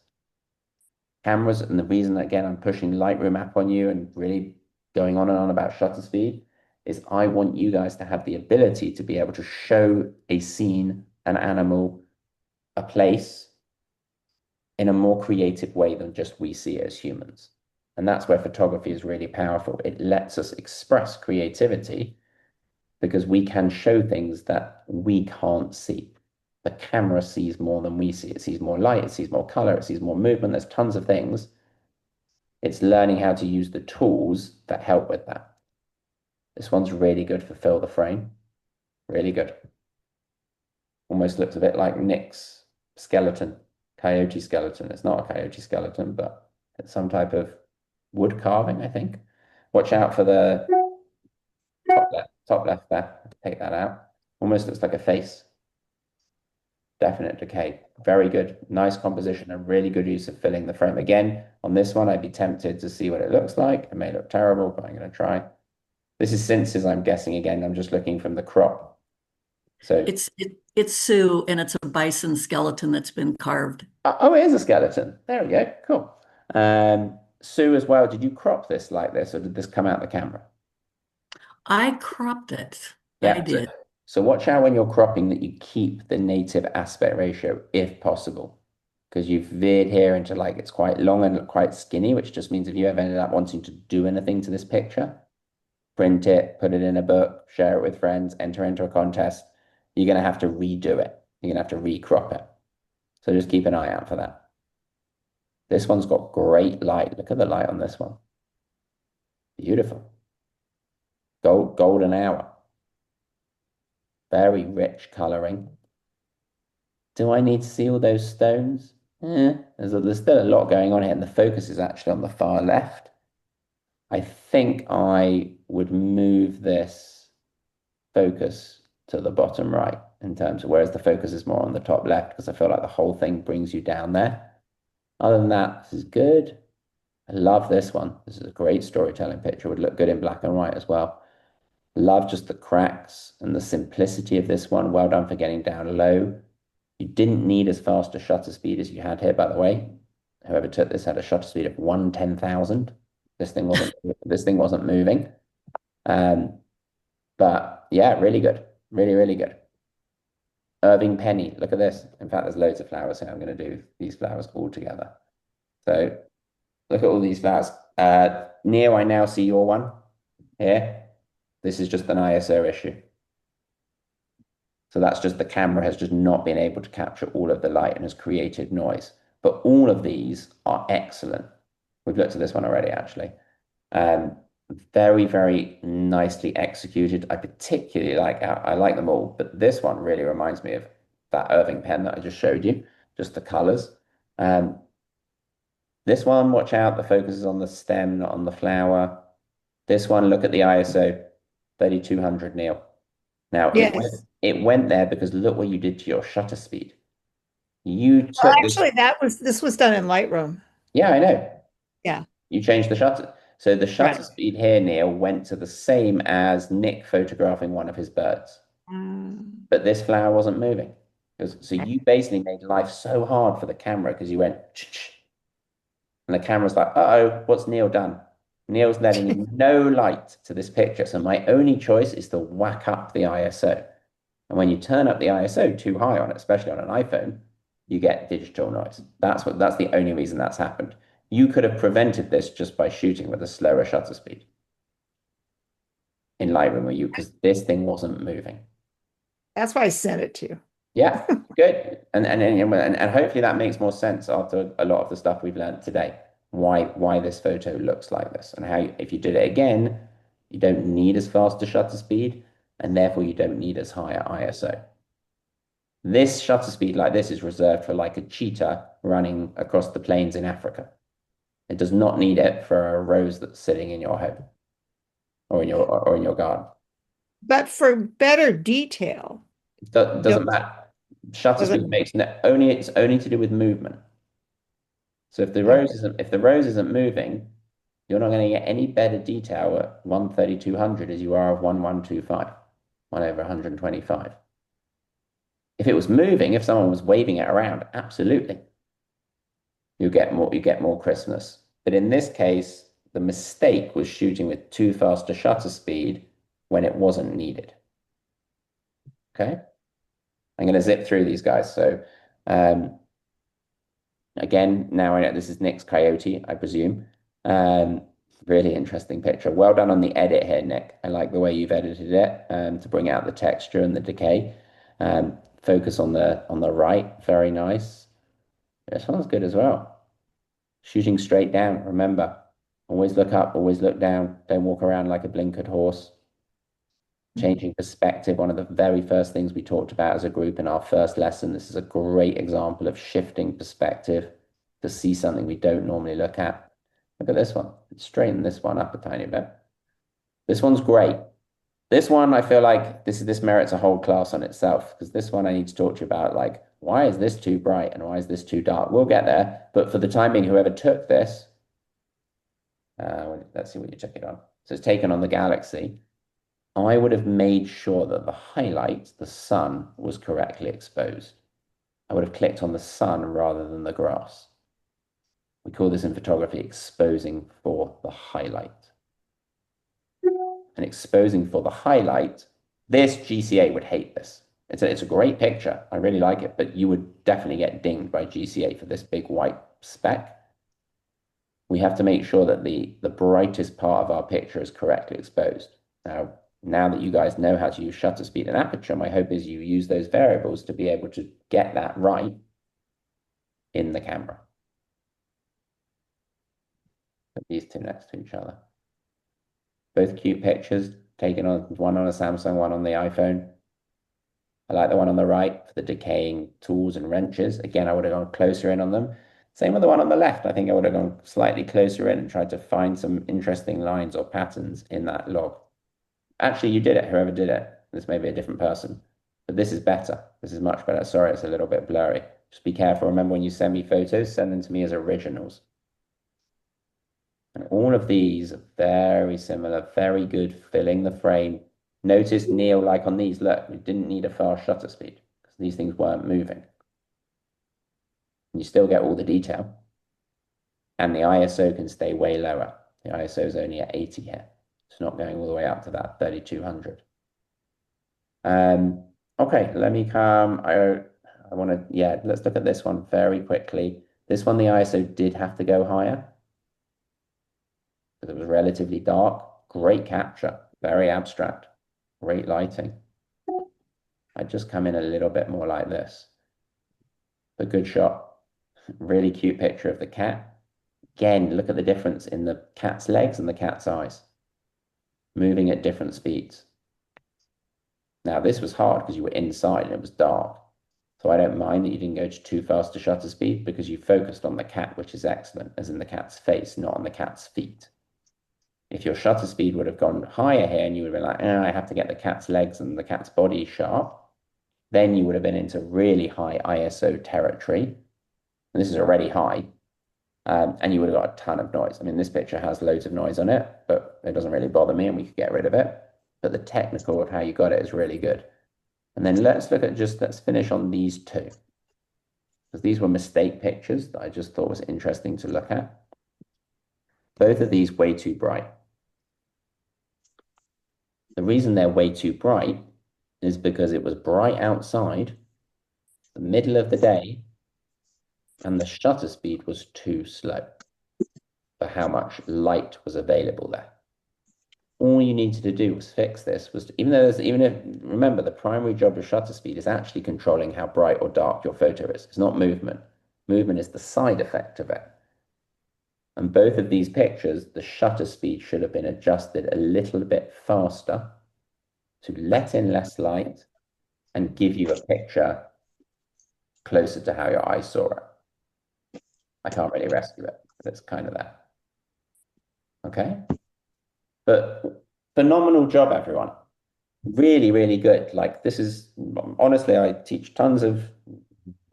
Cameras, and the reason, again, I'm pushing Lightroom app on you and really going on and on about shutter speed is I want you guys to have the ability to be able to show a scene, an animal, a place in a more creative way than just we see it as humans. And that's where photography is really powerful. It lets us express creativity because we can show things that we can't see. The camera sees more than we see. It sees more light, it sees more color, it sees more movement. There's tons of things. It's learning how to use the tools that help with that. This one's really good for fill the frame. Really good. Almost looks a bit like Nick's skeleton, coyote skeleton. It's not a coyote skeleton, but it's some type of wood carving, I think. Watch out for the top left there. Take that out. Almost looks like a face. Definite decay. Very good. Nice composition and really good use of filling the frame. Again, on this one, I'd be tempted to see what it looks like. It may look terrible, but I'm going to try. This is Cince's, I'm guessing again. I'm just looking from the crop. So it's Sue, and it's a bison skeleton that's been carved. Oh, it is a skeleton. There we go. Cool. Sue as well. Did you crop this like this, or did this come out the camera? I cropped it. Yeah, I did. So watch out when you're cropping that you keep the native aspect ratio if possible, because you've veered here into like it's quite long and quite skinny, which just means if you ever ended up wanting to do anything to this picture, print it, put it in a book, share it with friends, enter into a contest, you're going to have to redo it. You're going to have to recrop it. So just keep an eye out for that. This one's got great light. Look at the light on this one. Beautiful. Golden hour. Very rich coloring. Do I need to see all those stones? There's still a lot going on here, and the focus is actually on the far left. I think I would move this focus to the bottom right in terms of, whereas the focus is more on the top left because I feel like the whole thing brings you down there. Other than that, this is good. I love this one. This is a great storytelling picture. Would look good in black and white as well. Love just the cracks and the simplicity of this one. Well done for getting down low. You didn't need as fast a shutter speed as you had here, by the way. Whoever took this had a shutter speed of 1/10,000. This thing wasn't moving. But yeah, really good. Really, really good. Irving Penny, look at this. In fact, there's loads of flowers here. I'm going to do these flowers all together. So look at all these flowers. Neo, I now see your one here. This is just an ISO issue. So that's just the camera has just not been able to capture all of the light and has created noise. But all of these are excellent. We've looked at this one already, actually. Very, very nicely executed. I particularly I like them all, but this one really reminds me of that Irving pen that I just showed you, just the colors. This one, watch out, the focus is on the stem, not on the flower. This one, look at the ISO, 3200 Neil. Now, Yes. it went there because look what you did to your shutter speed. You took Actually, this was done in Lightroom. Yeah, I know. Yeah. You changed the shutter. So the shutter Right. speed here, Neil, went to the same as Nick photographing one of his birds. But this flower wasn't moving. So you basically made life so hard for the camera because you went, ch-ch, and the camera's like, uh-oh, what's Neil done? Neil's letting in no light to this picture. So my only choice is to whack up the ISO. And when you turn up the ISO too high on it, especially on an iPhone, you get digital noise. That's the only reason that's happened. You could have prevented this just by shooting with a slower shutter speed in Lightroom or you because this thing wasn't moving. That's why I sent it to you. Yeah, good. And hopefully that makes more sense after a lot of the stuff we've learned today. Why this photo looks like this and how if you did it again, you don't need as fast a shutter speed and therefore you don't need as high a ISO. This shutter speed like this is reserved for like a cheetah running across the plains in Africa. It does not need it for a rose that's sitting in your home or in your garden. But for better detail, Doesn't matter. Shutter doesn't speed makes it's only to do with movement. So if the rose isn't moving, you're not going to get any better detail at 13200 as you are of 1125, 1 over 125. If it was moving, if someone was waving it around, absolutely. You get more crispness. But in this case, the mistake was shooting with too fast a shutter speed when it wasn't needed. Okay? I'm going to zip through these guys. So again, now I know this is Nick's coyote, I presume. Really interesting picture. Well done on the edit here, Nick. I like the way you've edited it to bring out the texture and the decay. Focus on the right, very nice. This one's good as well. Shooting straight down, remember. Always look up, always look down. Don't walk around like a blinkered horse. Changing perspective, one of the very first things we talked about as a group in our first lesson. This is a great example of shifting perspective to see something we don't normally look at. Look at this one. Straighten this one up a tiny bit. This one's great. This one, I feel like this merits a whole class on itself because this one I need to talk to you about, like, why is this too bright and why is this too dark? We'll get there. But for the time being, whoever took this, let's see what you took it on. So it's taken on the Galaxy. I would have made sure that the highlight, the sun, was correctly exposed. I would have clicked on the sun rather than the grass. We call this in photography exposing for the highlight. And exposing for the highlight, this GCA would hate this. It's a great picture. I really like it, but you would definitely get dinged by GCA for this big white speck. We have to make sure that the brightest part of our picture is correctly exposed. Now that you guys know how to use shutter speed and aperture, my hope is you use those variables to be able to get that right in the camera. Put these two next to each other. Both cute pictures, taken on one on a Samsung, one on the iPhone. I like the one on the right for the decaying tools and wrenches. Again, I would have gone closer in on them. Same with the one on the left. I think I would have gone slightly closer in and tried to find some interesting lines or patterns in that log. Actually, you did it, whoever did it. This may be a different person, but this is better. This is much better. Sorry, it's a little bit blurry. Just be careful. Remember when you send me photos, send them to me as originals. And all of these are very similar, very good filling the frame. Notice Neil, like on these, look, we didn't need a fast shutter speed because these things weren't moving. You still get all the detail. And the ISO can stay way lower. The ISO is only at 80 here. It's not going all the way up to that 3200. Okay, let me come. I want to, yeah, let's look at this one very quickly. This one, the ISO did have to go higher because it was relatively dark. Great capture, very abstract, great lighting. I'd just come in a little bit more like this. A good shot. Really cute picture of the cat. Again, look at the difference in the cat's legs and the cat's eyes. Moving at different speeds. Now, this was hard because you were inside and it was dark. So I don't mind that you didn't go to too fast a shutter speed because you focused on the cat, which is excellent, as in the cat's face, not on the cat's feet. If your shutter speed would have gone higher here and you would have been like, I have to get the cat's legs and the cat's body sharp, then you would have been into really high ISO territory. And this is already high. And you would have got a ton of noise. I mean, this picture has loads of noise on it, but it doesn't really bother me and we could get rid of it. But the technical of how you got it is really good. And then let's finish on these two. Because these were mistake pictures that I just thought was interesting to look at. Both of these way too bright. The reason they're way too bright is because it was bright outside, the middle of the day, and the shutter speed was too slow for how much light was available there. All you needed to do was fix this. Even if remember the primary job of shutter speed is actually controlling how bright or dark your photo is. It's not movement. Movement is the side effect of it. And both of these pictures, the shutter speed should have been adjusted a little bit faster to let in less light and give you a picture closer to how your eyes saw it. I can't really rescue it, but it's kind of that. Okay? But phenomenal job, everyone. Really, really good. Like this is, honestly, I teach tons of,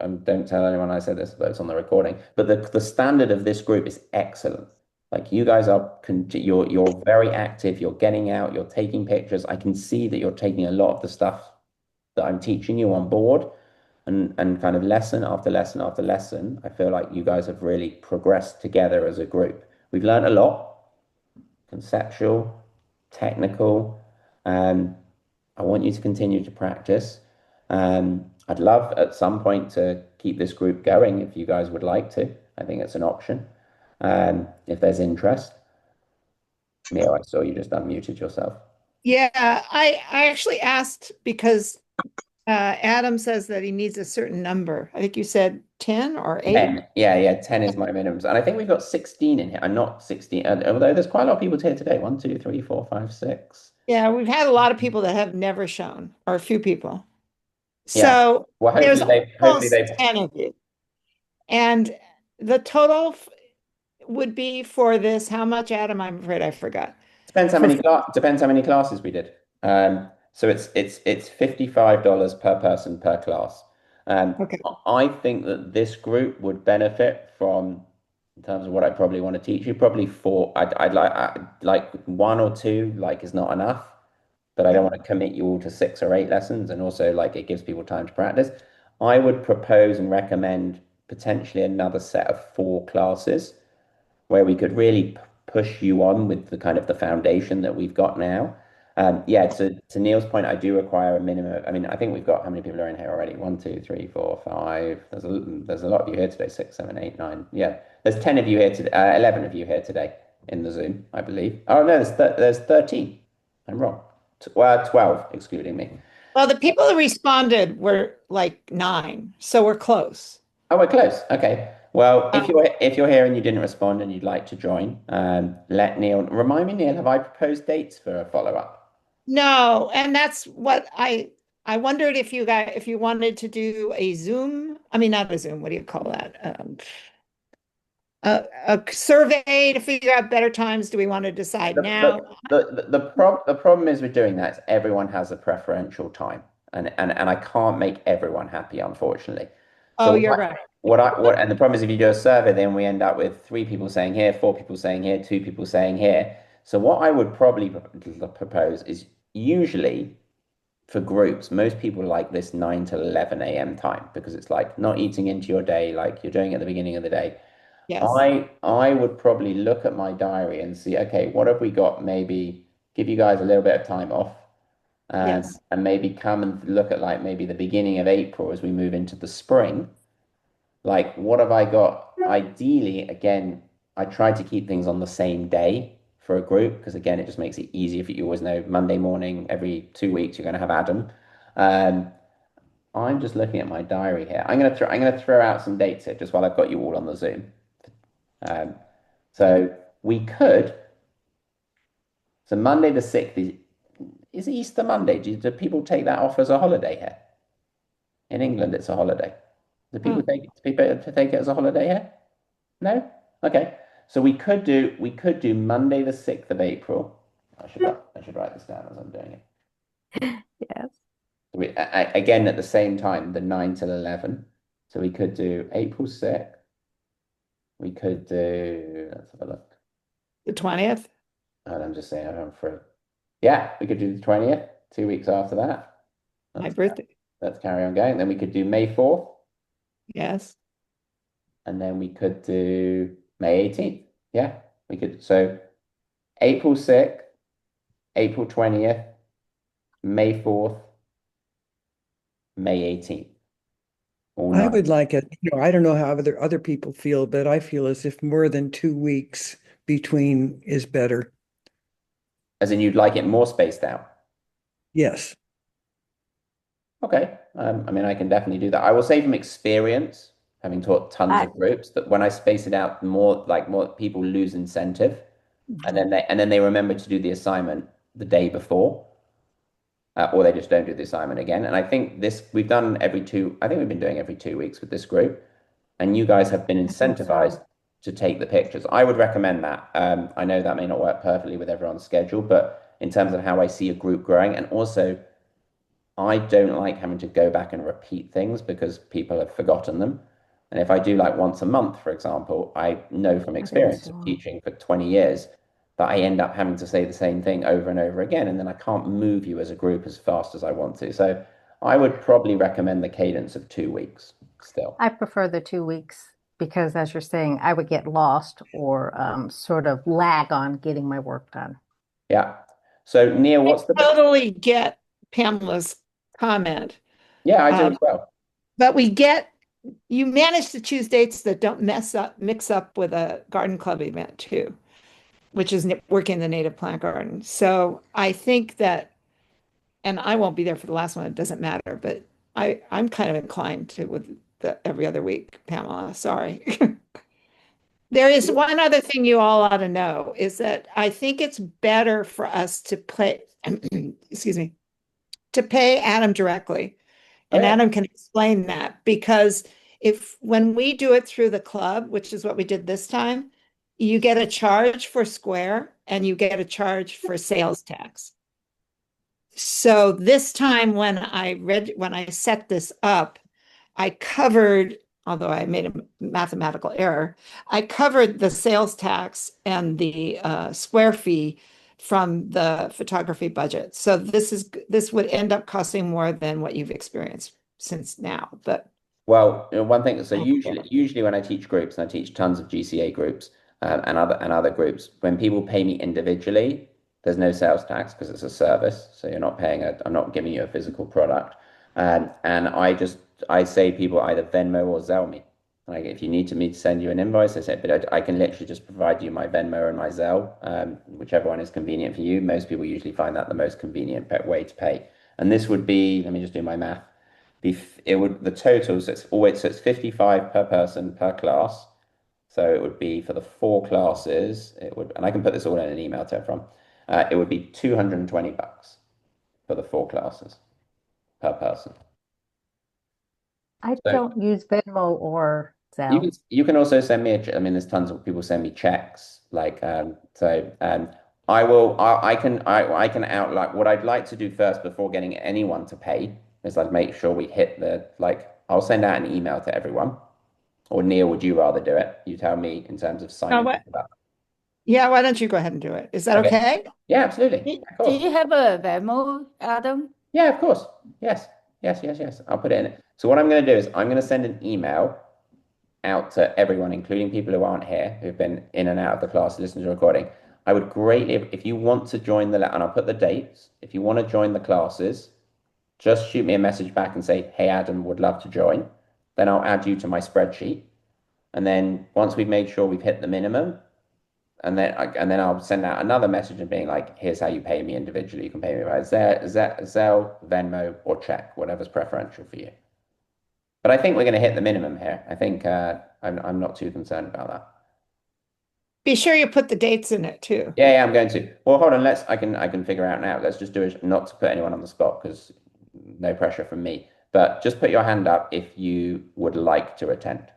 don't tell anyone I said this, but it's on the recording, but the standard of this group is excellent. Like you guys are, you're very active, you're getting out, you're taking pictures. I can see that you're taking a lot of the stuff that I'm teaching you on board and kind of lesson after lesson after lesson. I feel like you guys have really progressed together as a group. We've learned a lot, conceptual, technical. I want you to continue to practice. I'd love at some point to keep this group going if you guys would like to. I think it's an option. If there's interest. Mio, I saw you just unmuted yourself. Yeah, I actually asked because Adam says that he needs a certain number. I think you said 10 or 8. 10. Yeah, 10 is my minimum. And I think we've got 16 in here. I'm not 16, although there's quite a lot of people here today. 1, 2, 3, 4, 5, 6. Yeah, we've had a lot of people that have never shown, or a few people. Yeah. So Well, there's hopefully almost they 10 of you. And the total would be for this, how much, Adam? I'm afraid I forgot. depends how many classes we did. So it's $55 per person per class. Okay. I think that this group would benefit from, in terms of what I probably want to teach you, probably 4. I'd like 1 or 2 like is not enough, but I don't want to commit you all to 6 or 8 lessons, and also like it gives people time to practice. I would propose and recommend potentially another set of 4 classes where we could really push you on with the kind of the foundation that we've got now. Yeah, to Neil's point, I do require a minimum. I mean, I think we've got how many people are in here already? 1, 2, 3, 4, 5. There's a lot of you here today. 6, 7, 8, 9. Yeah, there's 10 of you here today. 11 of you here today in the Zoom, I believe. Oh no, there's 13. I'm wrong. Well, 12 excluding me. Well, the people that responded were like 9, so we're close. Oh, we're close. Okay. Well, if you're here and you didn't respond and you'd like to join, let Neil remind me, Neil, have I proposed dates for a follow-up? No, and that's what I wondered if you wanted to do a Zoom. I mean, not a Zoom. What do you call that? A survey to figure out better times. Do we want to decide now? The problem is with doing that is everyone has a preferential time, and I can't make everyone happy, unfortunately. Oh, you're right. And the problem is if you do a survey, then we end up with 3 people saying here, 4 people saying here, 2 people saying here. So what I would probably propose is usually for groups, most people like this 9 to 11 a.m. time because it's like not eating into your day like you're doing at the beginning of the day. Yes. I would probably look at my diary and see, okay, what have we got? Maybe give you guys a little bit of time off, Yes. and maybe come and look at like maybe the beginning of April as we move into the spring. Like, what have I got? Ideally, again, I try to keep things on the same day for a group because again, it just makes it easier if you always know Monday morning, every 2 weeks, you're going to have Adam. I'm just looking at my diary here. I'm gonna throw out some dates here just while I've got you all on the Zoom. So we could. So Monday the 6th is Easter Monday. Do people take that off as a holiday here? In England, it's a holiday. Do people take it as a holiday here? No? Okay. So we could do Monday the 6th of April. I should write this down as I'm doing it. Yes. Again at the same time, the 9 till 11. So we could do April 6th. We could do, let's have a look. The 20th? And I'm just saying, I'm free. Yeah, we could do the 20th, 2 weeks after that. My birthday. Let's carry on going. Then we could do May 4th, Yes. and then we could do May 18th. Yeah, we could. So April 6th, April 20th, May 4th, May 18th. All I nine. would like it, I don't know how other people feel, but I feel as if more than 2 weeks between is better. As in you'd like it more spaced out. Yes. Okay. I mean, I can definitely do that. I will say from experience, having taught tons of groups, that when I space it out more, like more people lose incentive, and then they remember to do the assignment the day before, or they just don't do the assignment again. And I think we've done I think we've been doing every 2 weeks with this group, and you guys have been incentivized to take the pictures. I would recommend that. I know that may not work perfectly with everyone's schedule, but in terms of how I see a group growing, and also I don't like having to go back and repeat things because people have forgotten them. And if I do like once a month, for example, I know from experience of teaching for 20 years that I end up having to say the same thing over and over again. And then I can't move you as a group as fast as I want to. So I would probably recommend the cadence of 2 weeks still. I prefer the 2 weeks because, as you're saying, I would get lost or sort of lag on getting my work done. Yeah. So Neil, what's the Totally get Pamela's comment. Yeah, I do as well. But you manage to choose dates that don't mix up with a garden club event too, which is working the native plant garden. So I think that, and I won't be there for the last one, it doesn't matter, but I'm kind of inclined to with the every other week, Pamela, sorry. There is one other thing you all ought to know is that I think it's better for us to play, excuse me, to pay Adam directly. And Adam can explain that because when we do it through the club, which is what we did this time, you get a charge for square and you get a charge for sales tax. So this time when I set this up, I covered, although I made a mathematical error, I covered the sales tax and the square fee from the photography budget. So this would end up costing more than what you've experienced since now. But well, one thing. So usually when I teach groups, and I teach tons of GCA groups and other groups, when people pay me individually, there's no sales tax because it's a service. So you're not paying I'm not giving you a physical product. And I say people either Venmo or Zelle me. Like if you need me to send you an invoice, I say, but I can literally just provide you my Venmo and my Zelle, whichever one is convenient for you. Most people usually find that the most convenient way to pay. And this would be, let me just do my math. The total, so it's 55 per person per class. So it would be for the 4 classes, and I can put this all in an email to everyone. It would be $220 for the 4 classes per person. I don't use Venmo or Zelle. You can also send me I mean, there's tons of people send me checks. I can out like what I'd like to do first before getting anyone to pay is like make sure we hit I'll send out an email to everyone. Or Neil, would you rather do it? You tell me in terms of signing up. Yeah, why don't you go ahead and do it? Is that okay? Yeah, absolutely. Do you have a Venmo, Adam? Yeah, of course. Yes. I'll put it in it. So what I'm going to do is I'm going to send an email out to everyone, including people who aren't here, who've been in and out of the class, listening to the recording. I would greatly, if you want to join and I'll put the dates, if you want to join the classes, just shoot me a message back and say, hey, Adam, would love to join. Then I'll add you to my spreadsheet. And then once we've made sure we've hit the minimum, and then I'll send out another message and being like, here's how you pay me individually. You can pay me by Zelle, Venmo, or check, whatever's preferential for you. But I think we're going to hit the minimum here. I think I'm not too concerned about that. Be sure you put the dates in it too. Yeah, I'm going to. Well, hold on. I can figure out now. Let's just do it, not to put anyone on the spot because no pressure from me. But just put your hand up if you would like to attend.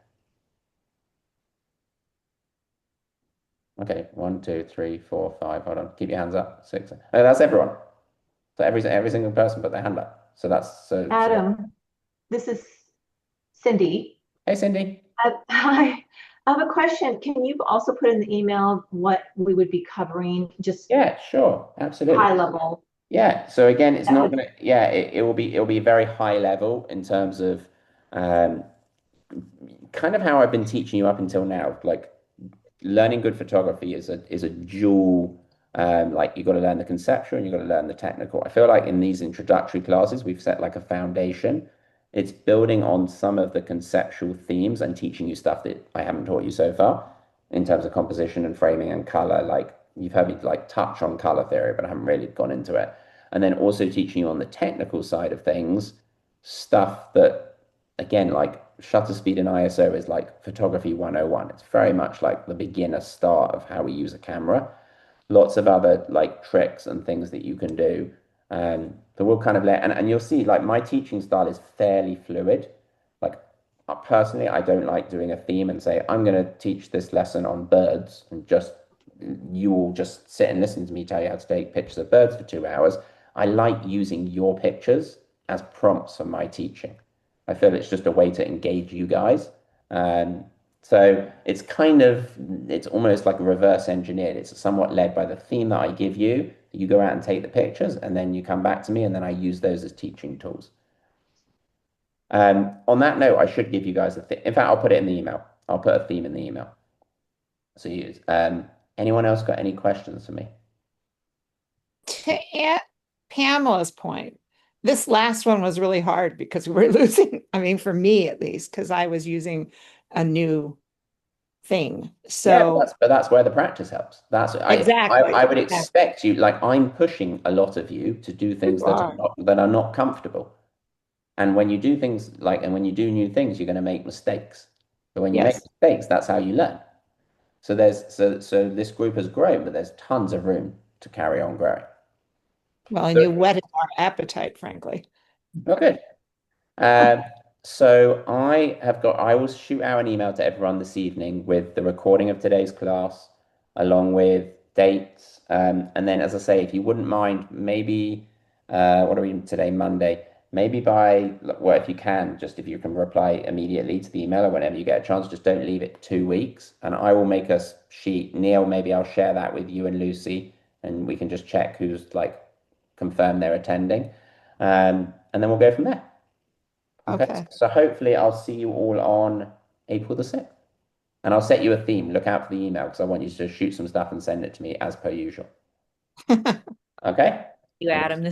Okay, 1, 2, 3, 4, 5. Hold on. Keep your hands up. 6. Oh, that's everyone. So every single person put their hand up. So that's Adam, this is Cindy. Hey, Cindy. Hi. I have a question. Can you also put in the email what we would be covering, just Yeah, sure, absolutely. high level? Yeah. So again, it's That not would, gonna. Yeah, it will be very high level in terms of um, kind of how I've been teaching you up until now. Like learning good photography is a dual. Like you got to learn the conceptual and you got to learn the technical. I feel like in these introductory classes, we've set like a foundation. It's building on some of the conceptual themes and teaching you stuff that I haven't taught you so far in terms of composition and framing and color. Like you've heard me like touch on color theory, but I haven't really gone into it. And then also teaching you on the technical side of things, stuff that again, like shutter speed and ISO is like photography 101. It's very much like the beginner start of how we use a camera. Lots of other like tricks and things that you can do. But we'll kind of and you'll see like my teaching style is fairly fluid. Like personally, I don't like doing a theme and say, I'm going to teach this lesson on birds and just you all just sit and listen to me tell you how to take pictures of birds for 2 hours. I like using your pictures as prompts for my teaching. I feel it's just a way to engage you guys. Um, so it's almost like reverse engineered. It's somewhat led by the theme that I give you. You go out and take the pictures, and then you come back to me, and then I use those as teaching tools. On that note, I should give you guys a theme. In fact, I'll put it in the email. I'll put a theme in the email. So use. Anyone else got any questions for me? To Pamela's point, this last one was really hard because we were losing, I mean, for me at least, because I was using a new thing. Yeah, So but that's where the practice helps. exactly. I would expect you, like I'm pushing a lot of you to do things You are. that are not comfortable. And when you do things and when you do new things, you're going to make mistakes. But when you make Yes. mistakes, that's how you learn. So this group has grown, but there's tons of room to carry on growing. Well, and So, you whetted our appetite, frankly. oh, good. Um, so I will shoot out an email to everyone this evening with the recording of today's class, along with dates. And then, as I say, if you wouldn't mind, maybe, what are we today, Monday? Maybe well, if you can, just if you can reply immediately to the email or whenever you get a chance, just don't leave it 2 weeks. And I will make a sheet. Neil, maybe I'll share that with you and Lucy, and we can just check who's like confirmed they're attending. And then we'll go from there. Okay, Okay. so hopefully I'll see you all on April the 6th. And I'll set you a theme. Look out for the email because I want you to shoot some stuff and send it to me as per usual. Okay? You, Adam. This